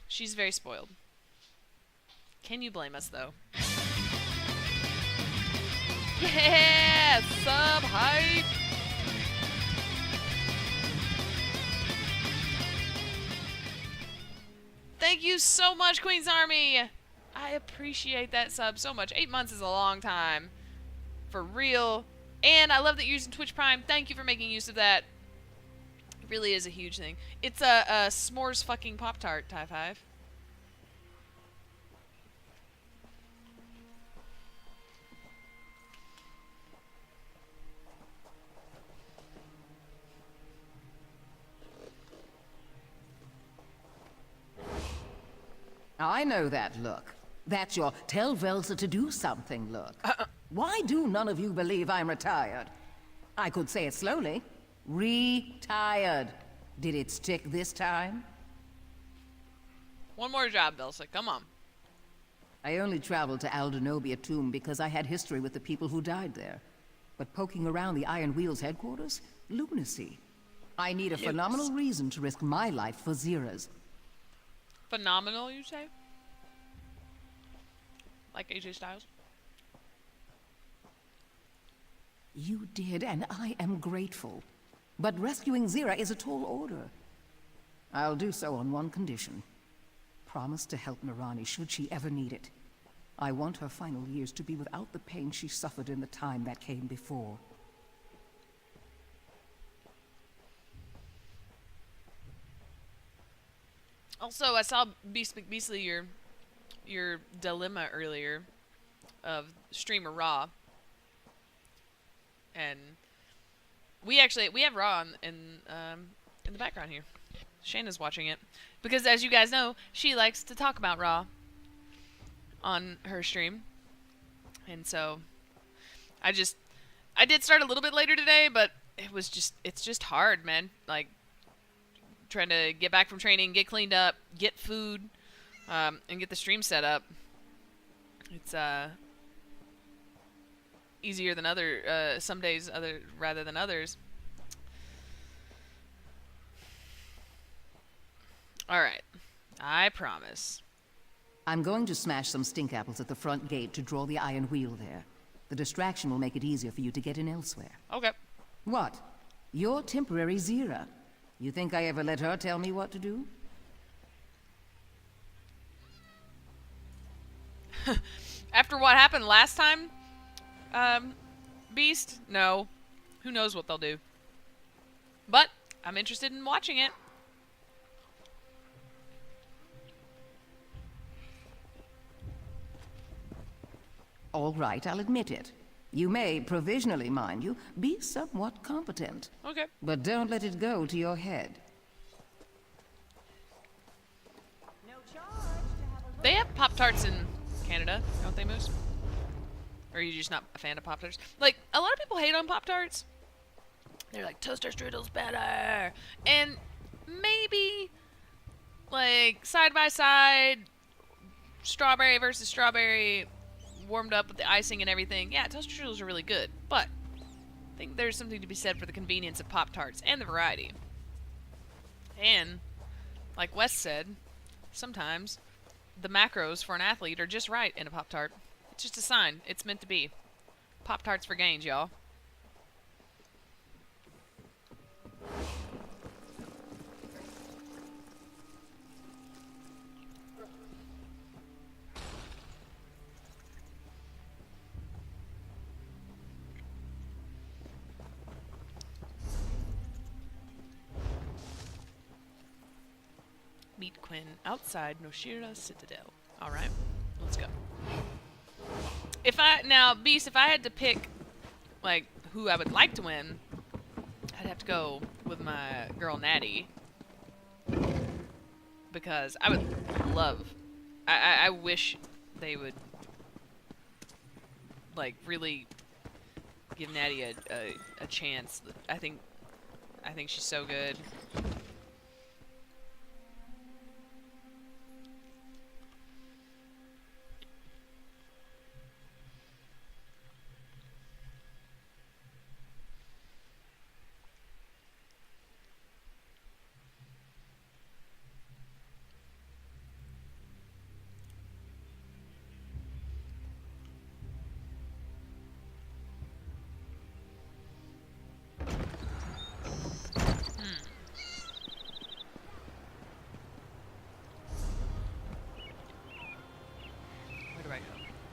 A: She's very spoiled. Can you blame us, though? Yeah! Sub hype! Thank you so much, Queen's Army! I appreciate that sub so much. 8 months is a long time. For real. And I love that you're using Twitch Prime. Thank you for making use of that. It really is a huge thing. It's a s'mores fucking Pop-Tart, Ty 5.
D: I know that look. That's your tell Velsa to do something look. Why do none of you believe I'm retired? I could say it slowly. Retired. Did it stick this time?
A: One more job, Velsa. Come on.
D: I only traveled to Aldenobia Tomb because I had history with the people who died there. But poking around the Iron Wheel's headquarters? Lunacy. I need a phenomenal reason to risk my life for Zira's.
A: Phenomenal, you say? Like AJ Styles?
D: You did, and I am grateful. But rescuing Zira is a tall order. I'll do so on one condition. Promise to help Mirani should she ever need it. I want her final years to be without the pain she suffered in the time that came before.
A: Also, I saw Beast McBeastly your dilemma earlier of streamer Raw, and we have Raw in the background here. Shayna's watching it because, as you guys know, she likes to talk about Raw on her stream, and so I did start a little bit later today, but it's just hard, man. Like, trying to get back from training, get cleaned up, get food, and get the stream set up. It's easier than some days rather than others. All right. I promise.
D: I'm going to smash some stink apples at the front gate to draw the iron wheel there. The distraction will make it easier for you to get in elsewhere.
A: Okay.
D: What? You're temporary Zira. You think I ever let her tell me what to do?
A: After what happened last time, Beast? No. Who knows what they'll do. But I'm interested in watching it.
D: All right, I'll admit it. You may, provisionally mind you, be somewhat competent.
A: Okay.
D: But don't let it go to your head.
A: They have Pop-Tarts in Canada, don't they, Moose? Or are you just not a fan of Pop-Tarts? Like, a lot of people hate on Pop-Tarts. They're like, toaster strudel's better. And maybe, like, side by side, strawberry versus strawberry, warmed up with the icing and everything. Yeah, toaster strudels are really good. But I think there's something to be said for the convenience of Pop-Tarts and the variety. And, like Wes said, sometimes the macros for an athlete are just right in a Pop-Tart. It's just a sign. It's meant to be. Pop-Tarts for gains, y'all. Meet Quinn outside Noshira Citadel. Alright, let's go. Now, Beast, if I had to pick, like, who I would like to win, I'd have to go with my girl Natty. Because I would love, I wish they would, like, really give Natty a chance. I think she's so good.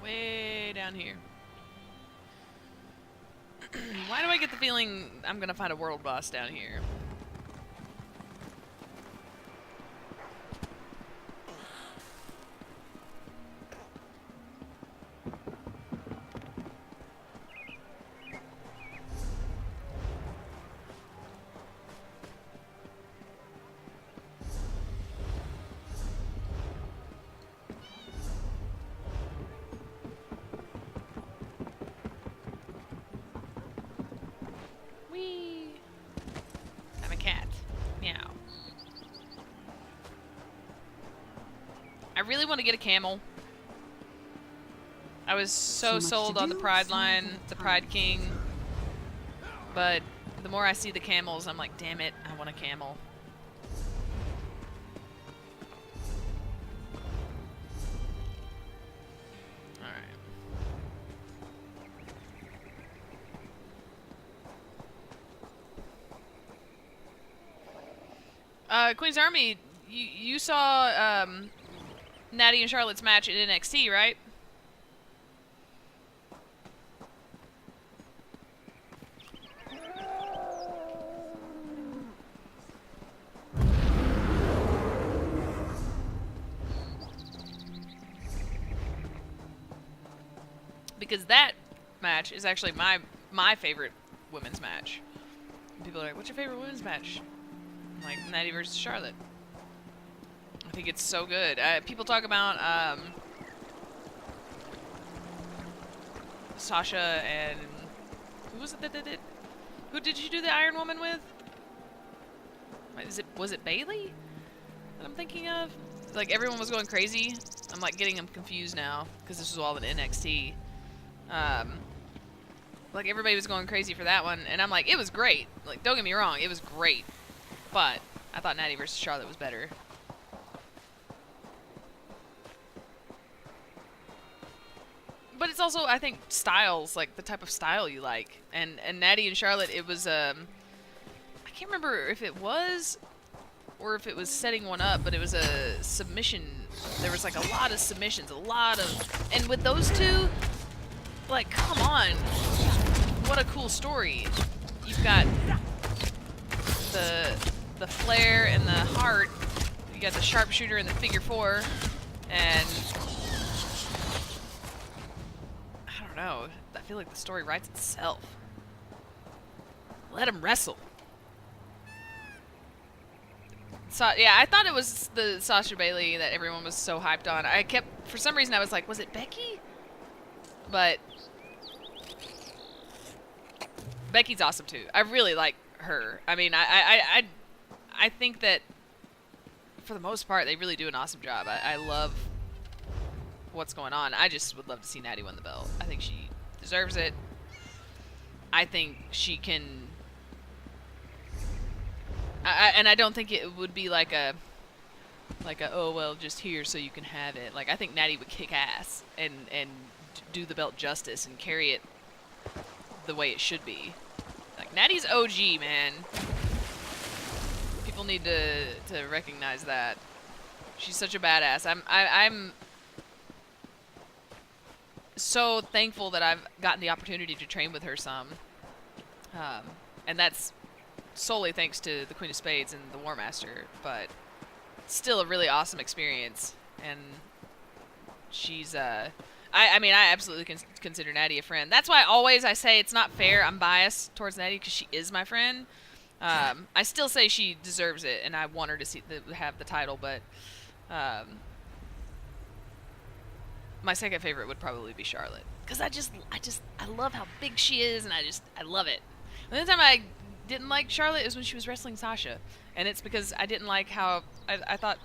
A: Way down here. Why do I get the feeling I'm gonna find a world boss down here? I'm a cat. Meow. I really want to get a camel. I was so sold on the Pride line, the Pride King. But the more I see the camels, I'm like, damn it, I want a camel. Queen's Army, you saw Natty and Charlotte's match in NXT, right? Because that match is actually my favorite women's match. People are like, what's your favorite women's match? I'm like, Natty versus Charlotte. I think it's so good. People talk about Sasha and who was it that did it? Who did you do the Iron Woman with? Was it Bailey that I'm thinking of? Like everyone was going crazy. I'm like getting them confused now because this was all in NXT. Like everybody was going crazy for that one, and I'm like, it was great. Like don't get me wrong, it was great, but I thought Natty versus Charlotte was better. but it's also, I think, styles, like the type of style you like. And Natty and Charlotte, it was I can't remember if it was or if it was setting one up, but it was a submission. There was like a lot of submissions, and with those two, like, come on, what a cool story. You've got the flare and the heart. You got the sharpshooter and the figure four, and I don't know. I feel like the story writes itself. Let him wrestle. So yeah, I thought it was the Sasha Bailey that everyone was so hyped on. For some reason, I was like, was it Becky? But Becky's awesome too. I really like her. I mean, I think that for the most part, they really do an awesome job. I love what's going on. I just would love to see Natty win the belt. I think she deserves it. I think she can. And I don't think it would be like a oh well, just here so you can have it. Like, I think Natty would kick ass and do the belt justice and carry it the way it should be. Like, Natty's OG, man. People need to recognize that. She's such a badass. I'm so thankful that I've gotten the opportunity to train with her some. And that's solely thanks to the Queen of Spades and the War Master, but still a really awesome experience. And she's I mean, I absolutely consider Natty a friend. That's why always I say it's not fair. I'm biased towards Natty because she is my friend. I still say she deserves it, and I want her to have the title, but my second favorite would probably be Charlotte, because I love how big she is, and I love it. The only time I didn't like Charlotte is when she was wrestling Sasha, and it's because I didn't like how I thought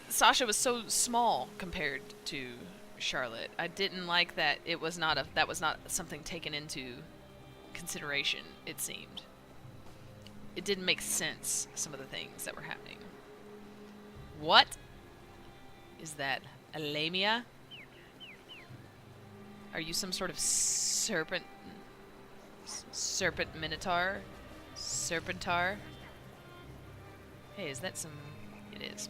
A: Sasha was so small compared to Charlotte. I didn't like that that was not something taken into consideration. It seemed it didn't make sense, some of the things that were happening. What is that? A lamia? Are you some sort of serpent minotaur? Serpentar? Hey, is that some... It is.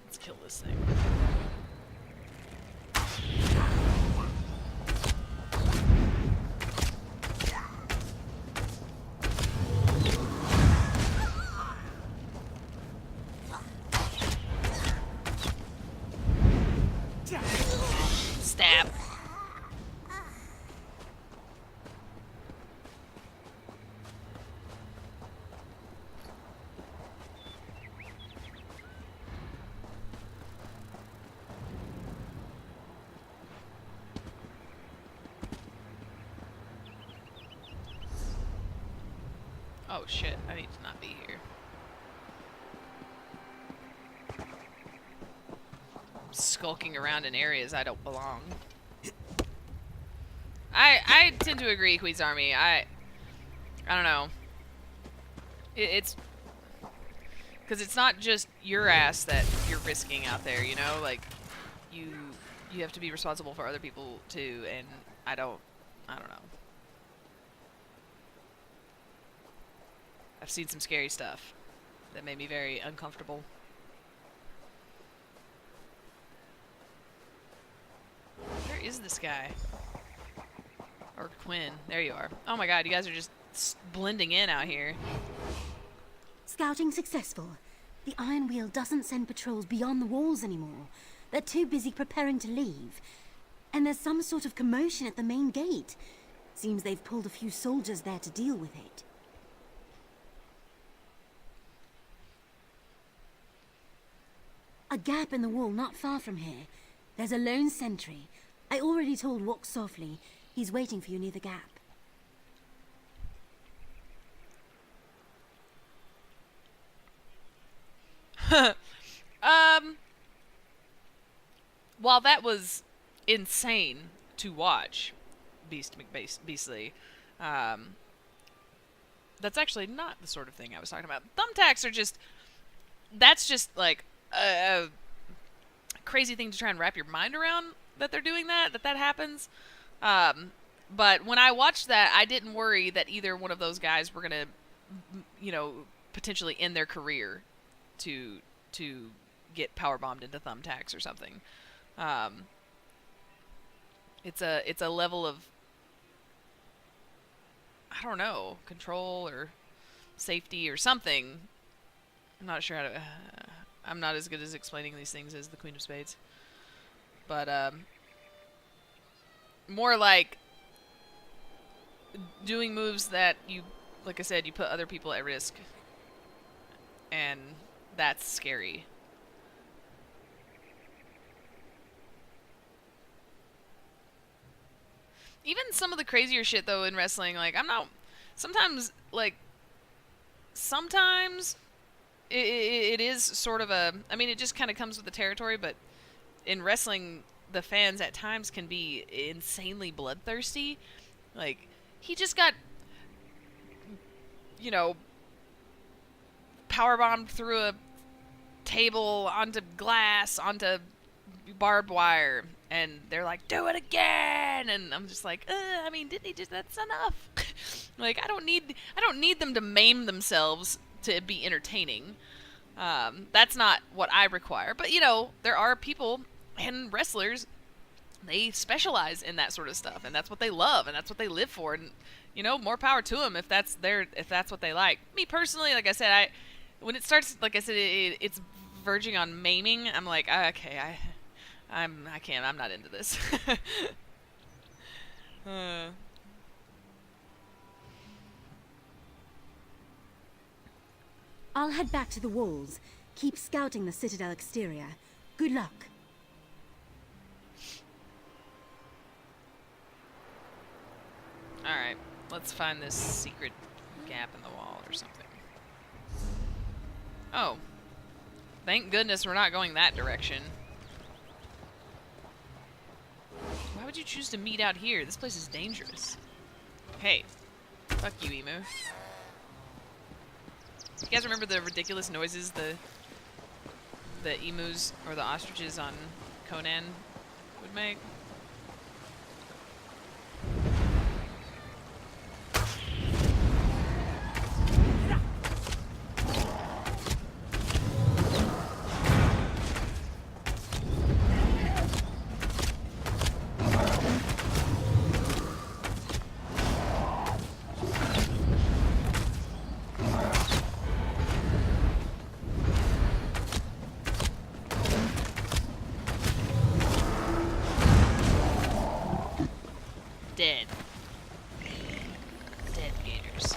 A: Let's kill this thing. Stab. Oh shit, I need to not be here. Skulking around in areas I don't belong. I tend to agree, Queen's Army. I don't know. It's because it's not just your ass that you're risking out there, you know? Like, you have to be responsible for other people too, and I don't know. I've seen some scary stuff that made me very uncomfortable. Where is this guy? Or Quinn. There you are. Oh my god, you guys are just blending in out here.
F: Scouting successful. The Iron Wheel doesn't send patrols beyond the walls anymore. They're too busy preparing to leave. And there's some sort of commotion at the main gate. Seems they've pulled a few soldiers there to deal with it. A gap in the wall not far from here. There's a lone sentry. I already told Walk Softly. He's waiting for you near the gap.
A: While that was insane to watch, Beastly, that's actually not the sort of thing I was talking about. Thumbtacks are just, that's just like a crazy thing to try and wrap your mind around, that they're doing that happens. But when I watched that, I didn't worry that either one of those guys were gonna, potentially end their career to get powerbombed into thumbtacks or something. It's a level of, I don't know, control or safety or something. I'm not sure how to. I'm not as good as explaining these things as the Queen of Spades. But more like doing moves that you, like I said, you put other people at risk, and that's scary. Even some of the crazier shit, though, in wrestling, like, sometimes it is sort of a, I mean, it just kind of comes with the territory, but in wrestling, the fans at times can be insanely bloodthirsty. Like, he just got, powerbombed through a table, onto glass, onto barbed wire, and they're like, do it again, and I'm just like, I mean, didn't he just, that's enough. Like, I don't need them to maim themselves to be entertaining. That's not what I require, but there are people and wrestlers, they specialize in that sort of stuff, and that's what they love, and that's what they live for, and more power to them if that's what they like. Me personally, like I said, when it starts, like I said, it's verging on maiming, I'm like, okay, I can't. I'm not into this.
F: I'll head back to the walls. Keep scouting the Citadel exterior. Good luck.
A: Alright, let's find this secret gap in the wall or something. Oh. Thank goodness we're not going that direction. Why would you choose to meet out here? This place is dangerous. Hey. Fuck you, Emu. You guys remember the ridiculous noises the emus or the ostriches on Conan would make? Dead. Dead gators.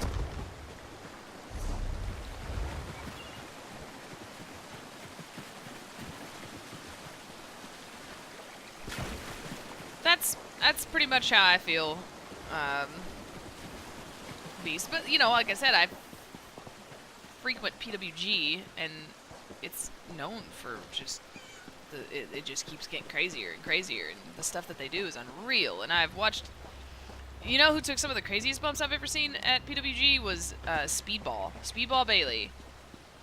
A: That's pretty much how I feel, Beast. But like I said, I frequent PWG, and it's known for just it just keeps getting crazier and crazier, and the stuff that they do is unreal. And I've watched. You know who took some of the craziest bumps I've ever seen at PWG was Speedball Bailey,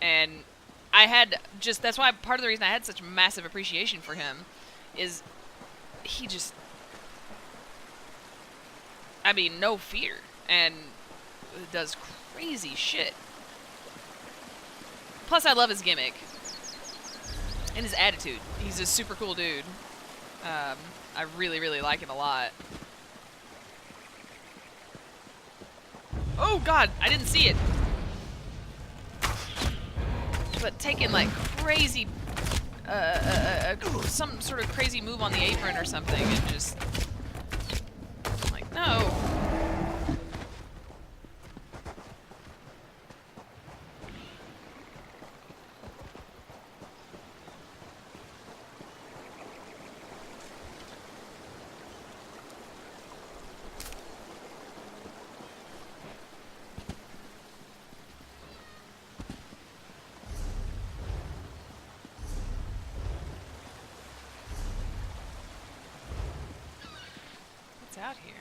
A: and that's why part of the reason I had such massive appreciation for him is he just, I mean, no fear, and does crazy shit. Plus, I love his gimmick and his attitude. He's a super cool dude. I really, really like him a lot. Oh god, I didn't see it. But taking like crazy, some sort of crazy move on the apron or something, and just like, no. out here?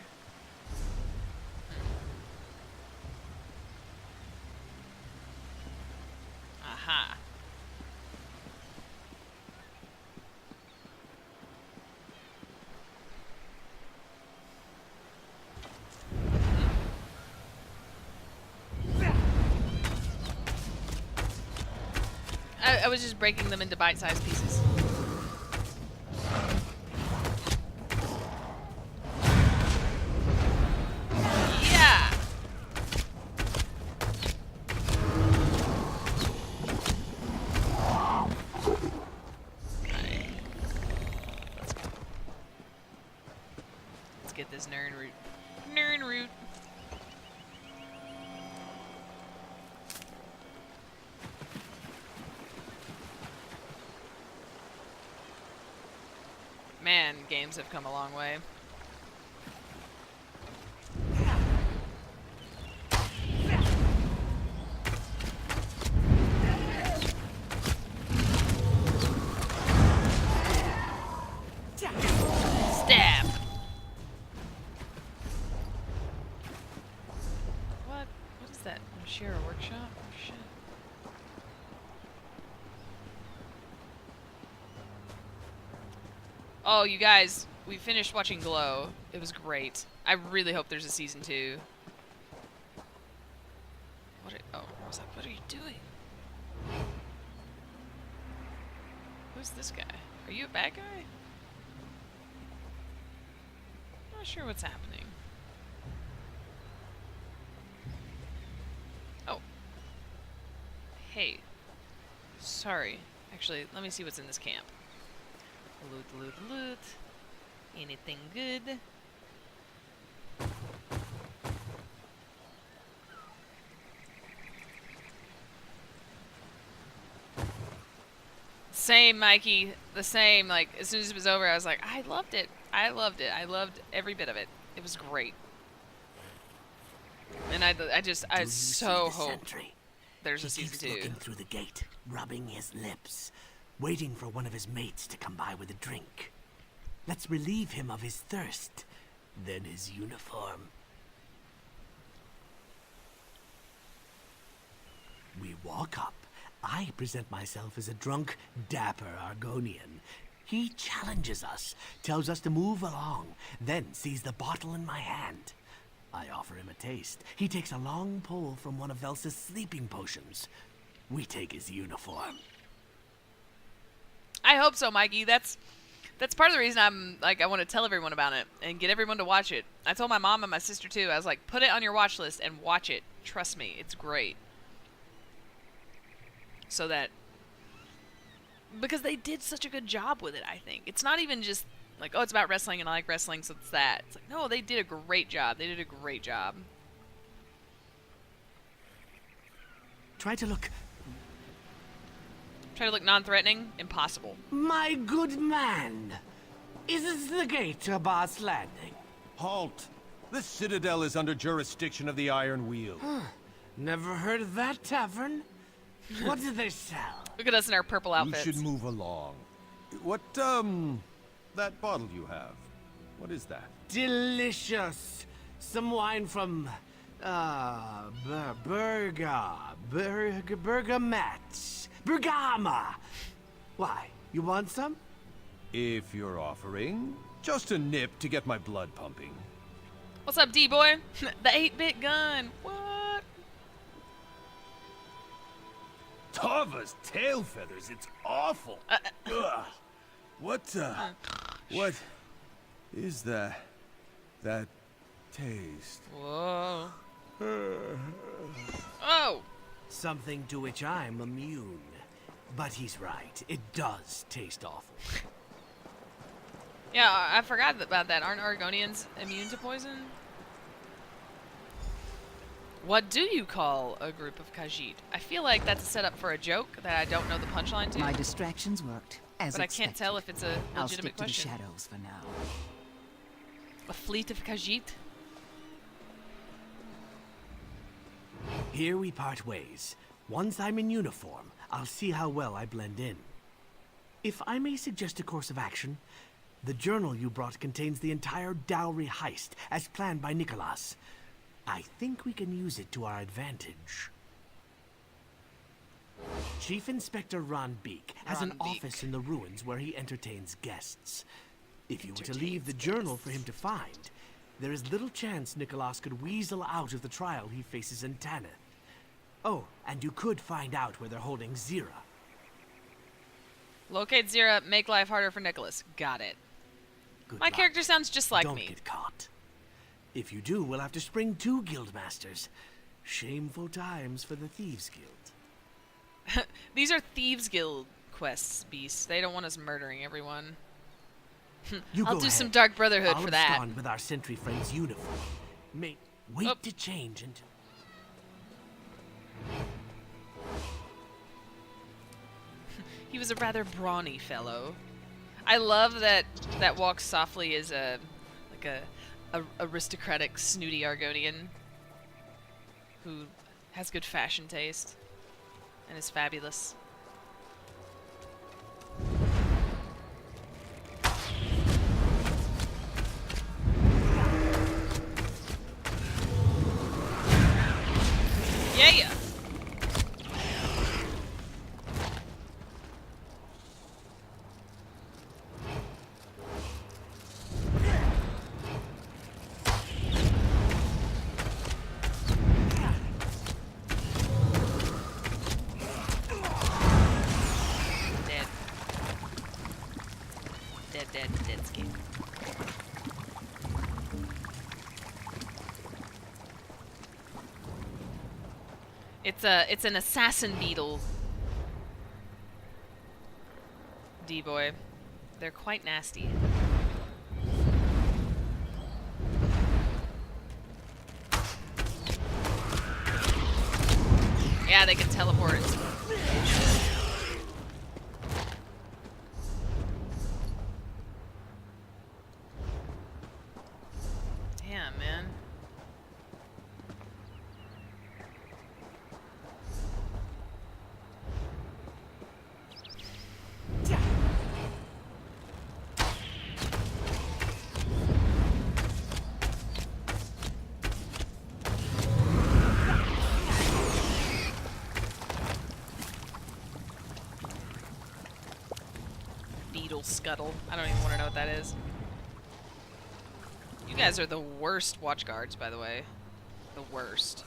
A: Aha. I was just breaking them into bite-sized pieces. Yeah. Alright. Let's go. Let's get this Nern root. Nern root. Man, games have come a long way. Stab! What? What is that? Share a workshop? Oh, shit. Oh, you guys, we finished watching Glow. It was great. I really hope there's a season 2. Oh, I was like, what are you doing? Who's this guy? Are you a bad guy? Not sure what's happening. Oh. Hey. Sorry. Actually, let me see what's in this camp. Loot, loot, loot. Anything good? Same, Mikey. The same. Like, as soon as it was over, I was like, I loved it. I loved it. I loved every bit of it. It was great. And I so hope there's a season 2.
G: Looking through the gate, rubbing his lips, waiting for one of his mates to come by with a drink. Let's relieve him of his thirst, then his uniform. We walk up. I present myself as a drunk, dapper Argonian. He challenges us, tells us to move along, then sees the bottle in my hand. I offer him a taste. He takes a long pull from one of Velsa's sleeping potions. We take his uniform.
A: I hope so, Mikey. That's part of the reason I'm like, I want to tell everyone about it and get everyone to watch it. I told my mom and my sister too. I was like, put it on your watch list and watch it. Trust me, it's great. So that, because they did such a good job with it, I think. It's not even just like, oh, it's about wrestling and I like wrestling, so it's that. It's like, no, they did a great job. They did a great job.
G: Try to look
A: non-threatening? Impossible.
G: My good man, is this the gate to Boss Landing?
B: Halt! The Citadel is under jurisdiction of the Iron Wheel.
G: Never heard of that tavern. What do they sell?
A: Look at us in our purple outfits.
B: You should move along. What, that bottle you have, what is that?
G: Delicious. Some wine from, Bergama. Why, you want some?
B: If you're offering, just a nip to get my blood pumping.
A: What's up, D-boy? The 8-bit gun. What?
B: Tava's tail feathers, it's awful. Ugh. What is that taste?
A: Whoa. Oh!
G: Something to which I'm immune. But he's right, it does taste awful.
A: Yeah, I forgot about that. Aren't Argonians immune to poison? What do you call a group of Khajiit? I feel like that's a setup for a joke that I don't know the punchline to.
D: My distractions worked, as
A: but
D: expected.
A: I can't tell if it's a legitimate
D: I'll stick
A: question.
D: to the shadows for now.
A: A fleet of Khajiit?
G: Here we part ways. Once I'm in uniform, I'll see how well I blend in. If I may suggest a course of action, The journal you brought contains the entire dowry heist, as planned by Nicholas. I think we can use it to our advantage. Chief Inspector Ron Beek has an office in the ruins where he entertains guests. If you were to leave the journal for him to find, there is little chance Nicholas could weasel out of the trial he faces in Tanith. Oh, and you could find out where they're holding Zira.
A: Locate Zira, make life harder for Nicholas. Got it.
G: Good
A: My
G: luck.
A: character sounds just like
G: Don't
A: me.
G: get caught. If you do, we'll have to spring 2 guildmasters. Shameful times for the Thieves Guild.
A: These are Thieves Guild quests, Beast. They don't want us murdering everyone.
G: You
A: I'll
G: go
A: do some
G: ahead.
A: Dark Brotherhood
G: I'll
A: for that.
G: abscond with our sentry friend's uniform. Wait to change until...
A: He was a rather brawny fellow. I love that Walks Softly is a aristocratic, snooty Argonian who has good fashion taste and is fabulous. Yeah. Dead skin. It's an assassin beetle. D-boy. They're quite nasty. Yeah, they can teleport. Damn, man. Beetle scuttle. I don't even want to know what that is. You guys are the worst watch guards, by the way. The worst.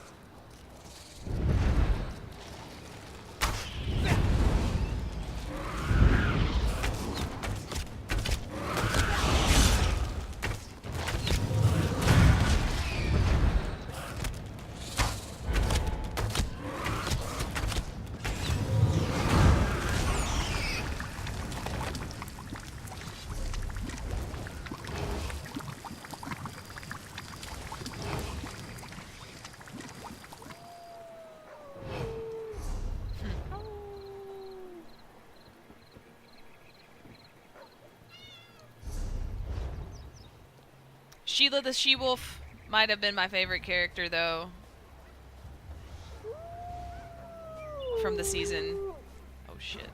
A: Sheila the She-Wolf might have been my favorite character, though. From the season. Oh, shit.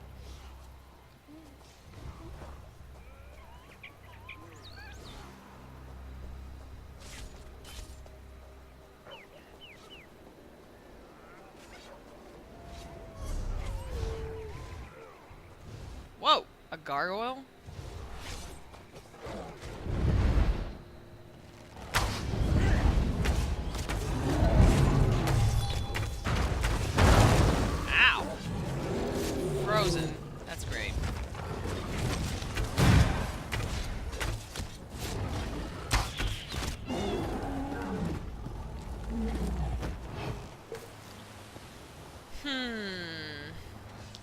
A: Whoa! A gargoyle? Frozen. That's great.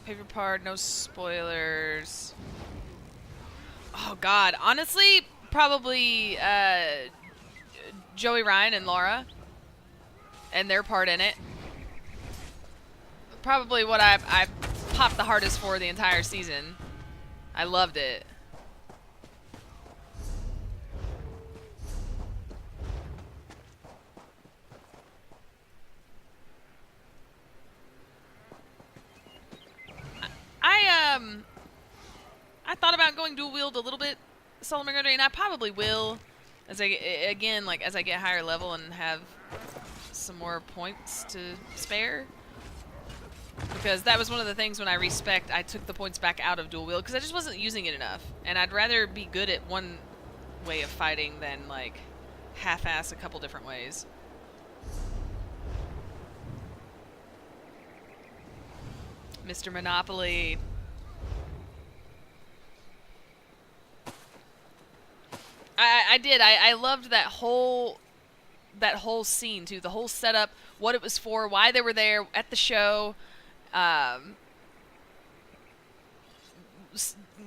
A: Paper part, no spoilers. Oh god, honestly, probably Joey Ryan and Laura and their part in it. Probably what I popped the hardest for the entire season. I loved it. I thought about going dual wield a little bit Soul Murder, and I probably will, as I get higher level and have some more points to spare. Because that was one of the things when I respect, I took the points back out of dual wield because I just wasn't using it enough, and I'd rather be good at one way of fighting than like half-ass a couple different ways. Mr. Monopoly. I did. I loved that whole scene too. The whole setup, what it was for, why they were there at the show.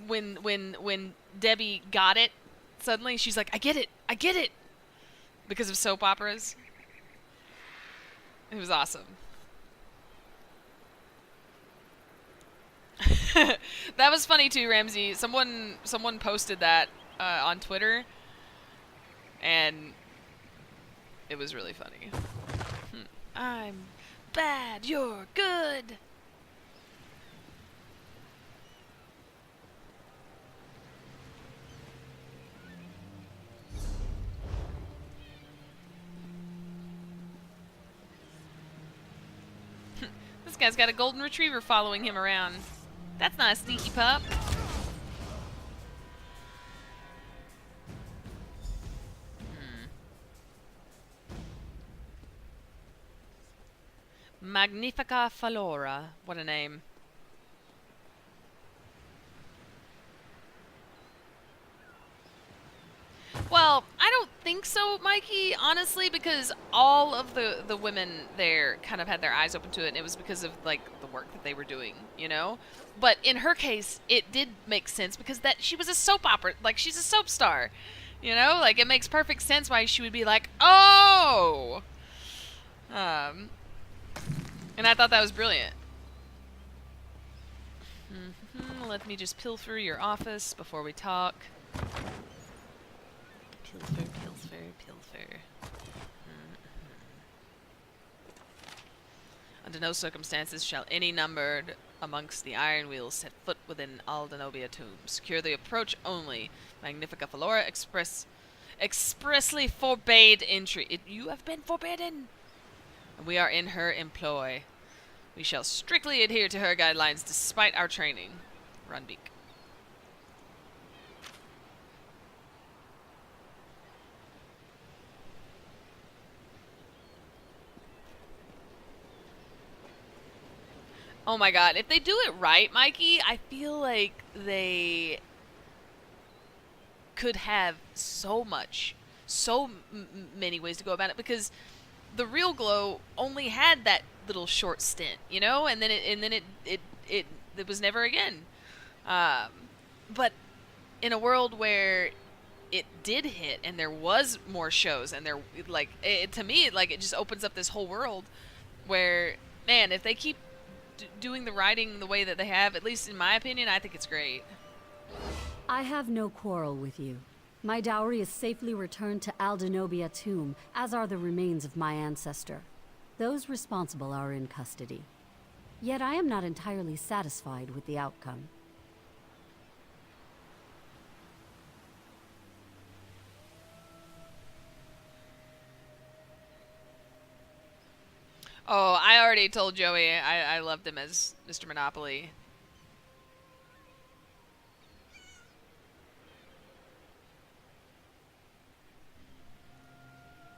A: When Debbie got it, suddenly she's like, I get it, because of soap operas. It was awesome. That was funny too, Ramsey. Someone posted that on Twitter, and it was really funny. I'm bad, you're good. This guy's got a golden retriever following him around. That's not a sneaky pup. Magnifica Falora. What a name. Well, I don't think so, Mikey, honestly, because all of the women there kind of had their eyes open to it, and it was because of, like, the work that they were doing, you know? But in her case, it did make sense because that she was a soap opera, like, she's a soap star, you know? Like, it makes perfect sense why she would be like, oh! And I thought that was brilliant. Let me just pilfer your office before we talk. Pilfer. Under no circumstances shall any numbered amongst the Iron Wheels set foot within Aldenobia tomb. Secure the approach only. Magnifica Falora expressly forbade entry. You have been forbidden. And we are in her employ. We shall strictly adhere to her guidelines despite our training. Runbeak. Oh my god, if they do it right, Mikey, I feel like they could have so many ways to go about it, because the Real Glow only had that little short stint, you know, and then it was never again. But in a world where it did hit and there was more shows and there, like, to me, like, it just opens up this whole world where, man, if they keep doing the writing the way that they have, at least in my opinion, I think it's great.
I: I have no quarrel with you. My dowry is safely returned to Aldenobia tomb, as are the remains of my ancestor. Those responsible are in custody. Yet I am not entirely satisfied with the outcome.
A: Oh, I already told Joey I loved him as Mr. Monopoly.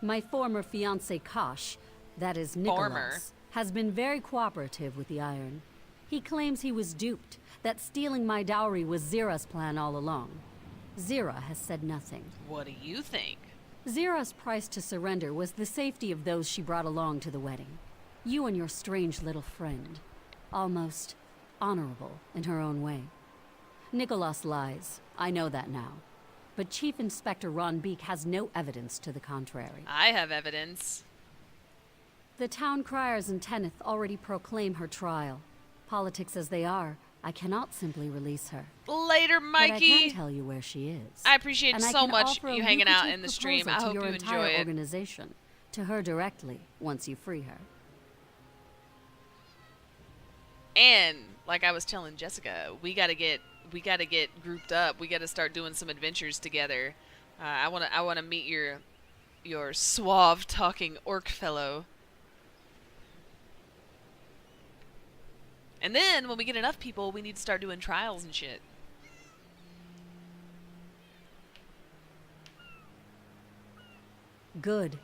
I: My former fiancé Kosh, that is Nicholas, has been very cooperative with the Iron. He claims he was duped, that stealing my dowry was Zira's plan all along. Zira has said nothing.
A: What do you think?
I: Zira's price to surrender was the safety of those she brought along to the wedding. You and your strange little friend. Almost honorable in her own way. Nicholas lies. I know that now. But Chief Inspector Ron Beek has no evidence to the contrary.
A: I have evidence.
I: The town criers in Tenneth already proclaim her trial. Politics as they are, I cannot simply release her.
A: Later, Mikey.
I: But I can tell you where she is.
A: I appreciate so much you hanging out in the stream. I hope you enjoy it.
I: Organization, to her directly once you free her.
A: And like I was telling Jessica, we gotta get grouped up. We gotta start doing some adventures together. I wanna meet your suave talking orc fellow. And then when we get enough people, we need to start doing trials and shit.
I: Good.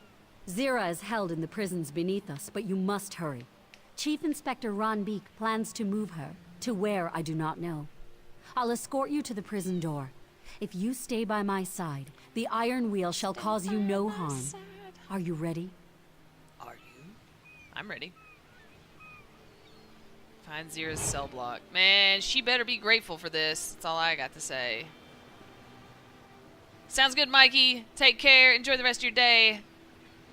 I: Zira is held in the prisons beneath us, but you must hurry. Chief Inspector Ron Beek plans to move her. To where, I do not know. I'll escort you to the prison door. If you stay by my side, the Iron Wheel shall cause you no harm. Are you ready?
A: Are you? I'm ready. Find Zira's cell block. Man, she better be grateful for this. That's all I got to say. Sounds good, Mikey. Take care. Enjoy the rest of your day.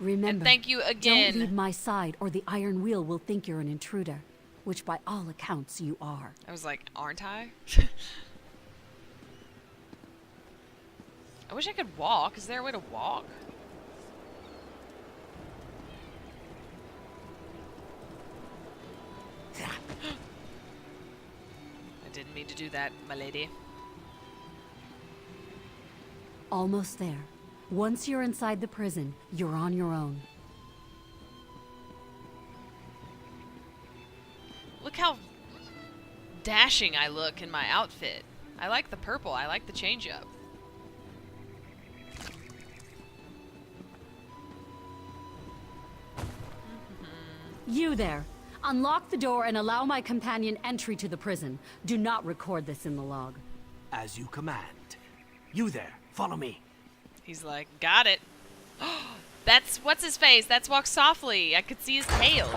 I: Remember,
A: and thank you again.
I: Don't leave my side or the Iron Wheel will think you're an intruder, which by all accounts you are.
A: I was like, aren't I? I wish I could walk. Is there a way to walk? I didn't mean to do that, my lady.
I: Almost there. Once you're inside the prison, you're on your own.
A: Look how dashing I look in my outfit. I like the purple. I like the change-up.
I: You there. Unlock the door and allow my companion entry to the prison. Do not record this in the log.
G: As you command. You there, follow me.
A: He's like, got it. That's, what's his face? That's Walk Softly. I could see his tail.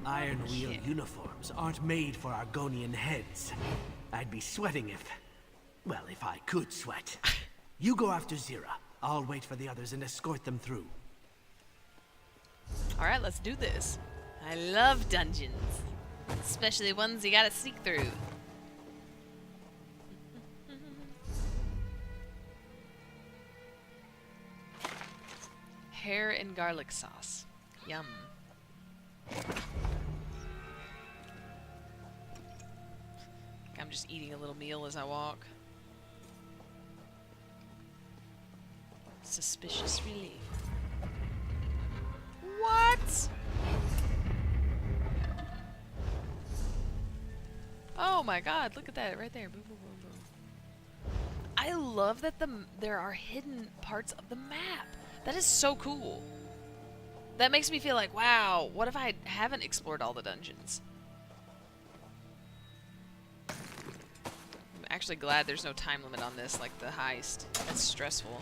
G: Iron Wheel uniforms aren't made for Argonian heads. I'd be sweating if... well, if I could sweat. You go after Zira. I'll wait for the others and escort them through.
A: Alright, let's do this. I love dungeons. Especially ones you gotta sneak through. Hair and garlic sauce. Yum. I'm just eating a little meal as I walk. Suspicious relief. What? Oh my god, look at that right there. Boom, boom, boom, boom. I love that there are hidden parts of the map. That is so cool. That makes me feel like, wow, what if I haven't explored all the dungeons? I'm actually glad there's no time limit on this, like the heist. That's stressful.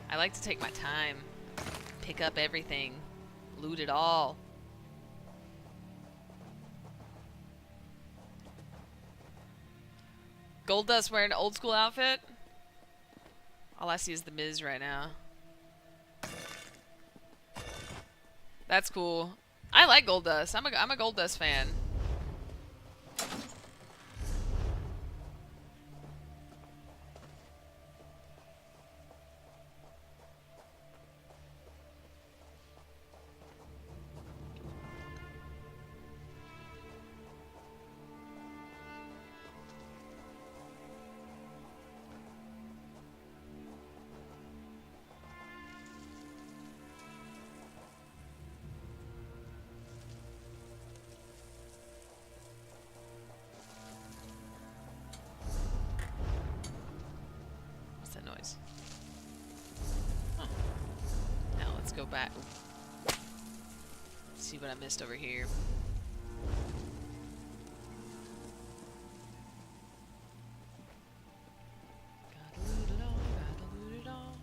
A: I like to take my time, pick up everything, loot it all. Gold Dust wearing an old school outfit? All I see is the Miz right now. That's cool. I like Gold Dust. I'm a Gold Dust fan. Go back. See what I missed over here. Gotta loot it all, gotta loot it all.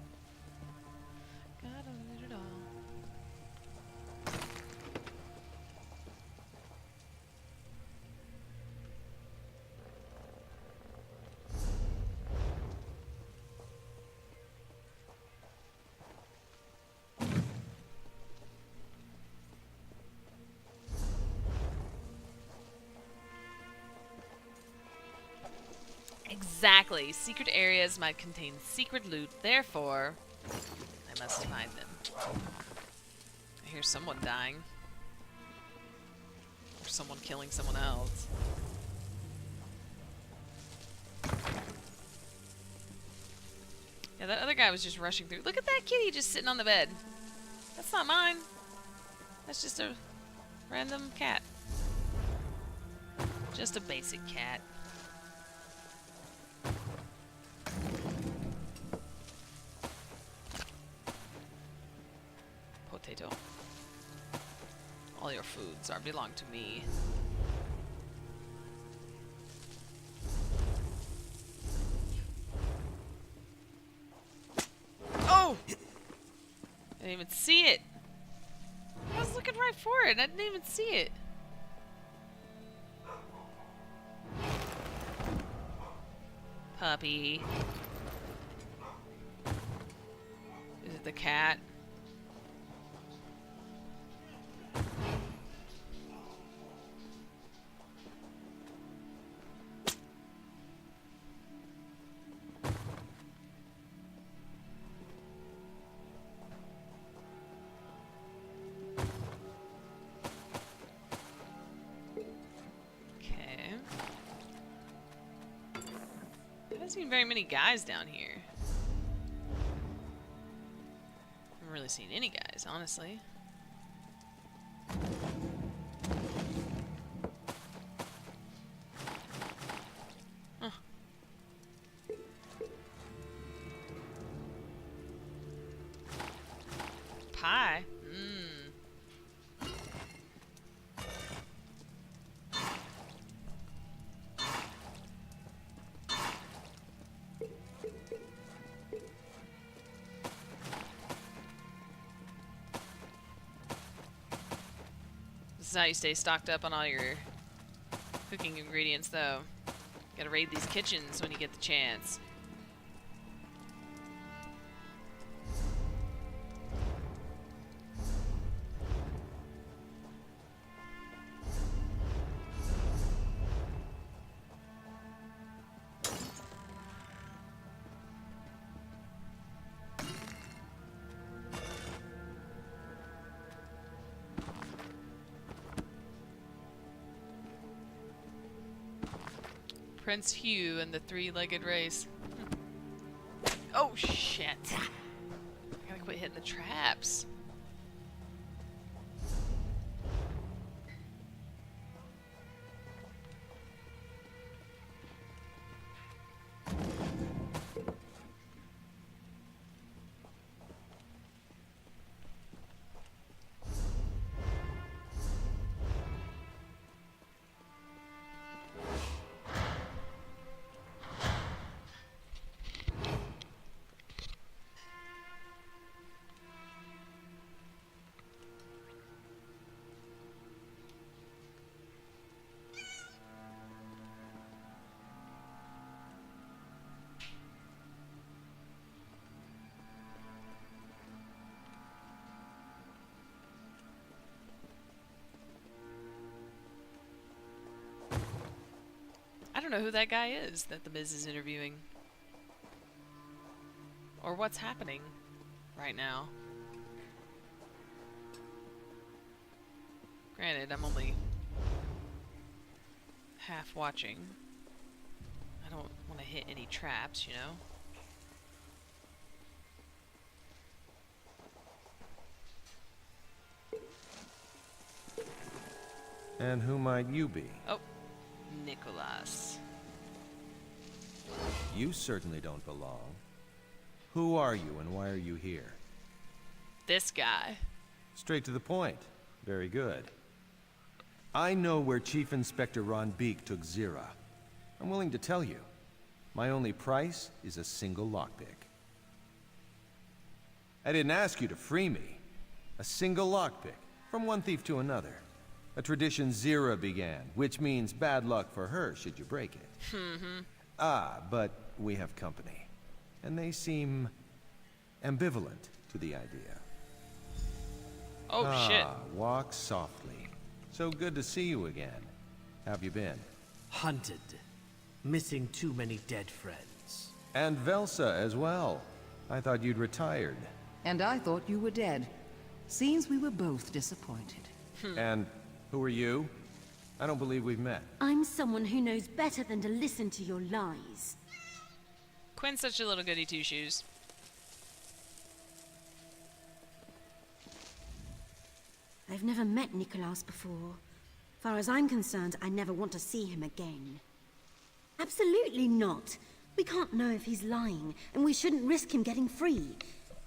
A: Gotta loot it all. Exactly. Secret areas might contain secret loot, therefore, I must find them. I hear someone dying. Or someone killing someone else. Yeah, that other guy was just rushing through. Look at that kitty just sitting on the bed. That's not mine. That's just a random cat. Just a basic cat. Potato. All your foods belong to me. Oh! I didn't even see it. I was looking right for it. I didn't even see it. Puppy. Is it the cat? Seen very many guys down here. Haven't really seen any guys, honestly. Huh. Pie? This is how you stay stocked up on all your cooking ingredients, though. Gotta raid these kitchens when you get the chance. Prince Hugh and the three-legged race. Oh, shit. I gotta quit hitting the traps. I don't know who that guy is that the Miz is interviewing. Or what's happening right now. Granted, I'm only half watching. I don't want to hit any traps, you know?
B: And who might you be?
A: Oh, Nicholas.
B: You certainly don't belong. Who are you and why are you here?
A: This guy.
B: Straight to the point. Very good. I know where Chief Inspector Ron Beek took Zira. I'm willing to tell you. My only price is a single lockpick. I didn't ask you to free me. A single lockpick, from one thief to another. A tradition Zira began, which means bad luck for her should you break it. Ah, but we have company. And they seem ambivalent to the idea.
A: Oh, shit.
B: Walk softly. So good to see you again. How have you been?
G: Hunted. Missing too many dead friends.
B: And Velsa as well. I thought you'd retired.
D: And I thought you were dead. Seems we were both disappointed.
B: And who are you? I don't believe we've met.
F: I'm someone who knows better than to listen to your lies.
A: Quinn's such a little goody two-shoes.
F: I've never met Nicholas before. Far as I'm concerned, I never want to see him again. Absolutely not. We can't know if he's lying, and we shouldn't risk him getting free.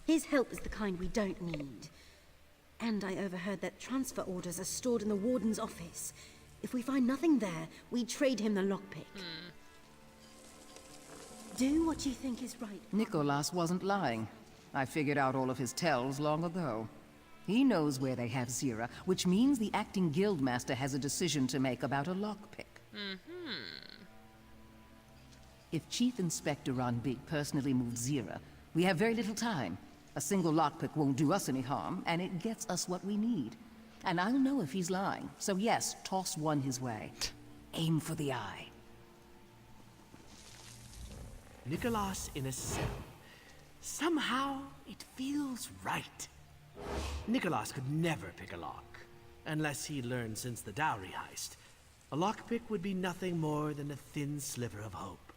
F: His help is the kind we don't need. And I overheard that transfer orders are stored in the Warden's office. If we find nothing there, we trade him the lockpick. Do what you think is right.
D: Nicholas wasn't lying. I figured out all of his tells long ago. He knows where they have Zira, which means the acting guildmaster has a decision to make about a lockpick. If Chief Inspector Ranbig personally moves Zira, we have very little time. A single lockpick won't do us any harm, and it gets us what we need. And I'll know if he's lying, so yes, toss one his way. Aim for the eye.
G: Nicholas in a cell. Somehow, it feels right. Nicholas could never pick a lock, unless he learned since the dowry heist. A lockpick would be nothing more than a thin sliver of hope,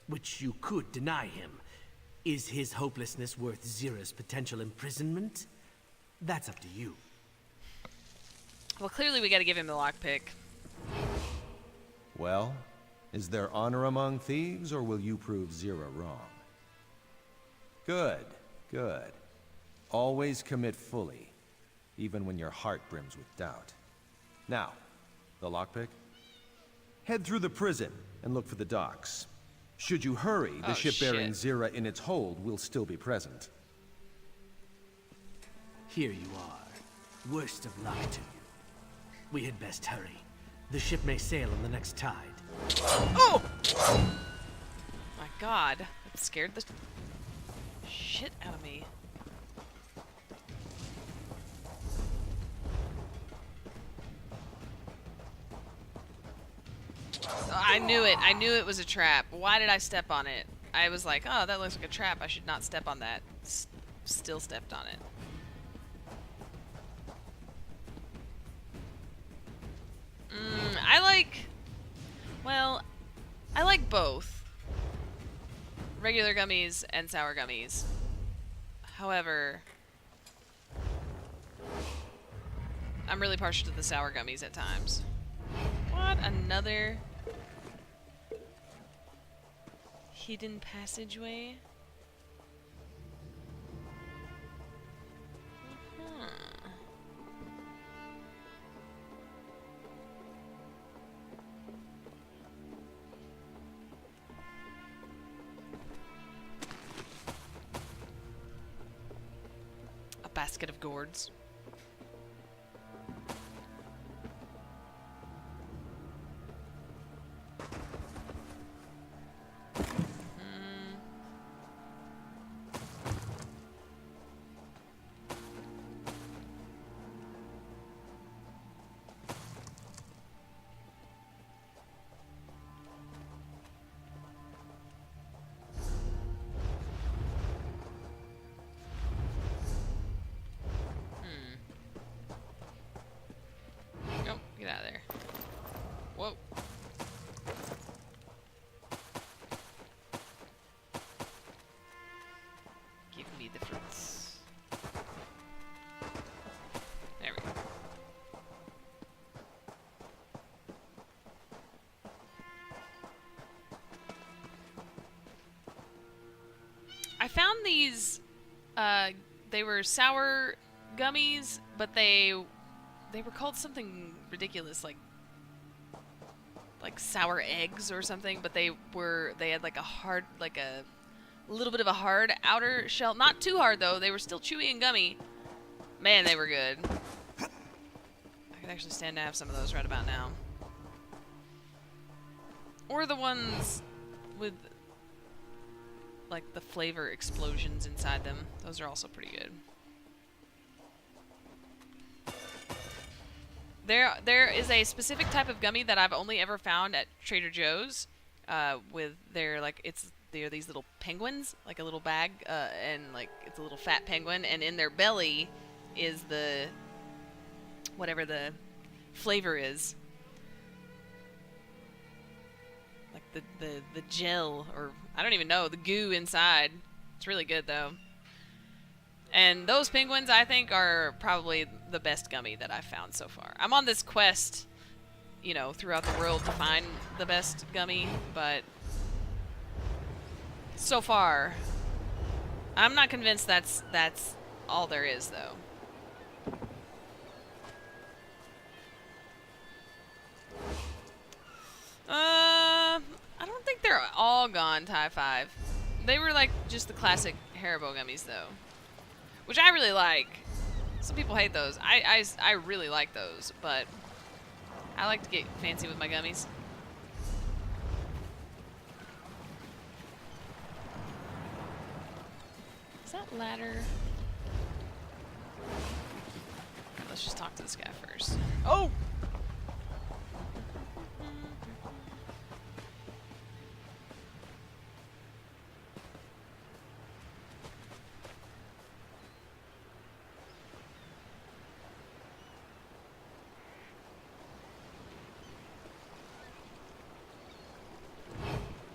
G: which you could deny him. Is his hopelessness worth Zira's potential imprisonment? That's up to you.
A: Well, clearly we gotta give him the lockpick.
B: Well, is there honor among thieves, or will you prove Zira wrong? Good, good. Always commit fully, even when your heart brims with doubt. Now, the lockpick? Head through the prison and look for the docks. Should you hurry, the ship bearing Zira in its hold will still be present.
G: Here you are. Worst of luck to you. We had best hurry. The ship may sail on the next tide.
A: Oh! My God, that scared the shit out of me. I knew it. I knew it was a trap. Why did I step on it? I was like, oh, that looks like a trap. I should not step on that. Still stepped on it. I like both. Regular gummies and sour gummies. However, I'm really partial to the sour gummies at times. What? Another hidden passageway? A basket of gourds. Get out of there. Whoa. Give me the fruits. There we go. I found these, they were sour gummies, but they were called something ridiculous, like sour eggs or something, but they had like a hard, like a little bit of a hard outer shell. Not too hard though, they were still chewy and gummy. Man, they were good. I could actually stand to have some of those right about now. Or the ones with like the flavor explosions inside them. Those are also pretty good. There is a specific type of gummy that I've only ever found at Trader Joe's. with their like they're these little penguins, like a little bag, and like it's a little fat penguin, and in their belly is the whatever the flavor is, like the gel, or I don't even know, the goo inside. It's really good though. And those penguins, I think, are probably the best gummy that I've found so far. I'm on this quest, you know, throughout the world to find the best gummy, but so far, I'm not convinced that's all there is, though. I don't think they're all gone, Tie 5. They were like just the classic Haribo gummies, though, which I really like. Some people hate those. I really like those, but I like to get fancy with my gummies. Is that ladder? Let's just talk to this guy first. Oh!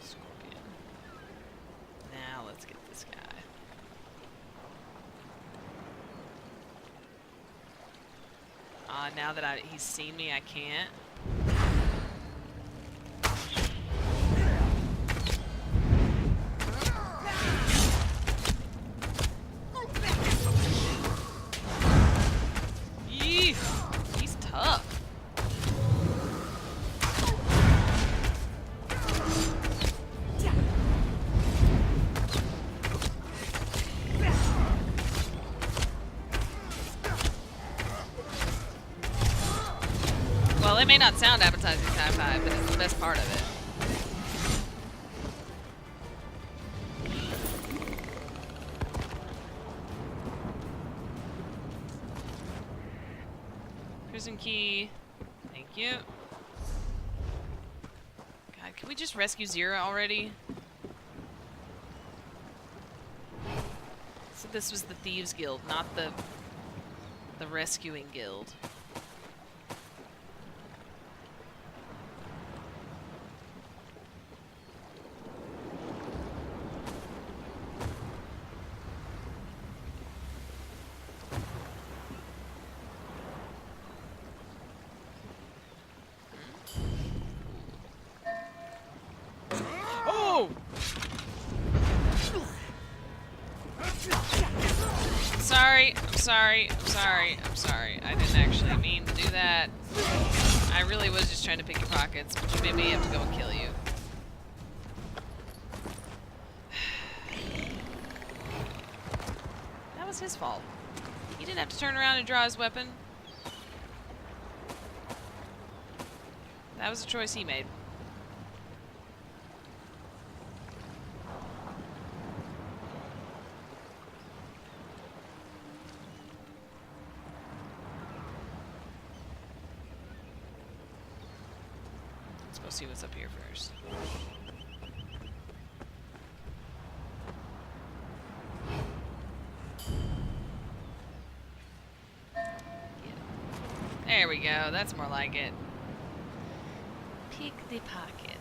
A: Scorpion. Now let's get this guy. Now that he's seen me, I can't. Yee! He's tough. Well, it may not sound appetizing, Tie 5, but it's the best part of it. Prison key. Thank you. God, can we just rescue Zira already? So this was the Thieves Guild, not the Rescuing Guild. Oh! I'm sorry. I didn't actually mean to do that. I really was just trying to pick your pockets, but you made me have to go and kill you. That was his fault. He didn't have to turn around and draw his weapon. That was a choice he made. Let's go see what's up here first. There we go. That's more like it. Pick the pockets.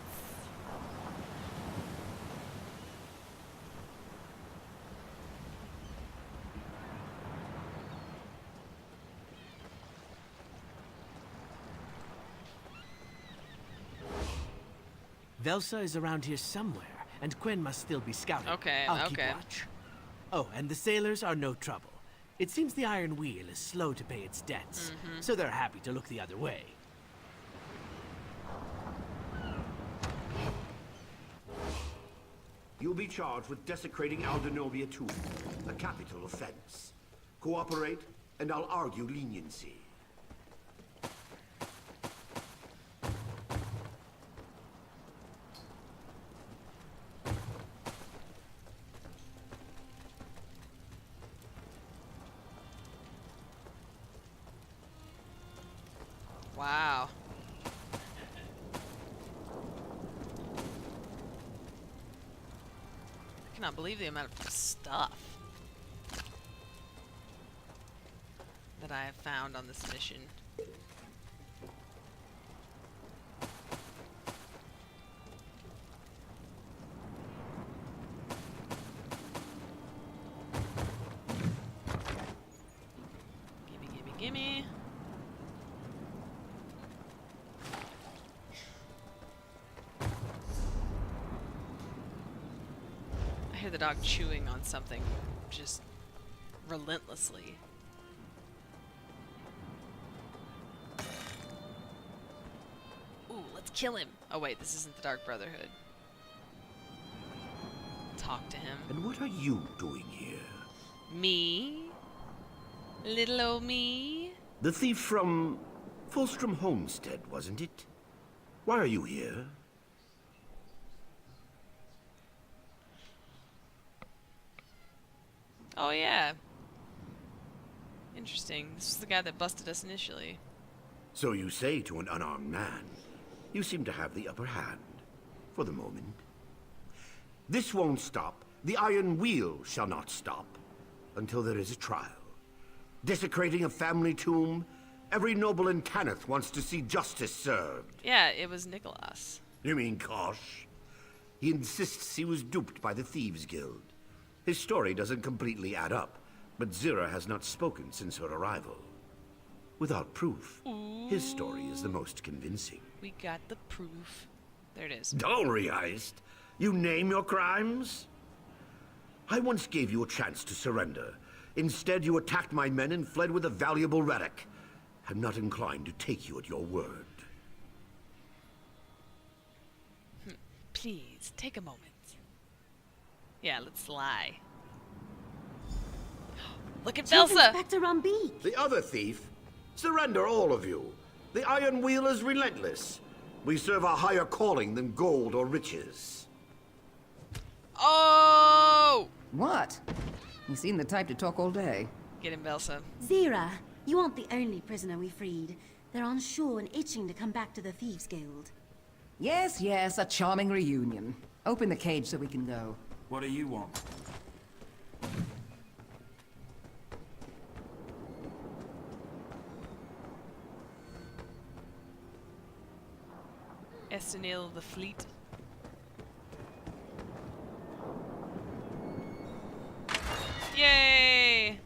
G: Velsa is around here somewhere, and Quen must still be scouting.
A: Okay,
G: I'll
A: okay.
G: keep watch. Oh, and the sailors are no trouble. It seems the Iron Wheel is slow to pay its debts, so they're happy to look the other way.
L: You'll be charged with desecrating Aldenovia tomb, a capital offense. Cooperate, and I'll argue leniency.
A: Wow. cannot believe the amount of stuff that I have found on this mission. Gimme, gimme, gimme. I hear the dog chewing on something just relentlessly. Ooh, let's kill him. Oh wait, this isn't the Dark Brotherhood. Talk to him.
L: And what are you doing here?
A: Me? Little old me?
L: The thief from Fulstrom Homestead, wasn't it? Why are you here?
A: Oh yeah. Interesting. This is the guy that busted us initially.
L: So you say to an unarmed man. You seem to have the upper hand. For the moment. This won't stop. The Iron Wheel shall not stop. Until there is a trial. Desecrating a family tomb. Every noble in Tanith wants to see justice served.
A: Yeah, it was Nicholas.
L: You mean Kosh? He insists he was duped by the Thieves Guild. His story doesn't completely add up, but Zira has not spoken since her arrival. Without proof, his story is the most convincing.
A: We got the proof. There it is.
L: Dowry heist? You name your crimes? I once gave you a chance to surrender. Instead, you attacked my men and fled with a valuable relic. I'm not inclined to take you at your word.
A: Please, take a moment. Yeah, let's lie. Look at
F: Chief
A: Velsa!
F: Inspector Rumbeak.
L: The other thief? Surrender, all of you. The Iron Wheel is relentless. We serve a higher calling than gold or riches.
A: Oh!
D: What? You seem the type to talk all day.
A: Get him, Velsa.
F: Zira, you aren't the only prisoner we freed. They're on shore and itching to come back to the Thieves Guild.
D: Yes, yes, a charming reunion. Open the cage so we can go.
M: What do you want?
A: Estonil of the fleet. Yay!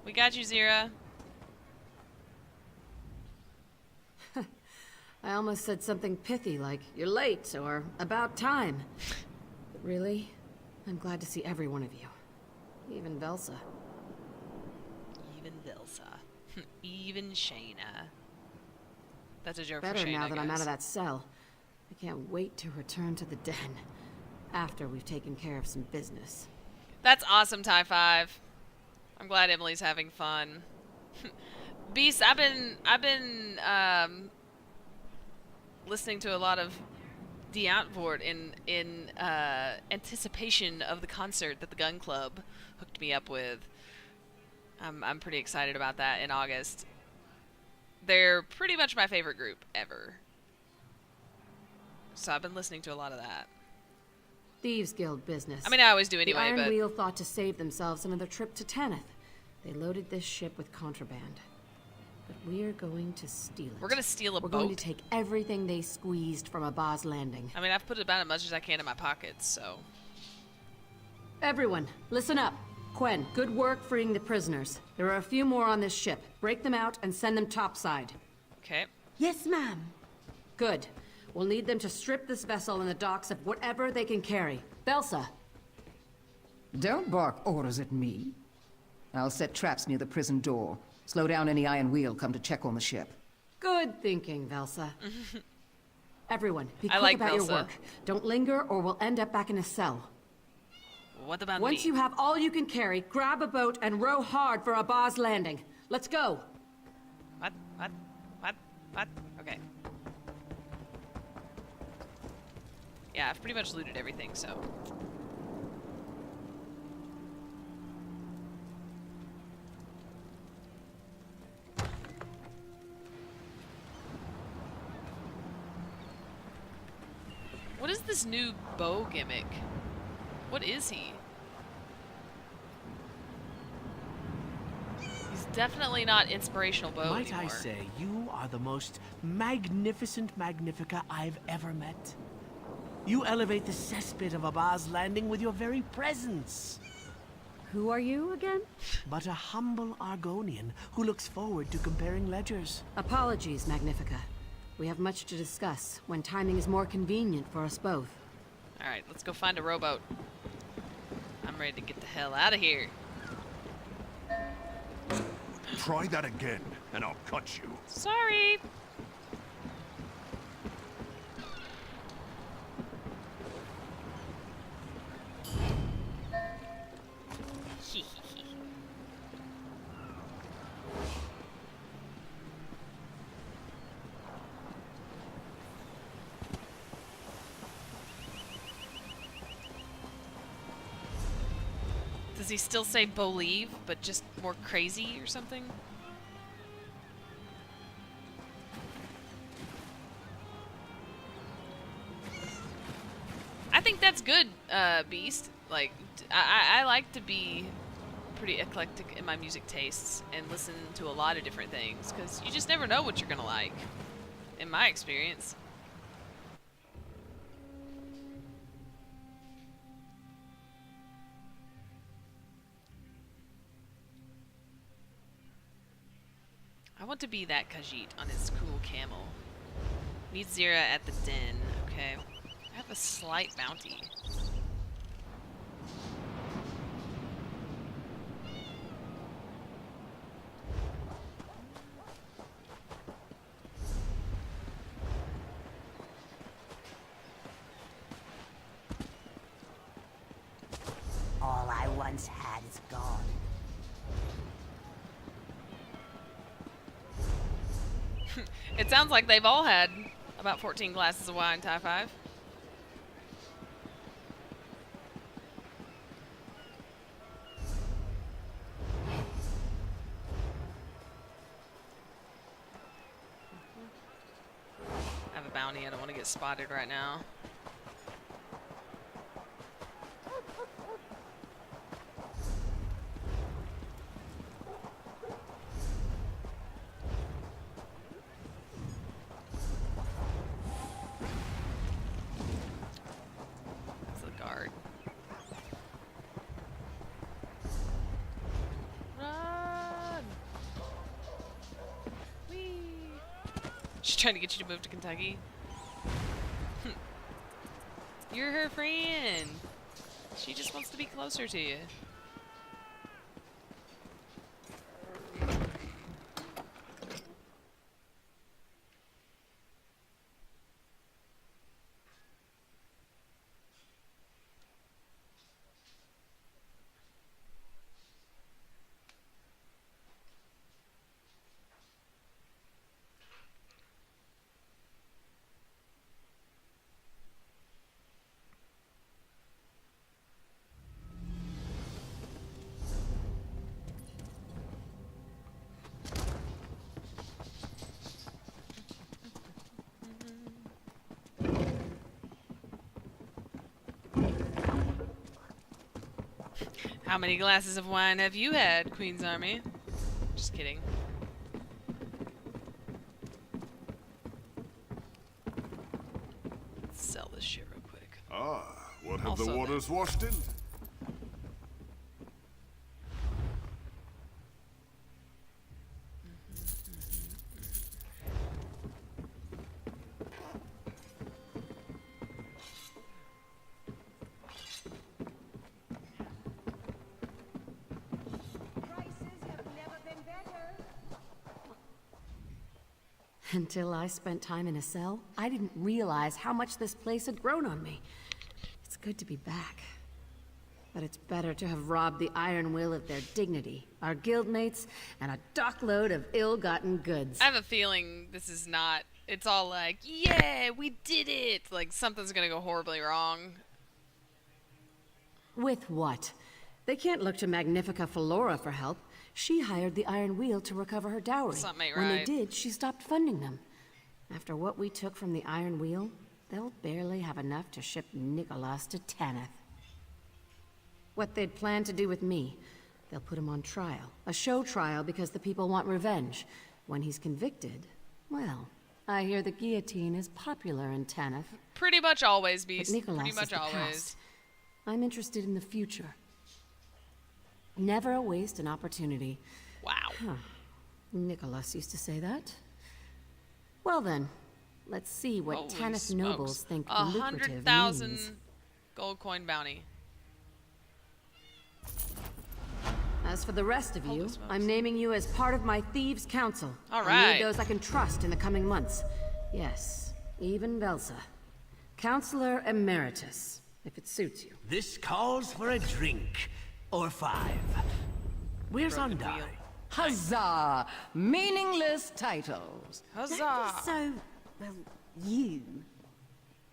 A: We got you, Zira.
N: I almost said something pithy like, "You're late," or "About time." But really, I'm glad to see every one of you. Even Velsa.
A: Even Velsa. Even Shayna. That's a joke
N: Better
A: for Shayna,
N: now that I'm out
A: guys.
N: of that cell. I can't wait to return to the den. After we've taken care of some business.
A: That's awesome, Tie 5. I'm glad Emily's having fun. Beast, I've been listening to a lot of Die Antwoord in anticipation of the concert that the Gun Club hooked me up with. I'm pretty excited about that in August. They're pretty much my favorite group ever. So I've been listening to a lot of that.
N: Thieves Guild business.
A: I mean, I always do anyway,
N: the Iron
A: but...
N: Wheel thought to save themselves another trip to Tanith. They loaded this ship with contraband. But we're going to steal it.
A: We're going to steal a
N: We're
A: boat.
N: going to take everything they squeezed from Abaz Landing.
A: I mean, I've put about as much as I can in my pockets, so...
N: Everyone, listen up. Quen, good work freeing the prisoners. There are a few more on this ship. Break them out and send them topside.
A: Okay.
F: Yes, ma'am.
N: Good. We'll need them to strip this vessel in the docks of whatever they can carry. Belsa.
D: Don't bark orders at me. I'll set traps near the prison door. Slow down any Iron Wheel come to check on the ship.
N: Good thinking, Velsa. Everyone, be
A: I
N: quick
A: like
N: about your
A: Velsa.
N: work. Don't linger or we'll end up back in a cell.
A: What about
N: Once
A: me?
N: you have all you can carry, grab a boat and row hard for Abaz Landing. Let's go.
A: What? Okay. Yeah, I've pretty much looted everything, so... What is this new bow gimmick? What is he? He's definitely not inspirational Bo
G: Might
A: anymore.
G: I say, you are the most magnificent Magnifica I've ever met. You elevate the cesspit of Abba's Landing with your very presence.
I: Who are you again?
G: But a humble Argonian who looks forward to comparing ledgers.
N: Apologies, Magnifica. We have much to discuss when timing is more convenient for us both.
A: Alright, let's go find a rowboat. I'm ready to get the hell out of here.
J: Try that again, and I'll cut you.
A: Sorry. Does he still say believe, but just more crazy or something? I think that's good, Beast. Like, I like to be pretty eclectic in my music tastes and listen to a lot of different things, because you just never know what you're gonna like, in my experience. I want to be that Khajiit on his cool camel. Meet Zira at the den. Okay. I have a slight bounty.
M: All I once had is gone.
A: It sounds like they've all had about 14 glasses of wine, Tie 5. I have a bounty. I don't want to get spotted right now. That's the guard. Run! Whee! She's trying to get you to move to Kentucky. You're her friend. She just wants to be closer to you. How many glasses of wine have you had, Queen's Army? Just kidding. Let's sell this shit real quick.
J: Ah, what have
A: Also
J: the waters washed in?
N: Until I spent time in a cell, I didn't realize how much this place had grown on me. It's good to be back. But it's better to have robbed the Iron Will of their dignity, our guildmates, and a dockload of ill-gotten goods.
A: I have a feeling this is not... It's all like, yeah, we did it! Like, something's gonna go horribly wrong.
N: With what? They can't look to Magnifica Flora for help. She hired the Iron Wheel to recover her dowry.
A: Something ain't
N: When they
A: right.
N: did, she stopped funding them. After what we took from the Iron Wheel, they'll barely have enough to ship Nicholas to Tanith. what they'd planned to do with me. They'll put him on trial. A show trial because the people want revenge. When he's convicted, well, I hear the guillotine is popular in Tanith.
A: Pretty much always, Beast.
N: But Nicholas
A: Pretty much
N: is the
A: always.
N: past. I'm interested in the future. Never waste an opportunity.
A: Wow.
N: Huh. Nicholas used to say that. Well then, let's see what
A: Holy
N: Tanith nobles
A: smokes.
N: think
A: 100,000
N: lucrative means.
A: gold coin bounty.
N: As for the rest of
A: Holy
N: you,
A: smokes.
N: I'm naming you as part of my Thieves' Council.
A: All
N: I
A: right.
N: need those I can trust in the coming months. Yes, even Velsa. Counselor Emeritus, if it suits you.
G: This calls for a drink. Or 5. Where's
A: Broken
G: Andari?
A: wheel.
D: Huzzah! Meaningless titles.
A: Huzzah!
F: So, well, you.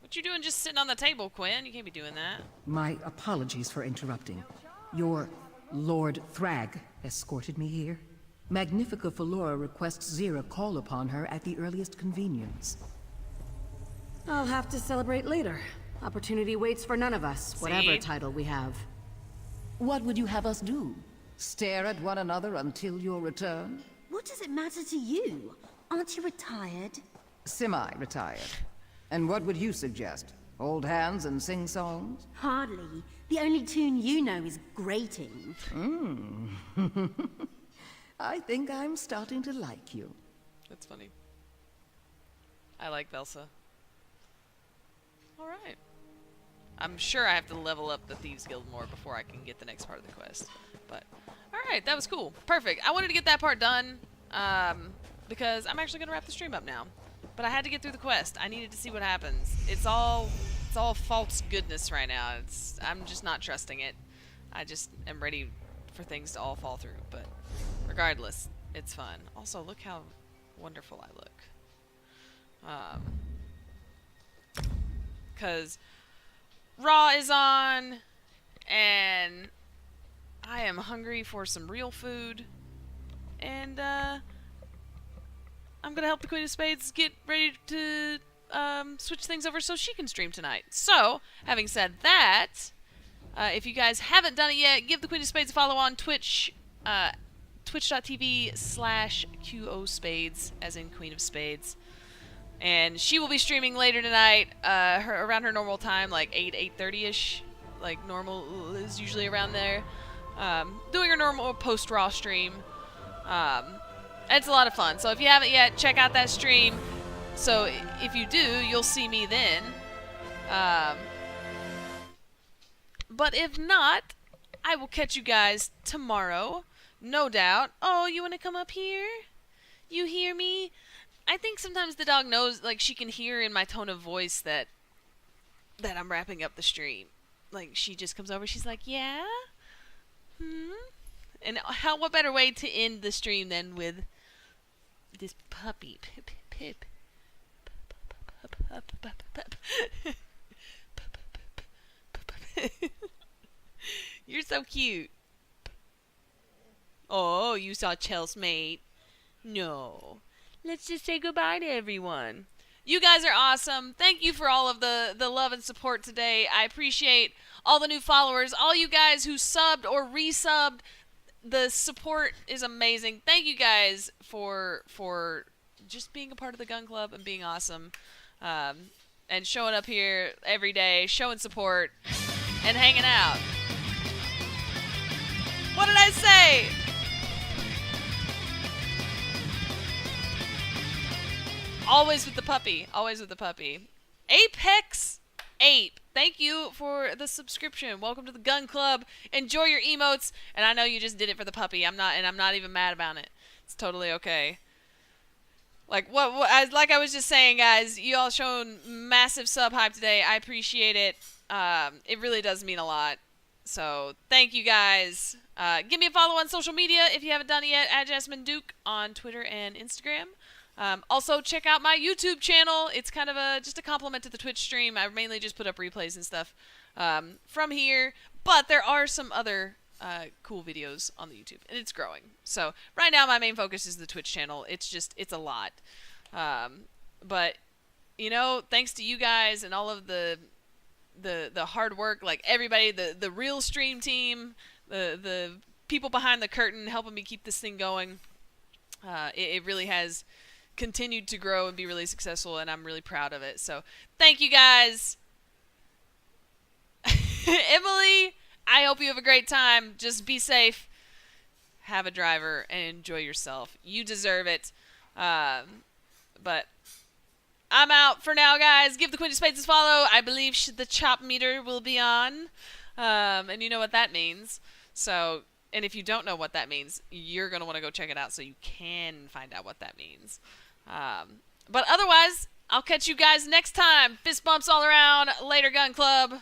A: What you doing just sitting on the table, Quinn? You can't be doing that.
D: My apologies for interrupting. Your Lord Thrag escorted me here. Magnifica Falora requests Zira call upon her at the earliest convenience.
N: I'll have to celebrate later. Opportunity waits for none of us, whatever
A: See?
N: title we have.
D: What would you have us do? Stare at one another until your return?
F: What does it matter to you? Aren't you retired?
D: Semi-retired. And what would you suggest? Hold hands and sing songs?
F: Hardly. The only tune you know is grating.
D: I think I'm starting to like you.
A: That's funny. I like Velsa. Alright. I'm sure I have to level up the Thieves Guild more before I can get the next part of the quest. But, alright, that was cool. Perfect. I wanted to get that part done, because I'm actually going to wrap the stream up now. But I had to get through the quest. I needed to see what happens. It's all false goodness right now. I'm just not trusting it. I just am ready for things to all fall through. But regardless, it's fun. Also, look how wonderful I look. Because Raw is on, and I am hungry for some real food, and I'm gonna help the Queen of Spades get ready to switch things over so she can stream tonight. So, having said that, if you guys haven't done it yet, give the Queen of Spades a follow on Twitch, twitch.tv/QOSpades, as in Queen of Spades. And she will be streaming later tonight, around her normal time, like 8:30ish, like normal is usually around there. Doing her normal post-Raw stream. It's a lot of fun. So if you haven't yet, check out that stream. So if you do, you'll see me then. But if not, I will catch you guys tomorrow, no doubt. Oh, you want to come up here? You hear me? I think sometimes the dog knows, like, she can hear in my tone of voice that I'm wrapping up the stream. Like, she just comes over, she's like, yeah? And what better way to end the stream than with this puppy. Pip. You're so cute. Oh, you saw Chelsea, mate. No. Let's just say goodbye to everyone. You guys are awesome. Thank you for all of the love and support today. I appreciate all the new followers, all you guys who subbed or resubbed. The support is amazing. Thank you guys for just being a part of the Gun Club and being awesome. And showing up here every day, showing support, and hanging out. What did I say? Always with the puppy. Always with the puppy. Apex Ape. Thank you for the subscription. Welcome to the Gun Club. Enjoy your emotes. And I know you just did it for the puppy. I'm not even mad about it. It's totally okay. Like like I was just saying, guys, you all shown massive sub hype today. I appreciate it. It really does mean a lot. So thank you guys. Give me a follow on social media if you haven't done it yet. @JasmineDuke on Twitter and Instagram. Also, check out my YouTube channel. It's kind of just a compliment to the Twitch stream. I mainly just put up replays and stuff from here. But there are some other cool videos on the YouTube, and it's growing. So right now my main focus is the Twitch channel. It's a lot. But, you know, thanks to you guys and all of the the hard work, like everybody, the real stream team, the people behind the curtain helping me keep this thing going. It really has continued to grow and be really successful, and I'm really proud of it. So thank you guys. Emily, I hope you have a great time. Just be safe, have a driver, and enjoy yourself. You deserve it. But I'm out for now, guys. Give the Queen of Spades a follow. I believe the chop meter will be on. And you know what that means. So, and if you don't know what that means, you're going to want to go check it out so you can find out what that means. But otherwise, I'll catch you guys next time. Fist bumps all around. Later, Gun Club.